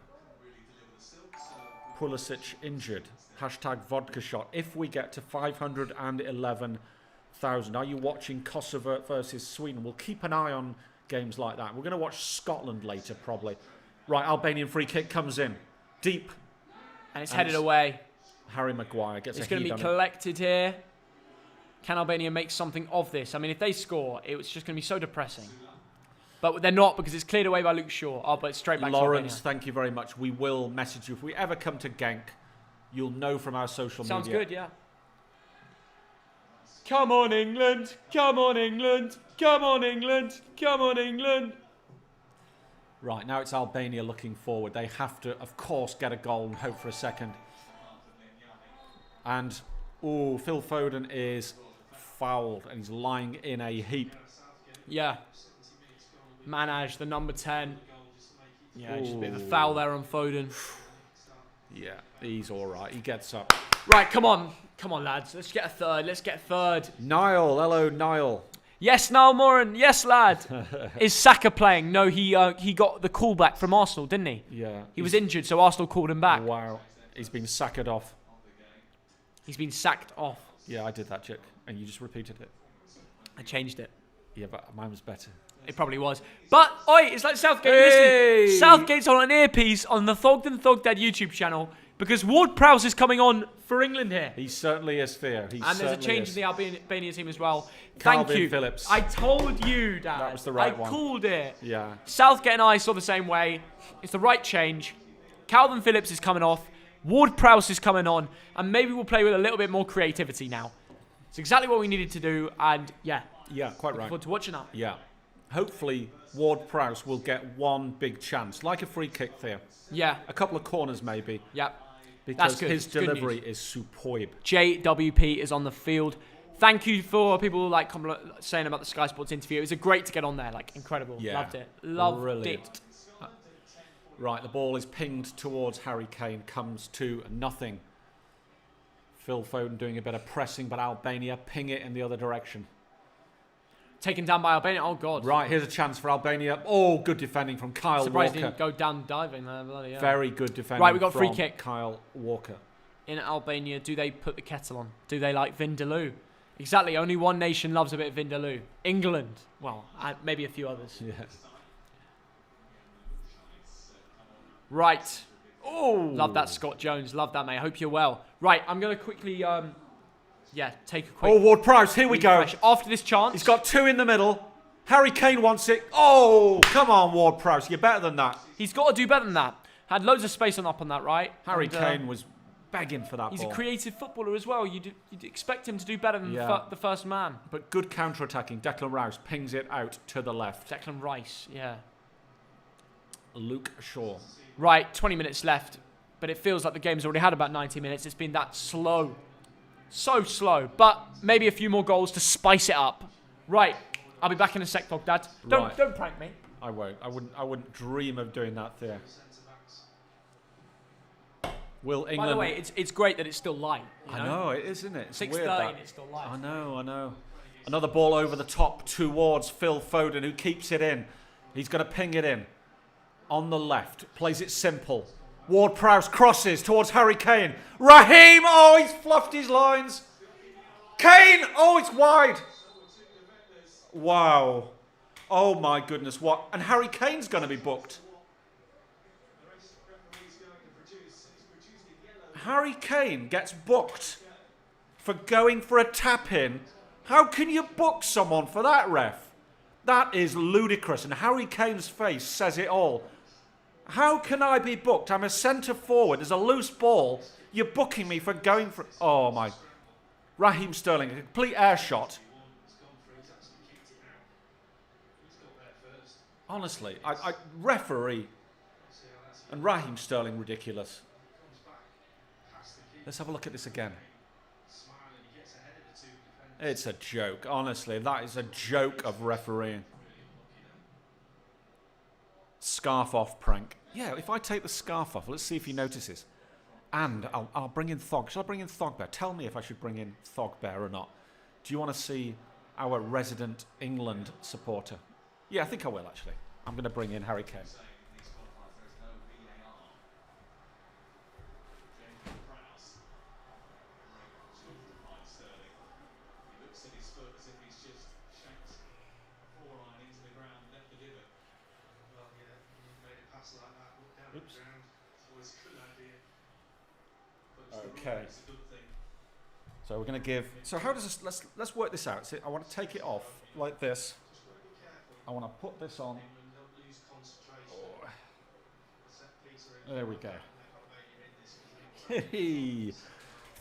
Pulisic injured. Hashtag vodka shot. If we get to 511,000, are you watching Kosovo versus Sweden? We'll keep an eye on games like that. We're going to watch Scotland later, probably. Right, Albanian free kick comes in. Deep. And it's headed away. Harry Maguire gets It's a going heat to on be it. collected here. Can Albania make something of this? I mean, if they score, it's just going to be so depressing. But they're not, because it's cleared away by Luke Shaw. Oh, but it's straight back to Lawrence, Albania. thank you very much. We will message you. If we ever come to Genk, you'll know from our social Sounds media. good, yeah. Come on, England. Come on, England. Come on, England. Come on, England. Right, now it's Albania looking forward. They have to, of course, get a goal and hope for a second. And, oh, Phil Foden is fouled and he's lying in a heap. Yeah. Manaj, the number 10. Yeah, just a bit of a foul there on Foden. Yeah, he's all right. He gets up. Right, come on. Come on, lads. Let's get a third. Let's get a third. Niall, hello, Niall. Yes, Niall Moran. Yes, lad. Is Saka playing? No, he got the call back from Arsenal, didn't he? Yeah. He was injured, so Arsenal called him back. Wow. He's been sacked off. He's been sacked off. Yeah, I did that, Chick, and you just repeated it. I changed it. Yeah, but mine was better. It probably was. But, oi, it's like Southgate. Hey! Listen, Southgate's on an earpiece on the Thogden YouTube channel because Ward-Prowse is coming on for England here. He certainly is there. And there's a change in the Albania team as well. Calvin Thank you. Phillips. I told you, Dad. That was the right I one. called it. Yeah. Southgate and I saw the same way. It's the right change. Calvin Phillips is coming off. Ward-Prowse is coming on. And maybe we'll play with a little bit more creativity now. It's exactly what we needed to do. And, yeah. Yeah, quite Look right. forward to watching that. Yeah. Hopefully, Ward-Prowse will get one big chance, like a free kick there. Yeah. A couple of corners, maybe. Yeah. Because good. his It's good delivery news. is superb. JWP is on the field. Thank you for people like saying about the Sky Sports interview. It was great to get on there. Like, incredible. Yeah. Loved it. Loved Brilliant. it. Right, the ball is pinged towards Harry Kane, comes to nothing. Phil Foden doing a bit of pressing, but Albania ping it in the other direction. Taken down by Albania. Oh, God. Right, here's a chance for Albania. Oh, good defending from Kyle Surprised he Walker. didn't go down diving there. Bloody hell. Very good defending Right, we got free from kick. Kyle Walker. In Albania, do they put the kettle on? Do they like Vindaloo? Exactly. Only one nation loves a bit of Vindaloo. England. Well, maybe a few others. Yeah. Right. Oh, Love that, Scott Jones. Love that, mate. I hope you're well. Right, I'm going to quickly, take a quick Oh, Ward-Prowse, here we go. refresh. After this chance. He's got two in the middle. Harry Kane wants it. Oh, come on, Ward-Prowse. You're better than that. He's got to do better than that. Had loads of space on that, right? Harry And, Kane was begging for that He's ball. a creative footballer as well. You'd expect him to do better than Yeah. the first man. But good counter-attacking. Declan Rice pings it out to the left. Declan Rice, yeah. Luke Shaw. Right, 20 minutes left. But it feels like the game's already had about 90 minutes. It's been that slow. So slow. But maybe a few more goals to spice it up. Right. I'll be back in a sec, Dad. Right. Don't prank me. I won't. I wouldn't dream of doing that there. Will England... By the way, it's great that it's still light. You I know, it is, isn't it? It's 6:30 weird that. and it's still light. I know. Another ball over the top towards Phil Foden, who keeps it in. He's going to ping it in. On the left. Plays it simple. Ward-Prowse crosses towards Harry Kane. Raheem! Oh, he's fluffed his lines. Kane! Oh, it's wide. Wow. Oh, my goodness. What? And Harry Kane's going to be booked. Harry Kane gets booked for going for a tap-in. How can you book someone for that, ref? That is ludicrous, and Harry Kane's face says it all. How can I be booked? I'm a centre forward. There's a loose ball. You're booking me for going for... Oh, my... Raheem Sterling, a complete air shot. Honestly, I referee and Raheem Sterling, ridiculous. Let's have a look at this again. It's a joke, honestly. That is a joke of refereeing. Scarf off prank. Yeah, if I take the scarf off, let's see if he notices. And I'll bring in Thog. Shall I bring in Thogbear? Tell me if I should bring in Thogbear or not. Do you want to see our resident England supporter? Yeah, I think I will, actually. I'm going to bring in Harry Kane. Oops. Okay. So we're going to give... So how does this... Let's work this out. See, I want to take it off like this. I want to put this on. Oh. There we go.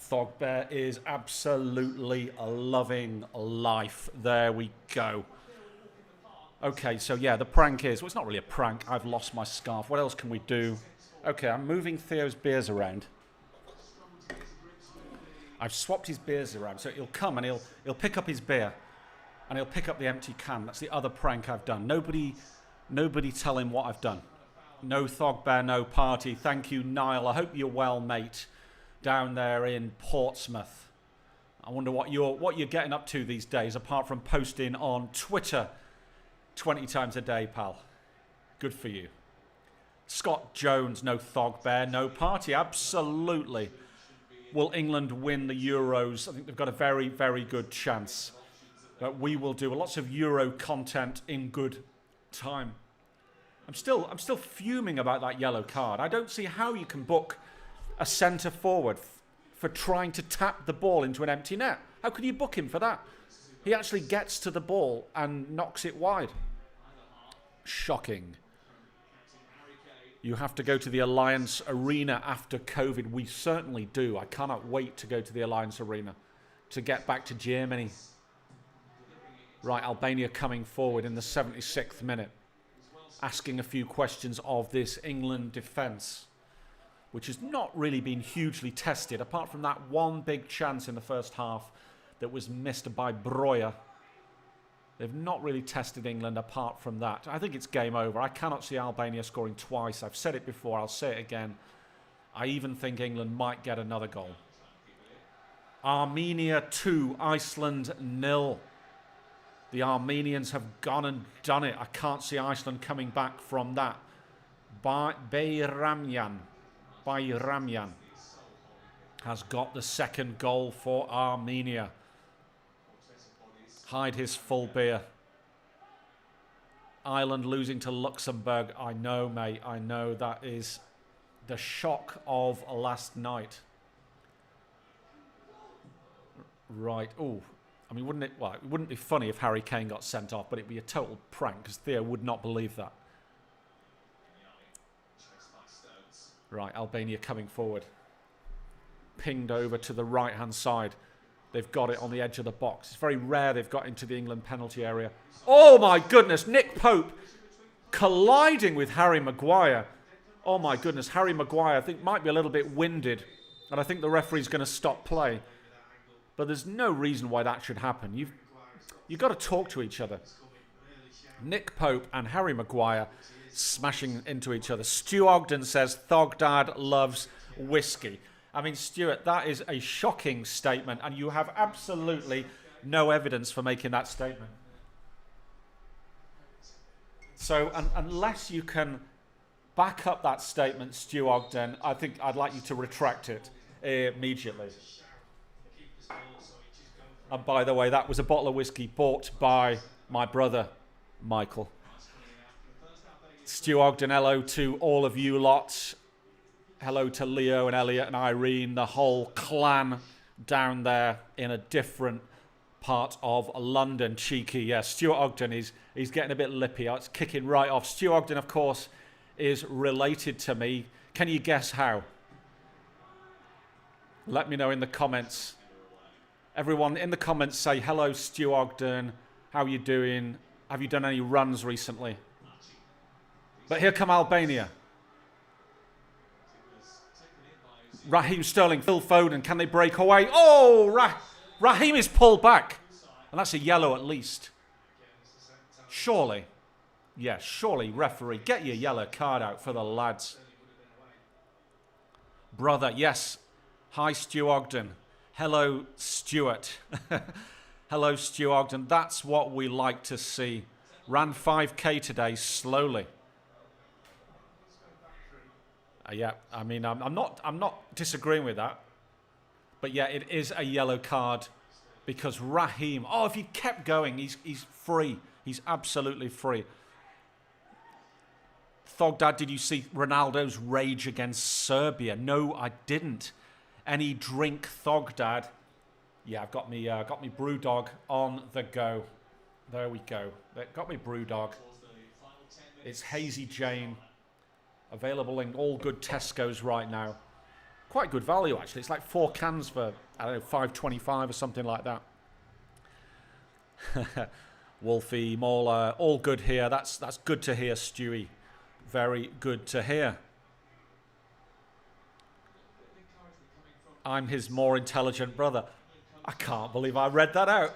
Thogbear is absolutely loving life. There we go. Okay, so yeah, the prank is... Well, it's not really a prank. I've lost my scarf. What else can we do? Okay, I'm moving Theo's beers around. I've swapped his beers around, so he'll come and he'll pick up his beer, and he'll pick up the empty can. That's the other prank I've done. Nobody tell him what I've done. No Thogbear, no party. Thank you, Niall. I hope you're well, mate, down there in Portsmouth. I wonder what you're getting up to these days, apart from posting on Twitter 20 times a day, pal. Good for you. Scott Jones, no Thogbear, no party. Absolutely. Will England win the Euros? I think they've got a very, very good chance. But we will do lots of Euro content in good time. I'm still fuming about that yellow card. I don't see how you can book a centre forward for trying to tap the ball into an empty net. How can you book him for that? He actually gets to the ball and knocks it wide. Shocking. You have to go to the Alliance Arena after COVID. We certainly do. I cannot wait to go to the Alliance Arena to get back to Germany. Right, Albania coming forward in the 76th minute, asking a few questions of this England defence, which has not really been hugely tested, apart from that one big chance in the first half that was missed by Breuer. They've not really tested England apart from that. I think it's game over. I cannot see Albania scoring twice. I've said it before. I'll say it again. I even think England might get another goal. Armenia 2, Iceland 0. The Armenians have gone and done it. I can't see Iceland coming back from that. Bayramyan has got the second goal for Armenia. Hide his full beer. Ireland losing to Luxembourg. I know, mate. I know. That is the shock of last night. Right. Oh, I mean, wouldn't it? Well, it wouldn't be funny if Harry Kane got sent off, but it'd be a total prank because Theo would not believe that. Right. Albania coming forward. Pinged over to the right-hand side. They've got it on the edge of the box. It's very rare they've got into the England penalty area. Oh, my goodness. Nick Pope colliding with Harry Maguire. Oh, my goodness. Harry Maguire, I think, might be a little bit winded. And I think the referee's going to stop play. But there's no reason why that should happen. You've got to talk to each other. Nick Pope and Harry Maguire smashing into each other. Stu Ogden says, Thogdad loves whiskey. I mean, Stuart, that is a shocking statement, and you have absolutely no evidence for making that statement. So unless you can back up that statement, Stu Ogden, I think I'd like you to retract it immediately. And by the way, that was a bottle of whiskey bought by my brother, Michael. Stu Ogden, hello to all of you lot. Hello to Leo and Elliot and Irene, the whole clan down there in a different part of London. Cheeky, yeah. Stuart Ogden, he's getting a bit lippy. It's kicking right off. Stuart Ogden, of course, is related to me. Can you guess how? Let me know in the comments. Everyone in the comments say, hello, Stuart Ogden. How are you doing? Have you done any runs recently? But here come Albania. Raheem Sterling, Phil Foden, can they break away? Oh, Raheem is pulled back. And that's a yellow at least. Surely. Yes, surely, referee. Get your yellow card out for the lads. Brother, yes. Hi, Stu Ogden. Hello, Stuart. Hello, Stu Ogden. That's what we like to see. Ran 5K today, slowly. Yeah, I mean, I'm not disagreeing with that. But yeah, it is a yellow card because Raheem, oh, if he kept going, he's free. He's absolutely free. Thogdad, did you see Ronaldo's rage against Serbia? No, I didn't. Any drink, Thogdad? Yeah, I've got me brew dog on the go. There we go. Got me brew dog. It's Hazy Jane. Available in all good Tesco's right now. Quite good value, actually. It's like 4 cans for, I don't know, $5.25 or something like that. Wolfie, Mauler, all good here. That's good to hear, Stewie. Very good to hear. I'm his more intelligent brother. I can't believe I read that out.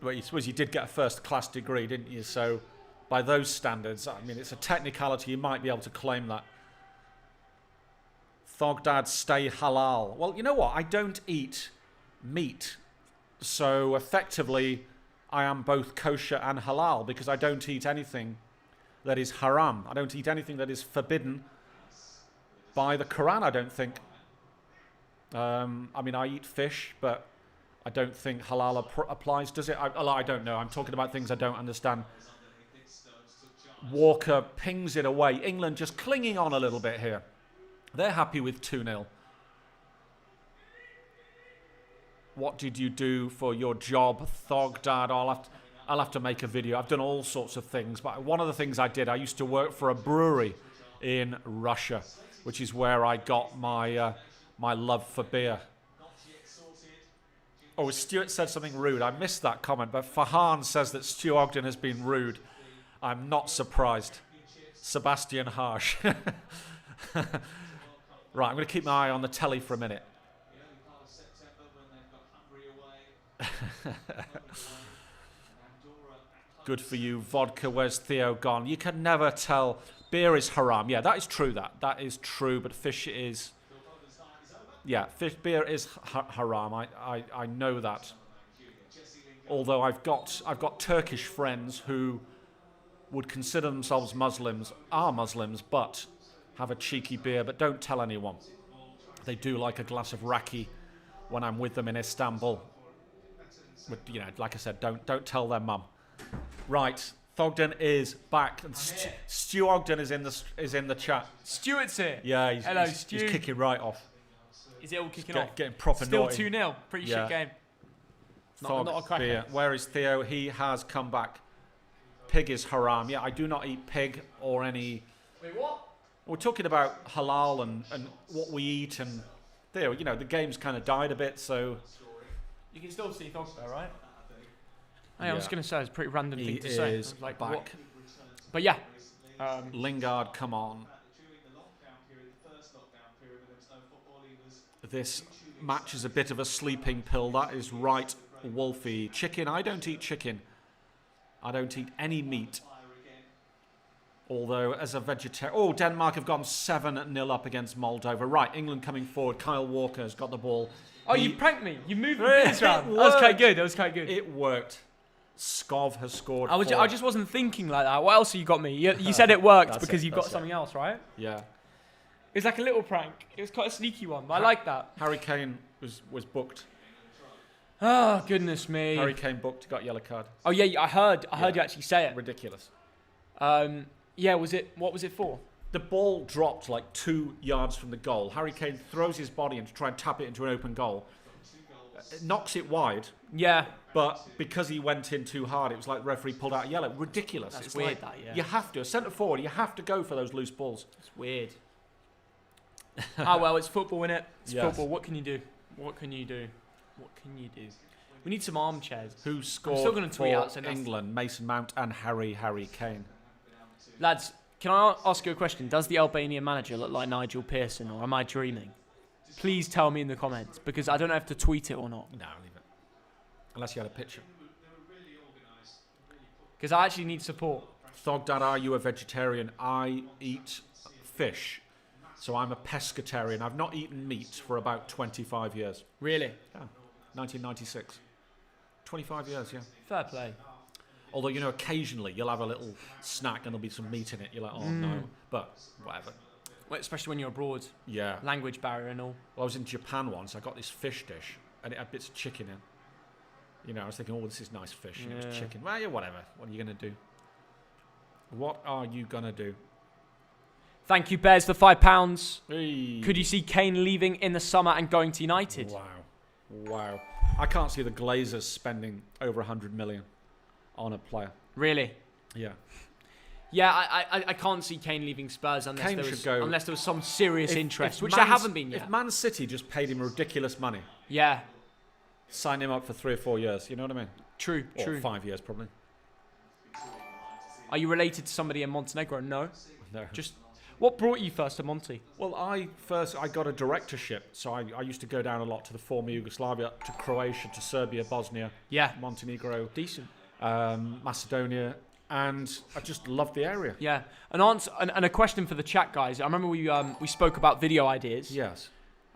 But you suppose you did get a first-class degree, didn't you? So by those standards, I mean, it's a technicality. You might be able to claim that. Thogdad, stay halal. Well, you know what? I don't eat meat. So effectively, I am both kosher and halal because I don't eat anything that is haram. I don't eat anything that is forbidden by the Quran, I don't think. I mean, I eat fish, but I don't think halal applies, does it? I don't know. I'm talking about things I don't understand. Walker pings it away. England just clinging on a little bit here. They're happy with 2-0. What did you do for your job, Thogdad? I'll have to make a video. I've done all sorts of things, but one of the things I did, I used to work for a brewery in Russia, which is where I got my my love for beer. Oh, Stuart said something rude. I missed that comment, but Fahan says that Stu Ogden has been rude. I'm not surprised. Sebastian Harsh. Right, I'm going to keep my eye on the telly for a minute. Good for you, vodka. Where's Theo gone? You can never tell. Beer is haram. Yeah, that is true. That is true. But fish is. Yeah, beer is haram. I know that. Although I've got Turkish friends who would consider themselves Muslims, are Muslims, but have a cheeky beer, but don't tell anyone. They do like a glass of raki when I'm with them in Istanbul. But, you know, like I said, don't tell their mum. Right, Thogden is back. Stu Ogden is in the chat. Stuart's here. Yeah, Hello, he's Stu. kicking right off. Is it all kicking off? Getting proper Still naughty. 2-0. Pretty shit game. Not a cracker. Beer. Where is Theo? He has come back. Pig is haram. Yeah, I do not eat pig or any. Wait, what? We're talking about halal and what we eat, and Theo, you know, the game's kind of died a bit, so. You can still see Thogden, right? Yeah. I was going to say it's a pretty random thing to say. He is like, back. What? But yeah. Lingard, come on. This match is a bit of a sleeping pill. That is right, Wolfie. Chicken, I don't eat chicken. I don't eat any meat. Although, as a vegetarian... Oh, Denmark have gone 7-0 up against Moldova. Right, England coming forward. Kyle Walker has got the ball. Oh, you pranked me. You moved the beers around. That was quite good. It worked. Skov has scored. I just wasn't thinking like that. What else have you got me? You said it worked because you've got something else, right? Yeah. It's like a little prank. It was quite a sneaky one, but I like that. Harry Kane was booked. Oh, goodness me. Harry Kane booked, got yellow card. Oh, yeah, I heard you actually say it. Ridiculous. Yeah, what was it for? The ball dropped like 2 yards from the goal. Harry Kane throws his body in to try and tap it into an open goal. It knocks it wide. Yeah. But because he went in too hard, it was like the referee pulled out a yellow. Ridiculous. That's it's weird, like, yeah. You have to. A centre forward, you have to go for those loose balls. It's weird. Well, it's football, innit? It's Yes. football. What can you do? We need some armchairs. Who scored still gonna tweet for out, so that's- England? Mason Mount and Harry Kane. Lads, can I ask you a question? Does the Albania manager look like Nigel Pearson, or am I dreaming? Please tell me in the comments, because I don't know if to tweet it or not. No, leave it. Unless you had a picture. Because I actually need support. Thogdad, are you a vegetarian? I eat fish. So I'm a pescatarian. I've not eaten meat for about 25 years. Really? Yeah. 1996. 25 years, yeah. Fair play. Although, occasionally you'll have a little snack and there'll be some meat in it. You're like, oh no. But whatever. Well, especially when you're abroad. Yeah. Language barrier and all. Well, I was in Japan once. I got this fish dish and it had bits of chicken in. I was thinking, oh, this is nice fish. And it was chicken. Well, yeah, whatever. What are you going to do? What are you going to do? Thank you, Bears, for £5. Hey. Could you see Kane leaving in the summer and going to United? Wow. I can't see the Glazers spending over 100 million on a player. Really? Yeah. Yeah, I can't see Kane leaving Spurs unless there was some serious interest, which there haven't been yet. If Man City just paid him ridiculous money, yeah, sign him up for 3 or 4 years, you know what I mean? True. Or 5 years, probably. Are you related to somebody in Montenegro? No. No. Just, what brought you first to Monty? Well, I got a directorship, so I used to go down a lot to the former Yugoslavia, to Croatia, to Serbia, Bosnia, Yeah. Montenegro, Decent. Macedonia, and I just loved the area. Yeah. An answer and a question for the chat, guys. I remember we spoke about video ideas. Yes.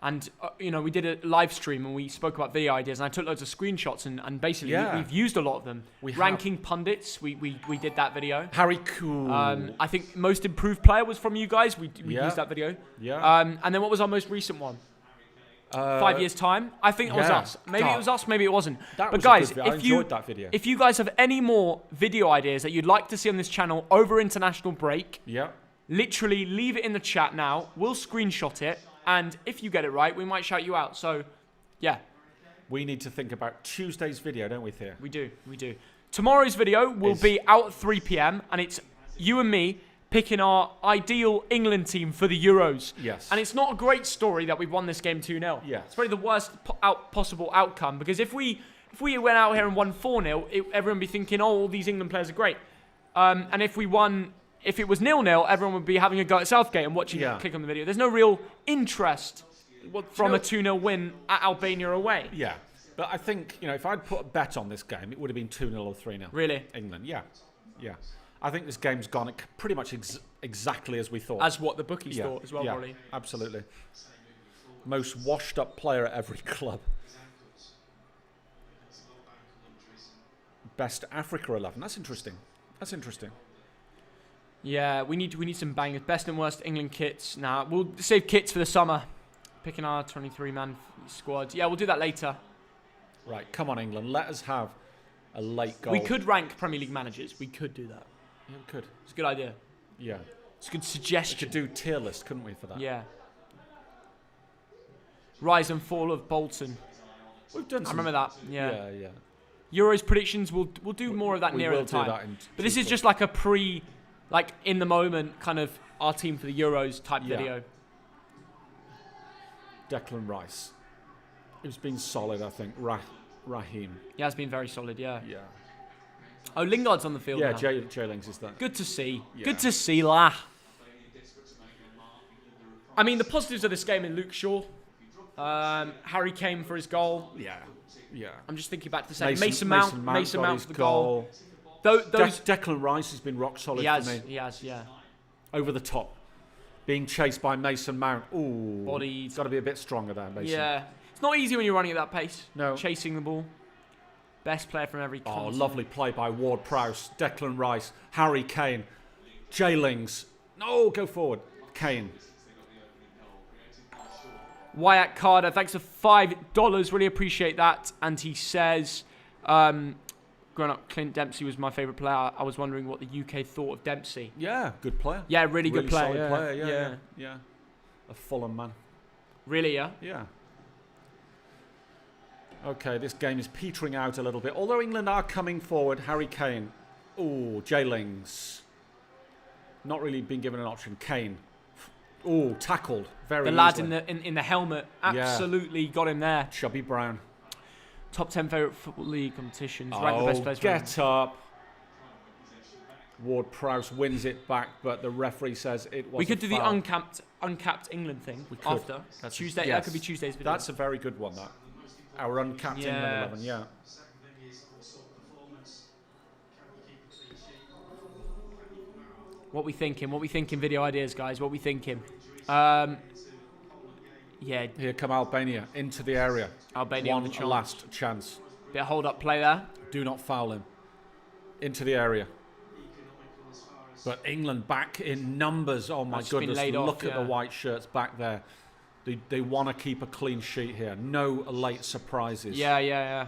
And, we did a live stream and we spoke about video ideas and I took loads of screenshots and basically we've used a lot of them. Ranking pundits, we did that video. Harry Cool. I think most improved player was from you guys. We used that video. Yeah. And then what was our most recent one? 5 years' time? I think it was us. Maybe it was us, maybe it wasn't. But guys, I enjoyed that video. If you guys have any more video ideas that you'd like to see on this channel over international break, literally leave it in the chat now. We'll screenshot it. And if you get it right, we might shout you out. So, yeah. We need to think about Tuesday's video, don't we, Thea? We do. Tomorrow's video will be out at 3 p.m. and it's you and me picking our ideal England team for the Euros. Yes. And it's not a great story that we've won this game 2-0. Yeah. It's probably the worst possible outcome because if we went out here and won 4-0, everyone would be thinking, oh, all these England players are great. And if it was 0-0, everyone would be having a go at Southgate and watching it, click on the video. There's no real interest from a 2-0 win at Albania away. Yeah. But I think, if I'd put a bet on this game, it would have been 2-0 or 3-0. Really? England, yeah. I think this game's gone pretty much exactly as we thought. As what the bookies thought as well, probably. Absolutely. Most washed up player at every club. Best Africa 11. That's interesting. Yeah, we need some bangers. Best and worst England kits. Now, we'll save kits for the summer. Picking our 23-man squad. Yeah, we'll do that later. Right, come on, England. Let us have a late goal. We could rank Premier League managers. We could do that. Yeah, we could. It's a good idea. Yeah. It's a good We suggestion. could do tier list, couldn't we, for that? Yeah. Rise and fall of Bolton. We've done I some... remember that. Yeah. Yeah. Euros predictions. We'll do more of that nearer the time. But this is just like a in the moment kind of our team for the Euros type video. Declan Rice. Who's been solid, I think. Raheem. He has been very solid, yeah. Yeah. Oh, Lingard's on the field now. Jay Lings is there. Good to see. Yeah. Good to see, lah. I mean, the positives of this game in Luke Shaw. Harry Kane for his goal. Yeah. I'm just thinking back to the second. Mason Mount for the goal. Declan Rice has been rock solid for me. He has, yeah. Over the top. Being chased by Mason Mount. Ooh. Bodied. It's got to be a bit stronger there, Mason. Yeah. It's not easy when you're running at that pace. No. Chasing the ball. Best player from every continent. Lovely play by Ward-Prowse, Declan Rice, Harry Kane, J-Lings. No, go forward. Kane. Wyatt Carter, thanks for $5. Really appreciate that. And he says, growing up, Clint Dempsey was my favourite player. I was wondering what the UK thought of Dempsey. Yeah, good player. Yeah, really good player. Solid player, yeah. A Fulham man. Really, yeah? Yeah. Okay, this game is petering out a little bit. Although England are coming forward, Harry Kane. Ooh, J-Lings. Not really been given an option. Kane. Ooh, tackled very The lad easily. in the helmet absolutely got him there. Chubby Brown. Top 10 favourite football league competitions. Rank the best players. Get up. Ward-Prowse wins it back, but the referee says it was. We could a do foul. the uncapped England thing after. That's Tuesday. yes. That could be Tuesday's video. That's a very good one, that. Our uncapped England 11, yeah. What we thinking? What we thinking? Video ideas, guys. What we thinking? Yeah. Here come Albania into the area. Albania on the One chance. last chance. Bit of hold up play there. Do not foul him. Into the area. But England back in numbers. Oh my That's been goodness. laid Look off, at the white shirts back there. They want to keep a clean sheet here. No late surprises. Yeah.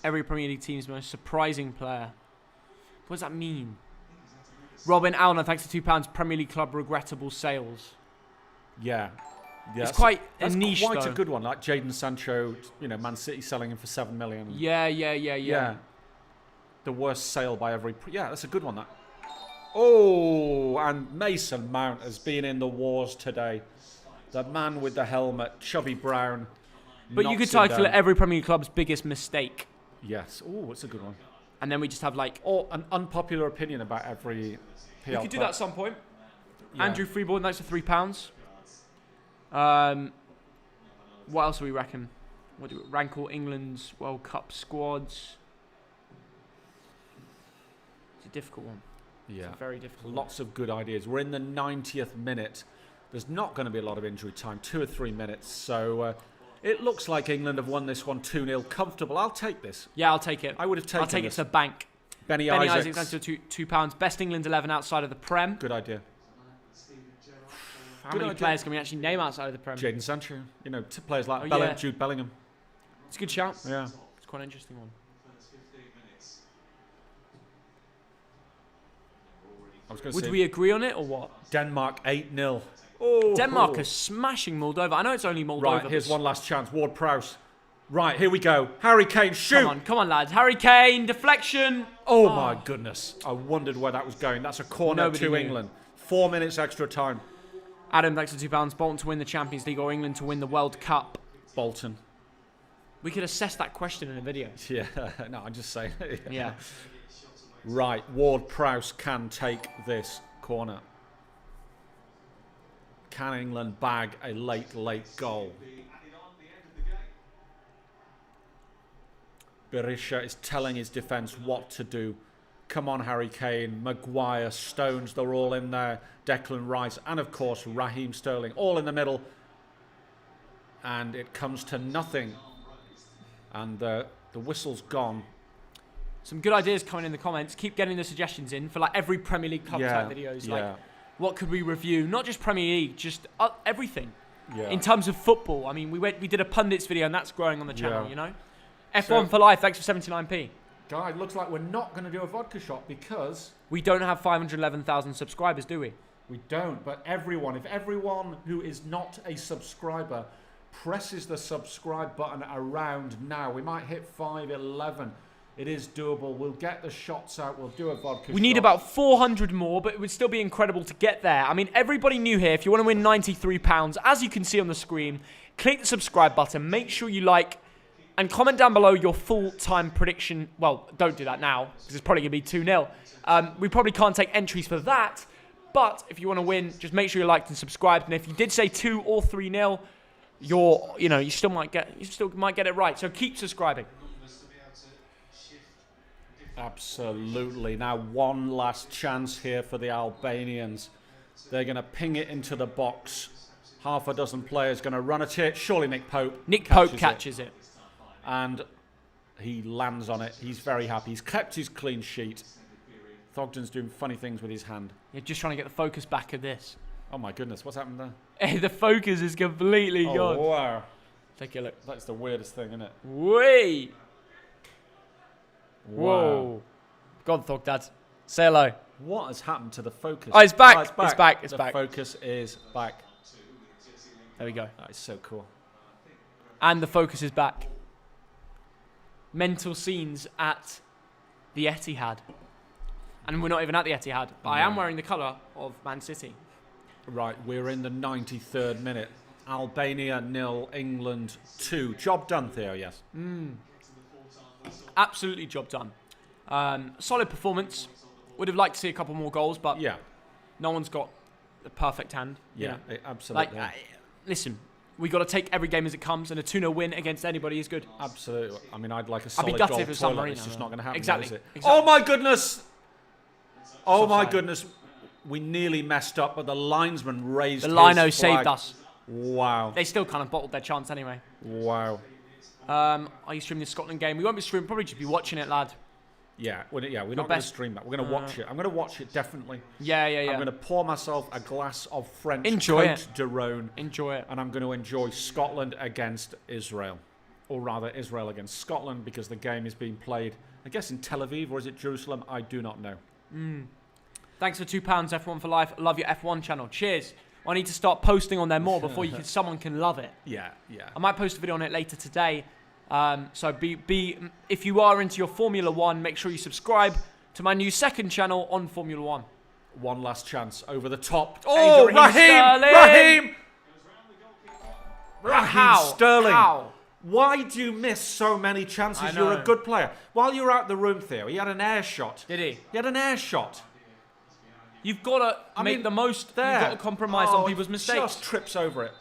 Every Premier League team's most surprising player. What does that mean? Robin Alner, thanks for £2. Premier League club regrettable sales. Yeah. It's quite a niche, That's quite though. a good one. Like Jadon Sancho, Man City selling him for $7 million. Yeah. The worst sale by every. Yeah, that's a good one. That. Oh, and Mason Mount has been in the wars today. The man with the helmet, Chubby Brown. But you could title it every Premier League club's biggest mistake. Yes. Oh, that's a good one. And then we just have like. Or an unpopular opinion about every PL. We could do that at some point. Yeah. Andrew Freeboard, thanks for £3. What else do we reckon? What do we rank all England's World Cup squads? It's a difficult one. Yeah. It's a very difficult one. Lots of good ideas. We're in the 90th minute. There's not going to be a lot of injury time. 2 or 3 minutes. So it looks like England have won this one 2-0. Comfortable. I'll take this. Yeah, I'll take it. I would have taken I'll take this. it to bank. Benny Benny Isaacs. Isaacs, thanks for £2. Best England 11 outside of the Prem. Good idea. How many players can we actually name outside of the Prem? Jadon Sancho. Players like Jude Bellingham. It's a good shout. Yeah. It's quite an interesting one. I was going to say Would we agree on it or what? Denmark 8-0. Oh, Denmark are smashing Moldova. I know it's only Moldova. Right, here's one last chance. Ward-Prowse. Right, here we go. Harry Kane, shoot. Come on, lads. Harry Kane, deflection. Oh, my goodness. I wondered where that was going. That's a corner Nobody to knew. England. 4 minutes extra time. Adam, thanks for £2. Bolton to win the Champions League or England to win the World Cup. Bolton. We could assess that question in a video. Yeah, no, I'm just saying. Yeah. Right, Ward-Prowse can take this corner. Can England bag a late goal? Berisha is telling his defence what to do. Come on, Harry Kane, Maguire, Stones, they're all in there. Declan Rice, and of course, Raheem Sterling, all in the middle. And it comes to nothing. And the whistle's gone. Some good ideas coming in the comments. Keep getting the suggestions in for like every Premier League Cup type videos. Like, what could we review? Not just Premier League, just everything. Yeah. In terms of football, I mean, we did a pundits video, and that's growing on the channel. Yeah. You know, F1 for life. Thanks for 79p. Guy, it looks like we're not going to do a vodka shot because We don't have 511,000 subscribers, do we? we don't. But if everyone who is not a subscriber presses the subscribe button around now, we might hit 511. It is doable. We'll get the shots out. We'll do a vodka shot. We need about 400 more, but it would still be incredible to get there. I mean, everybody new here, if you want to win £93, as you can see on the screen, click the subscribe button, make sure you like, and comment down below your full-time prediction. Well, don't do that now, because it's probably going to be 2-0. We probably can't take entries for that, but if you want to win, just make sure you liked and subscribed. And if you did say 2 or 3-0, you still might get it right. So keep subscribing. Absolutely. Now, one last chance here for the Albanians. They're going to ping it into the box. Half a dozen players going to run at it. Surely Nick Pope. Nick Pope catches it. And He lands on it. He's very happy. He's kept his clean sheet. Thogden's doing funny things with his hand. You're just trying to get the focus back of this. Oh my goodness, what's happened there? The focus is completely gone. Oh, wow. Take a look. That's the weirdest thing, isn't it? Wait. Wow. Whoa. Go on, Thogdad. Say hello. What has happened to the focus? Oh, it's back. Oh, It's back. It's back. The focus is back. There we go. That is so cool. And the focus is back. Mental scenes at the Etihad. And we're not even at the Etihad. But I am wearing the colour of Man City. Right, we're in the 93rd minute. Albania 0, England 2. Job done, Theo, yes? Absolutely job done. Solid performance. Would have liked to see a couple more goals, but Yeah. no one's got the perfect hand. you Yeah, know. absolutely. Listen, we got to take every game as it comes, and a 2-0 win against anybody is good. Absolutely. I mean, I'd like a I'd be solid gutted goal if it was San toilet. Marino. It's just not going to happen, Exactly. is it? Exactly. Oh, my goodness! Oh, my offside. goodness. We nearly messed up, but the linesman raised The his Lino flag. saved us. Wow. They still kind of bottled their chance anyway. Wow. Are you streaming the Scotland game? We won't be streaming. Probably just be watching it, lad. Yeah, we're not going to best- stream that. We're going to watch it. I'm going to watch it, definitely. Yeah. I'm going to pour myself a glass of French Enjoy Côte it. de Rhône, Enjoy it. and I'm going to enjoy Scotland against Israel. Or rather, Israel against Scotland, because the game is being played, I guess, in Tel Aviv, or is it Jerusalem? I do not know. Thanks for £2, F1 for life. Love your F1 channel. Cheers. I need to start posting on there more before someone can love it. Yeah. I might post a video on it later today. So if you are into your Formula One, make sure you subscribe to my new second channel on Formula One. One last chance over the top. Oh, Raheem How? Sterling. How? Why do you miss so many chances? I You're know. a good player. While you were out the room, Theo, he had an air shot. Did he? He had an air shot. You've got to make the most. There. You've got to compromise on people's mistakes. Just trips over it.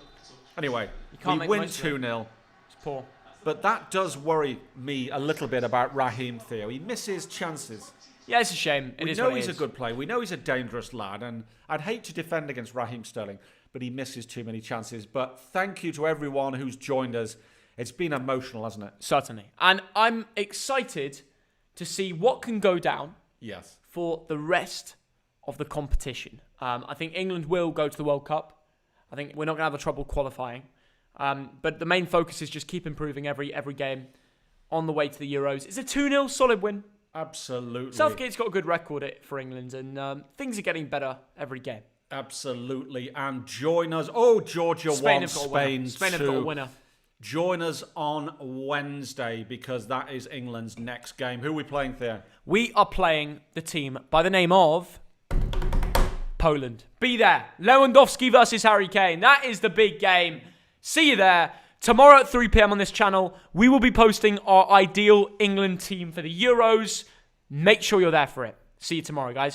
Anyway, can't we make the win most of it. 2-0. It's poor. But that does worry me a little bit about Raheem, Theo. He misses chances. Yeah, it's a shame. We know he's a good player. We know he's a dangerous lad. And I'd hate to defend against Raheem Sterling, but he misses too many chances. But thank you to everyone who's joined us. It's been emotional, hasn't it? Certainly. And I'm excited to see what can go down Yes. for the rest of the competition. I think England will go to the World Cup. I think we're not going to have a trouble qualifying. But the main focus is just keep improving every game on the way to the Euros. It's a 2-0 solid win. Absolutely. Southgate's got a good record for England, and things are getting better every game. Absolutely. And join us. Oh, Georgia won. Spain 2. Spain have got a winner. Join us on Wednesday, because that is England's next game. Who are we playing, Theo? We are playing the team by the name of Poland. Be there. Lewandowski versus Harry Kane. That is the big game. See you there. Tomorrow at 3 p.m. on this channel, we will be posting our ideal England team for the Euros. Make sure you're there for it. See you tomorrow, guys.